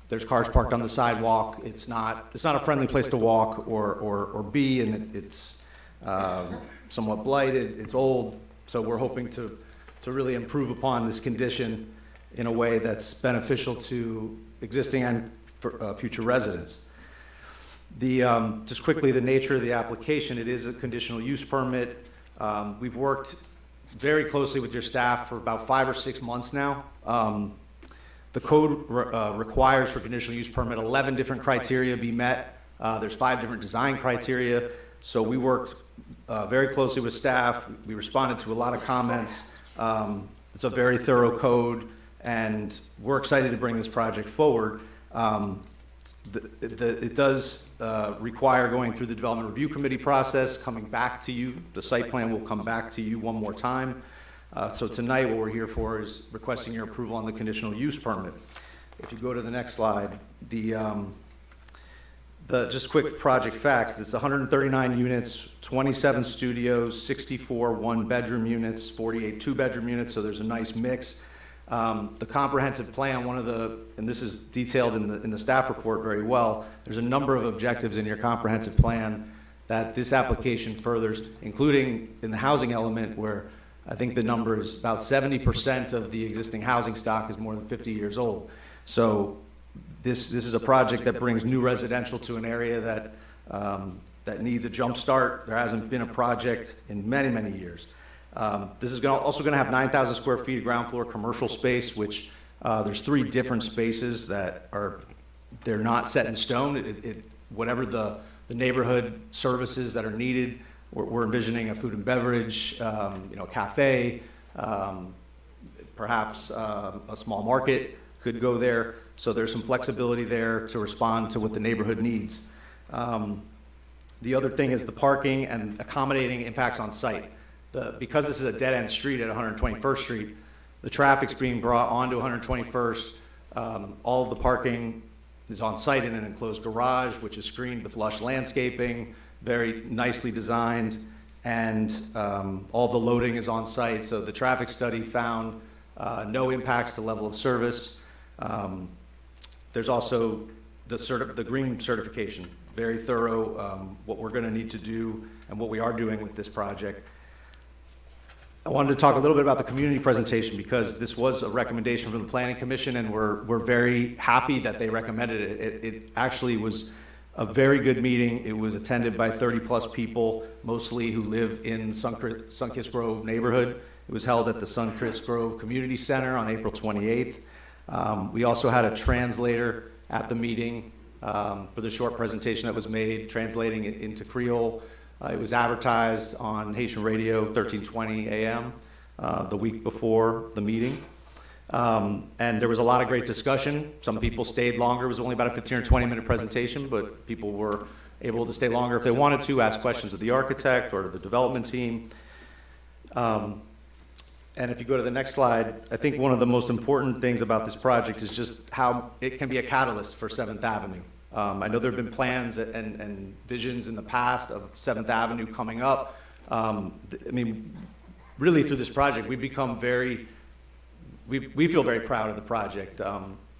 Speaker 20: There's cars parked on the sidewalk. It's not a friendly place to walk or be, and it's somewhat blighted. It's old, so we're hoping to really improve upon this condition in a way that's beneficial to existing and future residents. Just quickly, the nature of the application, it is a conditional use permit. We've worked very closely with your staff for about 5 or 6 months now. The code requires for conditional use permit 11 different criteria be met. There's 5 different design criteria. So we worked very closely with staff. We responded to a lot of comments. It's a very thorough code, and we're excited to bring this project forward. It does require going through the Development Review Committee process, coming back to you. The site plan will come back to you one more time. So tonight what we're here for is requesting your approval on the conditional use permit. If you go to the next slide, just quick project facts. It's 139 units, 27 studios, 64 one-bedroom units, 48 two-bedroom units, so there's a nice mix. The comprehensive plan, and this is detailed in the staff report very well, there's a number of objectives in your comprehensive plan that this application furthers, including in the housing element, where I think the number is about 70% of the existing housing stock is more than 50 years old. So this is a project that brings new residential to an area that needs a jump start. There hasn't been a project in many, many years. This is also going to have 9,000 square feet of ground floor commercial space, which there's 3 different spaces that they're not set in stone. Whatever the neighborhood services that are needed, we're envisioning a food and beverage, cafe, perhaps a small market could go there. So there's some flexibility there to respond to what the neighborhood needs. The other thing is the parking and accommodating impacts on site. Because this is a dead-end street at 121st Street, the traffic's being brought onto 121st. All of the parking is on site in an enclosed garage, which is screened with lush landscaping, very nicely designed, and all the loading is on site. So the traffic study found no impacts to level of service. There's also the green certification, very thorough, what we're going to need to do and what we are doing with this project. I wanted to talk a little bit about the community presentation because this was a recommendation from the Planning Commission, and we're very happy that they recommended it. It actually was a very good meeting. It was attended by 30-plus people, mostly who live in Sunkist Grove neighborhood. It was held at the Sunkist Grove Community Center on April 28th. We also had a translator at the meeting for the short presentation that was made, translating it into Creole. It was advertised on Haitian radio, 1320 a.m., the week before the meeting. And there was a lot of great discussion. Some people stayed longer. It was only about a 15 or 20-minute presentation, but people were able to stay longer if they wanted to, ask questions of the architect or the development team. And if you go to the next slide, I think one of the most important things about this project is just how it can be a catalyst for 7th Avenue. I know there have been plans and visions in the past of 7th Avenue coming up. Really through this project, we feel very proud of the project.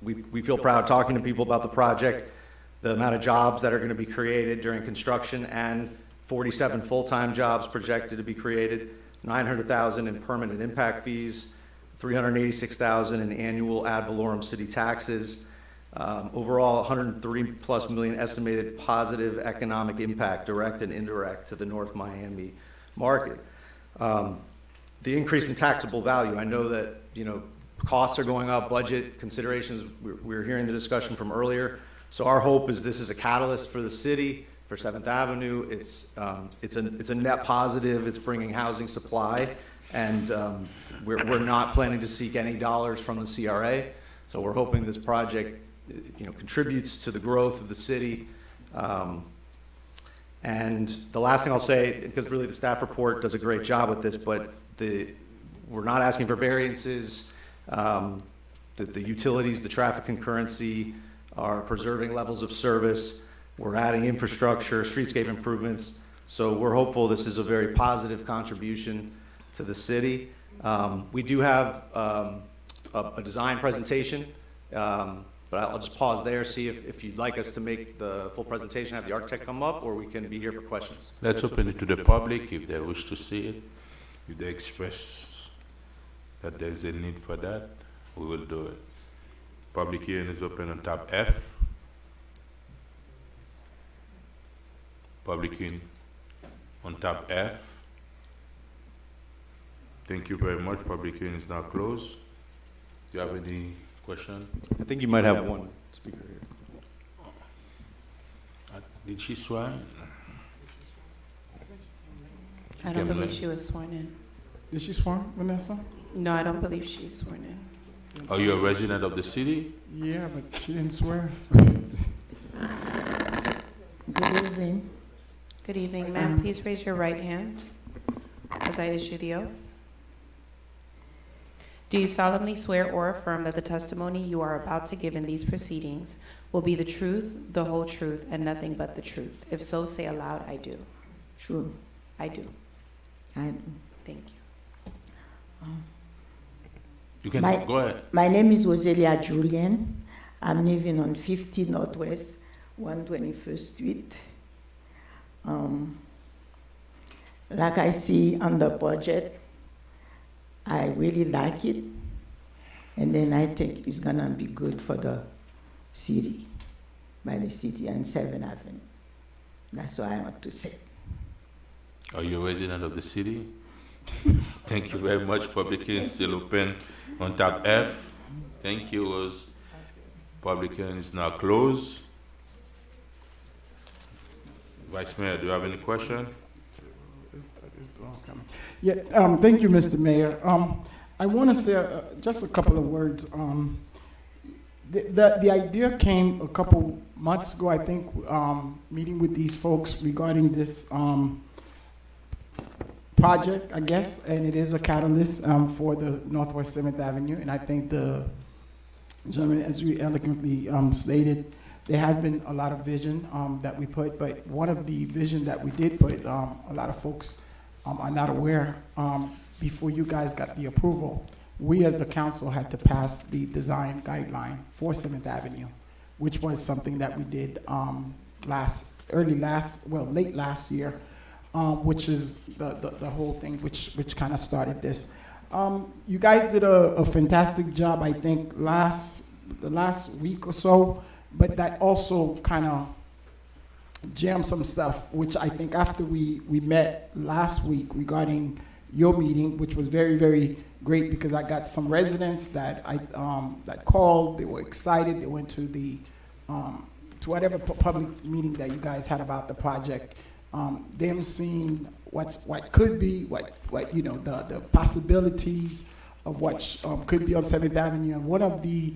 Speaker 20: We feel proud talking to people about the project, the amount of jobs that are going to be created during construction, and 47 full-time jobs projected to be created, $900,000 in permanent impact fees, $386,000 in annual ad valorem city taxes. Overall, 103+ million estimated positive economic impact, direct and indirect, to the North Miami market. The increase in taxable value, I know that costs are going up, budget considerations, we were hearing the discussion from earlier. So our hope is this is a catalyst for the city, for 7th Avenue. It's a net positive. It's bringing housing supply, and we're not planning to seek any dollars from the CRA. So we're hoping this project contributes to the growth of the city. And the last thing I'll say, because really the staff report does a great job with this, but we're not asking for variances. The utilities, the traffic concurrency are preserving levels of service. We're adding infrastructure, streetscape improvements. So we're hopeful this is a very positive contribution to the city. We do have a design presentation. But I'll just pause there, see if you'd like us to make the full presentation, have the architect come up, or we can be here for questions.
Speaker 1: Let's open it to the public if they wish to see it. If they express that there's a need for that, we will do it. Public hearing is open on tab F. Public hearing on tab F. Thank you very much. Public hearing is now closed. Do you have any question?
Speaker 20: I think you might have one speaker here.
Speaker 1: Did she swear?
Speaker 16: I don't believe she was sworn in.
Speaker 7: Is she sworn, Vanessa?
Speaker 16: No, I don't believe she's sworn in.
Speaker 1: Are you a resident of the city?
Speaker 7: Yeah, but she didn't swear.
Speaker 21: Good evening.
Speaker 16: Good evening, ma'am. Please raise your right hand as I issue the oath. Do you solemnly swear or affirm that the testimony you are about to give in these proceedings will be the truth, the whole truth, and nothing but the truth? If so, say aloud, I do.
Speaker 21: True.
Speaker 16: I do.
Speaker 21: I do.
Speaker 16: Thank you.
Speaker 1: You can go ahead.
Speaker 21: My name is Roselia Julian. I'm living on 50 Northwest, 121st Street. Like I see on the budget, I really like it. And then I think it's gonna be good for the city, by the city and 7th Avenue. That's what I want to say.
Speaker 1: Are you a resident of the city? Thank you very much. Public hearing still open on tab F. Thank you, Rose. Public hearing is now closed. Vice Mayor, do you have any question?
Speaker 7: Yeah, thank you, Mr. Mayor. I want to say just a couple of words. The idea came a couple months ago, I think, meeting with these folks regarding this project, I guess, and it is a catalyst for the Northwest 7th Avenue. And I think the gentleman, as we eloquently stated, there has been a lot of vision that we put, but one of the vision that we did put, a lot of folks are not aware, before you guys got the approval, we as the council had to pass the design guideline for 7th Avenue, which was something that we did late last year, which is the whole thing, which kind of started this. You guys did a fantastic job, I think, the last week or so, but that also kind of jammed some stuff, which I think after we met last week regarding your meeting, which was very, very great, because I got some residents that that called, they were excited, they went to the to whatever public meeting that you guys had about the project, them seeing what could be, what you know, the possibilities of what could be on 7th Avenue. And one of the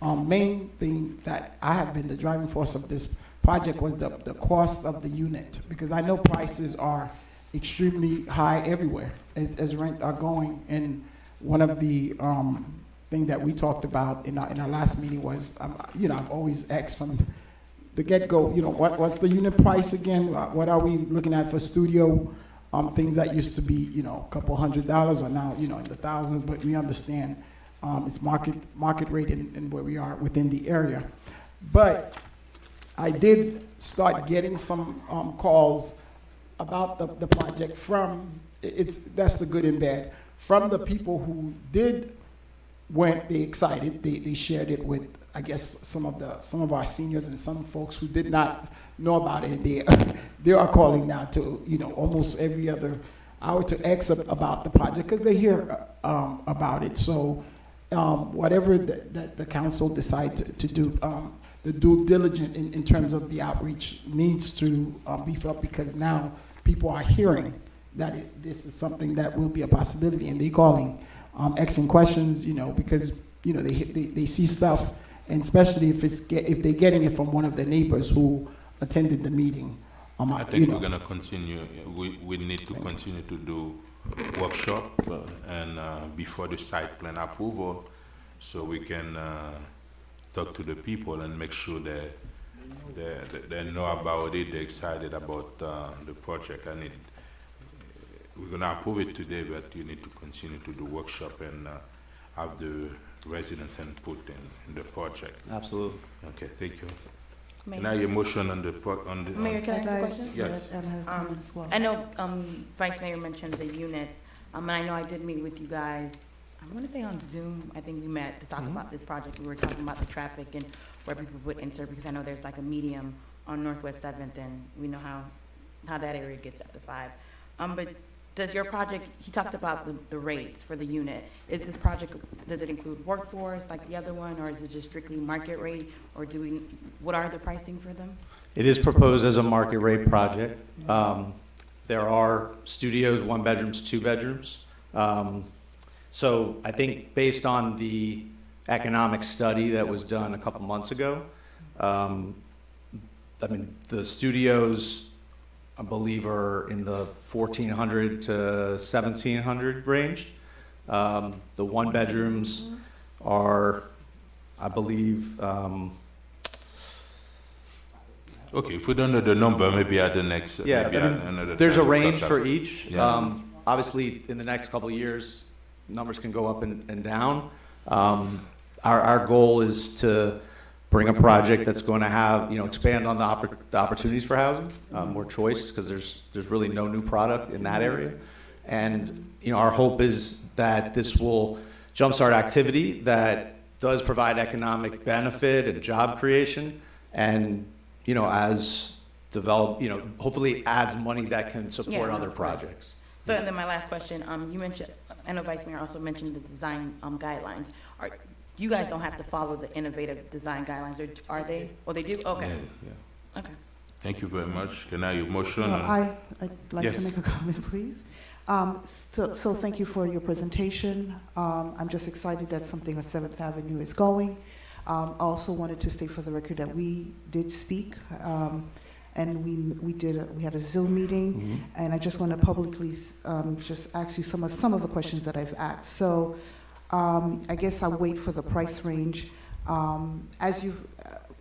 Speaker 7: main thing that I have been the driving force of this project was the cost of the unit, because I know prices are extremely high everywhere as rent are going. And one of the thing that we talked about in our last meeting was, you know, I've always asked from the get-go, you know, what's the unit price again? What are we looking at for studio? Things that used to be, you know, a couple $100 are now, you know, in the thousands, but we understand it's market rate in where we are within the area. But I did start getting some calls about the project from, that's the good and bad, from the people who weren't they excited. They shared it with, I guess, some of our seniors and some folks who did not know about it. They are calling now to, you know, almost every other hour to ask about the project, because they hear about it. So whatever the council decide to do, the due diligence in terms of the outreach needs to beef up, because now people are hearing that this is something that will be a possibility, and they calling, asking questions, you know, because, you know, they see stuff, and especially if they're getting it from one of the neighbors who attended the meeting.
Speaker 1: I think we're going to continue. We need to continue to do workshop and before the site plan approval, so we can talk to the people and make sure that they know about it, they're excited about the project. And we're going to approve it today, but you need to continue to do workshop and have the residents input in the project.
Speaker 20: Absolutely.
Speaker 1: Okay, thank you.
Speaker 2: Mayor.
Speaker 1: Now your motion on the
Speaker 2: Mayor, can I ask a question?
Speaker 1: Yes.
Speaker 2: I know Vice Mayor mentioned the units, and I know I did meet with you guys, I want to say on Zoom. I think we met to talk about this project. We were talking about the traffic and where people would enter, because I know there's like a medium on Northwest 7th, and we know how that area gets after 5. But does your project, he talked about the rates for the unit. Is this project, does it include workforce like the other one, or is it just strictly market rate, or what are the pricing for them?
Speaker 20: It is proposed as a market rate project. There are studios, 1 bedrooms, 2 bedrooms. So I think based on the economic study that was done a couple months ago, I mean, the studios, I believe, are in the $1,400 to $1,700 range. The 1 bedrooms are, I believe.
Speaker 1: Okay, if we don't know the number, maybe at the next.
Speaker 20: Yeah,
Speaker 1: maybe
Speaker 20: I mean,
Speaker 1: another
Speaker 20: there's a
Speaker 1: time we'll
Speaker 20: range
Speaker 1: come
Speaker 20: for
Speaker 1: back.
Speaker 20: each.
Speaker 1: Yeah.
Speaker 20: Obviously, in the next couple of years, numbers can go up and down. Our goal is to bring a project that's going to have, expand on the opportunities for housing, more choice, because there's really no new product in that area. And, our hope is that this will jumpstart activity that does provide economic benefit and job creation, and, as develop, hopefully adds money that can support
Speaker 2: Yeah,
Speaker 20: other
Speaker 2: of course.
Speaker 20: projects.
Speaker 2: So, and then my last question, you mentioned, I know Vice Mayor also mentioned the design guidelines. You guys don't have to follow the innovative design guidelines, or are they? Oh, they do? Okay.
Speaker 1: Yeah.
Speaker 2: Okay.
Speaker 1: Thank you very much. Can I have a motion?
Speaker 15: No,
Speaker 1: on-
Speaker 15: I'd like
Speaker 1: Yes.
Speaker 15: to make a comment, please. So thank you for your presentation. I'm just excited that something on 7th Avenue is going. I also wanted to state for the record that we did speak, and we had a Zoom meeting, and I just want to publicly just ask you some of the questions that I've asked. So I guess I'll wait for the price range. As you've,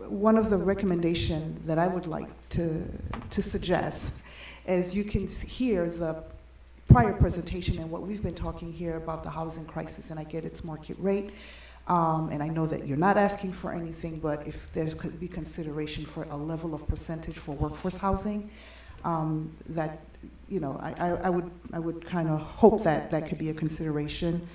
Speaker 15: one of the recommendation that I would like to suggest is you can hear the prior presentation and what we've been talking here about the housing crisis, and I get its market rate. And I know that you're not asking for anything, but if there could be consideration for a level of percentage for workforce housing, that, I would kind of hope that that could be a consideration.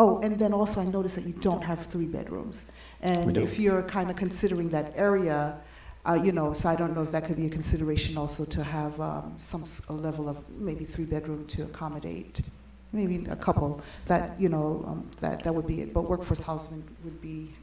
Speaker 15: Oh, and then also I noticed that you don't have 3 bedrooms. And if you're kind of considering that area, so I don't know if that could be a consideration also to have a level of maybe 3 bedroom to accommodate, maybe a couple, that, that would be it. But workforce housing would be,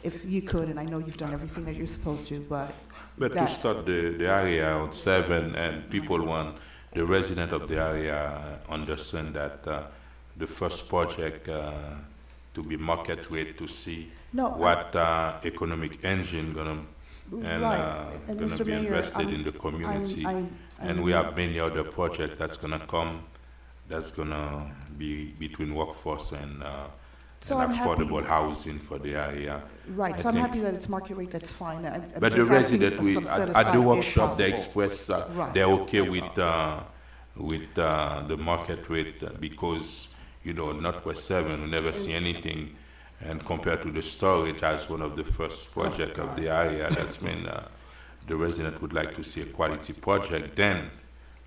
Speaker 15: if you could, and I know you've done everything that you're supposed to, but
Speaker 1: to start the area on 7, and people want, the resident of the area understand that the first project to be market rate to see what economic engine gonna and gonna
Speaker 15: Mr.
Speaker 1: be
Speaker 15: Mayor,
Speaker 1: invested in the community. And we have many other projects that's gonna come, that's gonna be between workforce and affordable housing for the area.
Speaker 15: Right, so I'm happy that it's market rate, that's fine.
Speaker 1: But the resident, at the workshop, they express they're okay with the market rate because, Northwest 7, we never see anything. And compared to the storage as one of the first projects of the area, that's been, the resident would like to see a quality project. Then,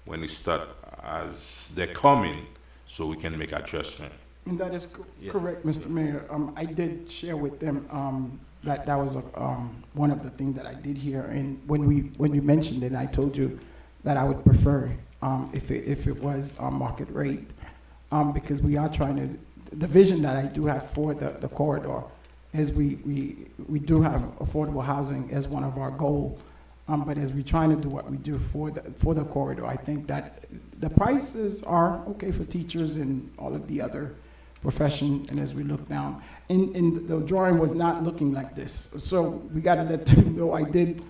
Speaker 1: when we start, as they're coming, so we can make adjustment.
Speaker 7: And that is correct, Mr. Mayor. I did share with them that was one of the things that I did here. And when you mentioned it, I told you that I would prefer if it was market rate, because we are trying to. The vision that I do have for the corridor is we do have affordable housing as one of our goals. But as we're trying to do what we do for the corridor, I think that the prices are okay for teachers and all of the other profession. And as we look down, and the drawing was not looking like this. So we got to let them know I did,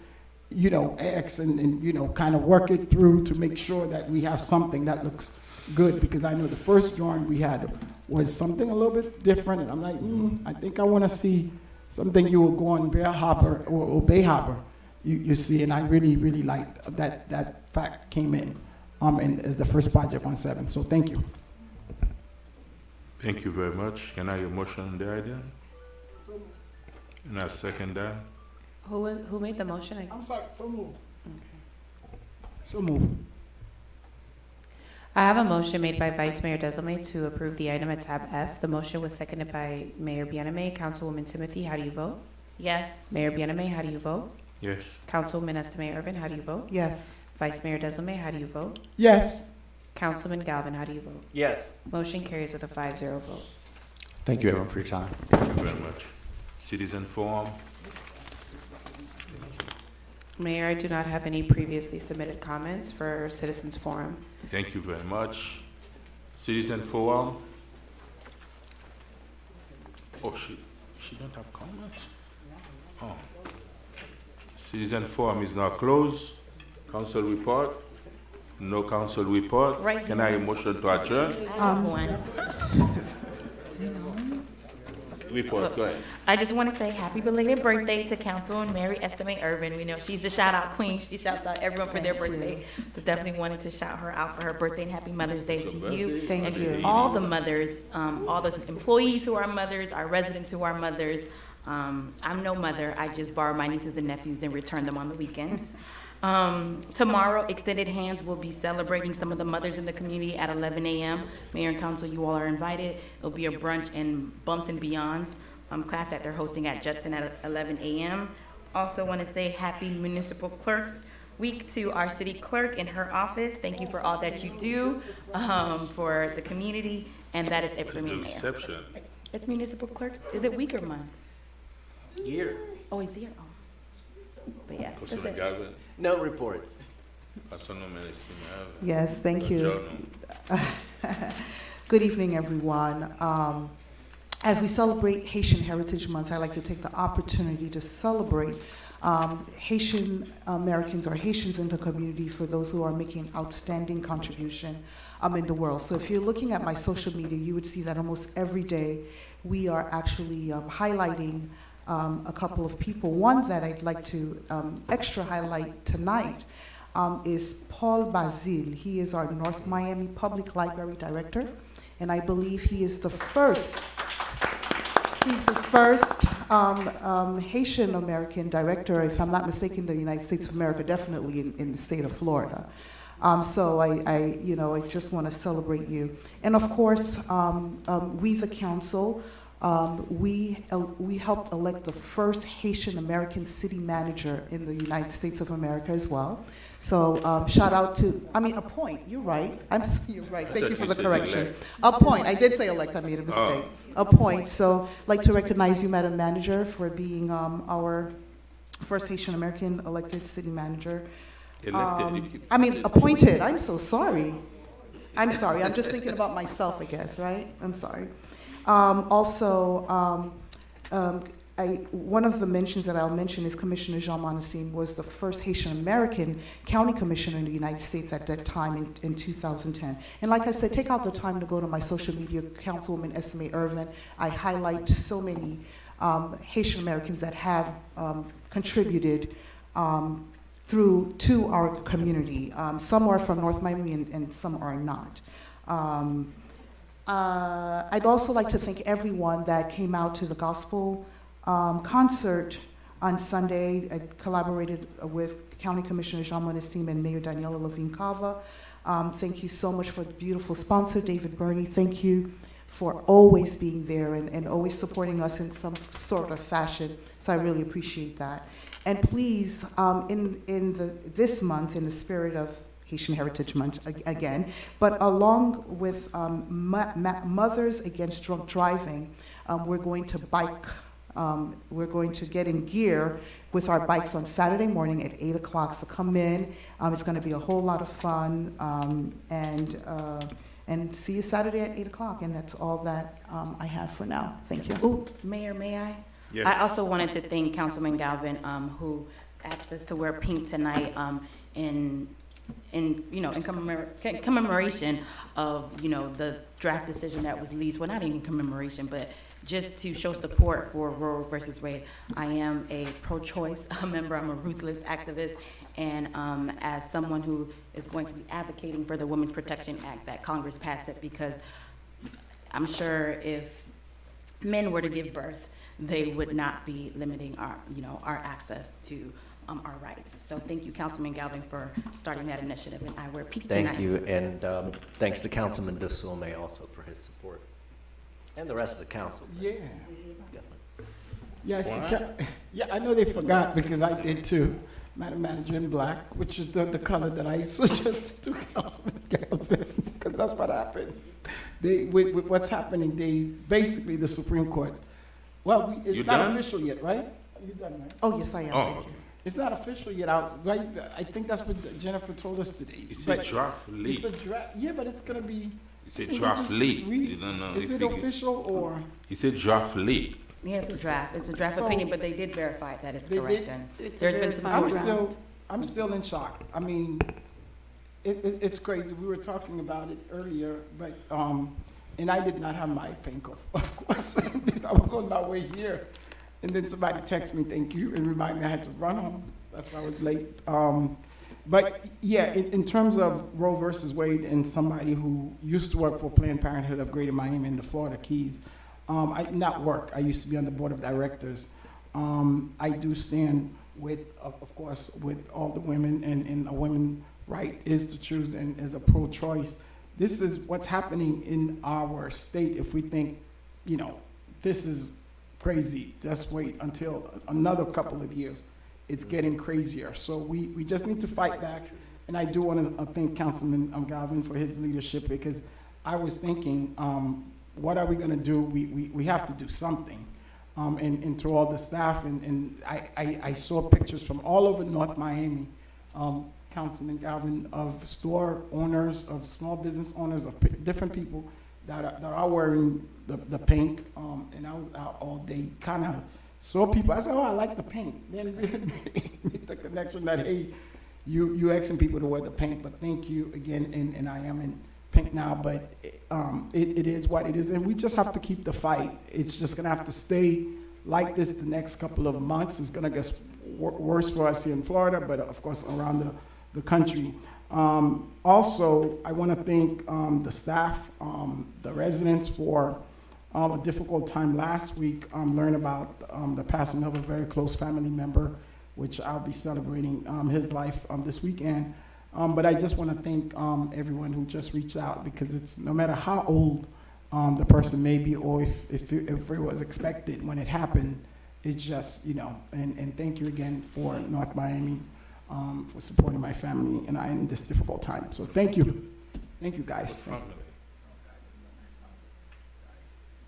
Speaker 7: ask and kind of work it through to make sure that we have something that looks good, because I know the first drawing we had was something a little bit different, and I'm like, I think I want to see something you will go on Bear Harbor or Bay Harbor, you see, and I really, really liked that fact came in, and as the first project on 7. So thank you.
Speaker 1: Thank you very much. Can I have a motion on the idea? And I second that.
Speaker 16: Who made the motion?
Speaker 7: I'm sorry, so moved.
Speaker 16: Okay.
Speaker 7: So moved.
Speaker 16: I have a motion made by Vice Mayor Desilme to approve the item at tab F. The motion was seconded by Mayor Biename. Councilwoman Timothy, how do you vote?
Speaker 2: Yes.
Speaker 16: Mayor Biename, how do you vote?
Speaker 1: Yes.
Speaker 16: Councilwoman Estime Irvin, how do you vote?
Speaker 15: Yes.
Speaker 16: Vice Mayor Desilme, how do you vote?
Speaker 7: Yes.
Speaker 16: Councilman Galvin, how do you vote?
Speaker 14: Yes.
Speaker 16: Motion carries with a 5-0 vote.
Speaker 20: Thank you, everyone, for your time.
Speaker 1: Thank you very much. Citizen Forum.
Speaker 16: Mayor, I do not have any previously submitted comments for Citizens Forum.
Speaker 1: Thank you very much. Citizen Forum. Oh, she don't have comments? Oh. Citizen Forum is now closed. Council report? No council report?
Speaker 2: Right.
Speaker 1: Can I have a motion to adjourn?
Speaker 2: I have one.
Speaker 1: report, go ahead.
Speaker 2: I just want to say happy belated birthday to Councilwoman Mary Estime Irvin. We know she's the shout out queen. She shouts out everyone for their birthday. So definitely wanted to shout her out for her birthday and happy Mother's Day to you.
Speaker 15: Thank
Speaker 2: and
Speaker 15: you.
Speaker 2: to all the mothers, all the employees who are mothers, our residents who are mothers. I'm no mother. I just borrow my nieces and nephews and return them on the weekends. Tomorrow, Extended Hands will be celebrating some of the mothers in the community at 11 a.m. Mayor and council, you all are invited. It'll be a brunch and Bumps and Beyond class that they're hosting at Judson at 11 a.m. Also want to say happy Municipal Clerks Week to our city clerk in her office. Thank you for all that you do for the community. And that is it for me, Mayor.
Speaker 1: Reception.
Speaker 2: It's Municipal Clerk. Is it week or month?
Speaker 14: Year.
Speaker 2: Oh, it's year. Oh. But yeah, that's
Speaker 1: Councilman
Speaker 2: it.
Speaker 1: Galvin.
Speaker 14: No reports.
Speaker 15: Yes, thank you. Good evening, everyone. As we celebrate Haitian Heritage Month, I'd like to take the opportunity to celebrate Haitian Americans or Haitians in the community for those who are making outstanding contribution in the world. So if you're looking at my social media, you would see that almost every day we are actually highlighting a couple of people. One that I'd like to extra highlight tonight is Paul Basile. He is our North Miami Public Library Director, and I believe he is the first Haitian American director, if I'm not mistaken, in the United States of America, definitely in the state of Florida. So I just want to celebrate you. And of course, we, the council, we helped elect the first Haitian American city manager in the United States of America as well. So shout out to, appoint, you're right. You're right, thank you for the correction. Appoint, I did say elect, I made a mistake. Appoint, so I'd like to recognize you, Madam Manager, for being our first Haitian American elected city manager. Appointed, I'm so sorry. I'm sorry, I'm just thinking about myself, I guess, right? I'm sorry. One of the mentions that I'll mention is Commissioner Jean Monasim was the first Haitian American county commissioner in the United States at that time in 2010. And like I said, take out the time to go to my social media, Councilwoman Estime Irvin. I highlight so many Haitian Americans that have contributed to our community. Some are from North Miami and some are not. I'd also like to thank everyone that came out to the gospel concert on Sunday. I collaborated with County Commissioner Jean Monasim and Mayor Daniela Levine Cava. Thank you so much for the beautiful sponsor, David Burney. Thank you for always being there and always supporting us in some sort of fashion. So I really appreciate that. And please, this month, in the spirit of Haitian Heritage Month again, but along with Mothers Against Drunk Driving, we're going to we're going to get in gear with our bikes on Saturday morning at 8 o'clock, so come in. It's going to be a whole lot of fun, and see you Saturday at 8 o'clock, and that's all that I have for now. Thank you.
Speaker 2: Ooh, Mayor, may I?
Speaker 1: Yes.
Speaker 2: I also wanted to thank Councilman Galvin, who asked us to wear pink tonight in commemoration of, the draft decision that was released. Well, not even commemoration, but just to show support for Roe versus Wade. I am a pro-choice member. I'm a ruthless activist. And as someone who is going to be advocating for the Women's Protection Act, that Congress pass it, because I'm sure if men were to give birth, they would not be limiting our access to our rights. So thank you, Councilman Galvin, for starting that initiative, and I wear pink tonight.
Speaker 14: Thank you, and thanks to Councilman DeSume also for his support, and the rest of the council.
Speaker 7: Yeah. Yeah, I know they forgot, because I did too. Madam Manager in black, which is the color that I suggested to Councilman Galvin, because that's what happened. With what's happening, basically the Supreme Court. Well, it's not official yet, right? Are you done, right?
Speaker 15: Oh, yes, I am.
Speaker 1: Oh,
Speaker 15: Thank
Speaker 1: okay.
Speaker 15: you.
Speaker 7: It's not official yet out, right? I think that's what Jennifer told us today.
Speaker 1: It's a draft leak.
Speaker 7: It's a draft, yeah, but it's gonna be.
Speaker 1: It's a draft leak. You don't know.
Speaker 7: Is it official or?
Speaker 1: It's a draft leak.
Speaker 2: Yeah, it's a draft. It's a draft opinion, but they did verify that it's
Speaker 7: They
Speaker 2: correct.
Speaker 7: did?
Speaker 2: And there's been some.
Speaker 7: I'm still in shock. I mean, it's crazy. We were talking about it earlier, but And I did not have my pink, of course. I was on my way here. And then somebody texted me, thank you, and reminded me I had to run home. That's why I was late. But yeah, in terms of Roe versus Wade and somebody who used to work for Planned Parenthood of Greater Miami and the Florida Keys, not work, I used to be on the board of directors. I do stand with, of course, with all the women, and a women's right is to choose and is a pro-choice. This is what's happening in our state. If we think, this is crazy, just wait until another couple of years. It's getting crazier. So we just need to fight back. And I do want to thank Councilman Galvin for his leadership, because I was thinking, what are we going to do? We have to do something. And to all the staff, and I saw pictures from all over North Miami, Councilman Galvin, of store owners, of small business owners, of different people that are wearing the pink. And I was out all day, kind of saw people. I said, oh, I like the pink. Then made the connection that, hey, you asking people to wear the pink, but thank you again, and I am in pink now, but it is what it is, and we just have to keep the fight. It's just gonna have to stay like this the next couple of months. It's gonna get worse for us here in Florida, but of course around the country. Also, I wanna thank the staff, the residents for a difficult time last week. Learned about the passing of a very close family member, which I'll be celebrating his life this weekend. But I just want to thank everyone who just reached out, because it's no matter how old the person may be, or if it was expected when it happened, it's just, and thank you again for North Miami for supporting my family and I in this difficult time. So thank you. Thank you, guys.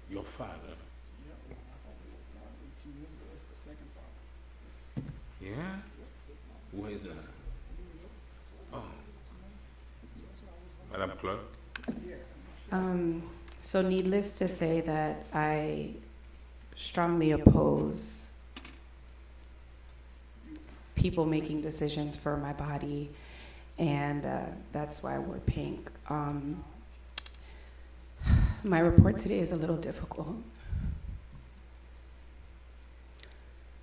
Speaker 1: Your father. Yeah? Where is that? Oh. Madam Clerk?
Speaker 16: So needless to say that I strongly oppose people making decisions for my body, and that's why I wore pink. My report today is a little difficult.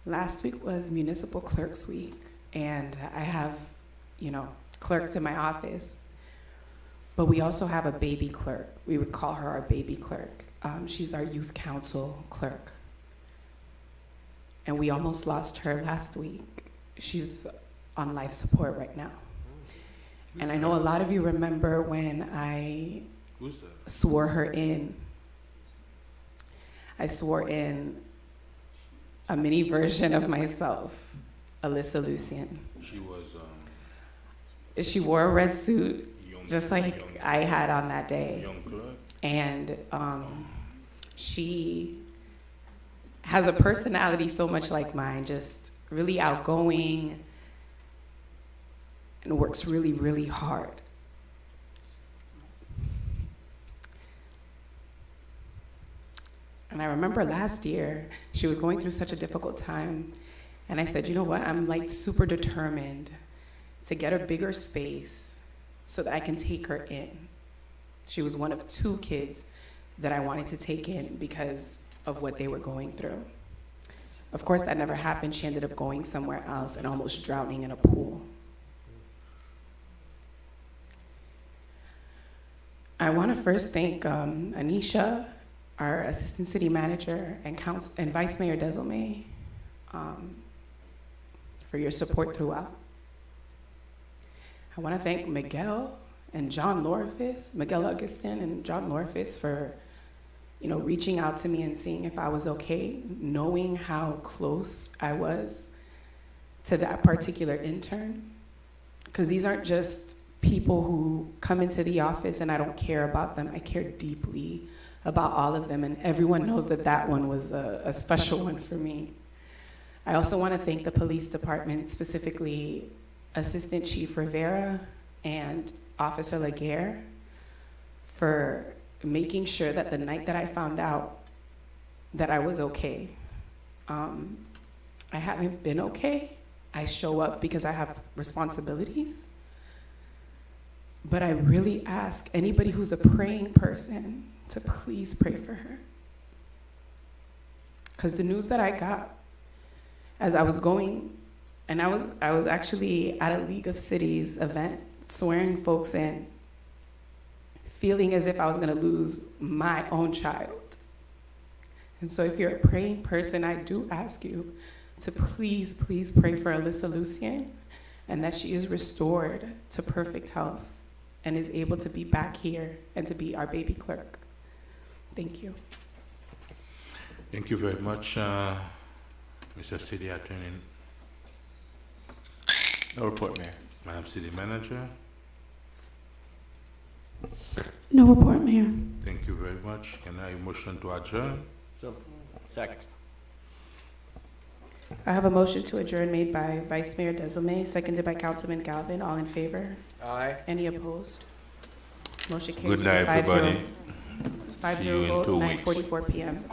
Speaker 16: Last week was Municipal Clerks Week, and I have, clerks in my office, but we also have a baby clerk. We would call her our baby clerk. She's our youth council clerk. And we almost lost her last week. She's on life support right now. And I know a lot of you remember when I swore her in. I swore in a mini version of myself, Alyssa Lucian.
Speaker 1: She was,
Speaker 16: She wore a red suit, just like I had on that day.
Speaker 1: young clerk.
Speaker 16: And she has a personality so much like mine, just really outgoing, and works really, really hard. And I remember last year, she was going through such a difficult time, and I said, you know what, I'm like super determined to get a bigger space so that I can take her in. She was one of 2 kids that I wanted to take in because of what they were going through. Of course, that never happened. She ended up going somewhere else and almost drowning in a pool. I want to first thank Anisha, our Assistant City Manager, and Vice Mayor Desilme for your support throughout. I want to thank Miguel and John Lorfis, Miguel Augustin and John Lorfis for reaching out to me and seeing if I was okay, knowing how close I was to that particular intern. Because these aren't just people who come into the office and I don't care about them. I care deeply about all of them, and everyone knows that that one was a special one for me. I also want to thank the police department, specifically Assistant Chief Rivera and Officer Laguerre, for making sure that the night that I found out that I was okay. I haven't been okay. I show up because I have responsibilities. But I really ask anybody who's a praying person
Speaker 11: to please pray for her. Because the news that I got as I was going, and I was actually at a League of Cities event, swearing folks in, feeling as if I was gonna lose my own child. And so if you're a praying person, I do ask you to please, please pray for Alyssa Lucien, and that she is restored to perfect health and is able to be back here and to be our baby clerk. Thank you.
Speaker 1: Thank you very much, Mr. City Attorney.
Speaker 5: No report, Mayor.
Speaker 1: Madam City Manager.
Speaker 10: No report, Mayor.
Speaker 1: Thank you very much. Can I have a motion to adjourn?
Speaker 14: So, second.
Speaker 11: I have a motion to adjourn made by Vice Mayor Desilme, seconded by Councilman Galvin. All in favor?
Speaker 14: Aye.
Speaker 11: Any opposed? Motion carries
Speaker 1: Good night,
Speaker 11: with a 5-0
Speaker 1: everybody. See you in 2
Speaker 11: vote,
Speaker 1: weeks.
Speaker 11: 9:44 p.m.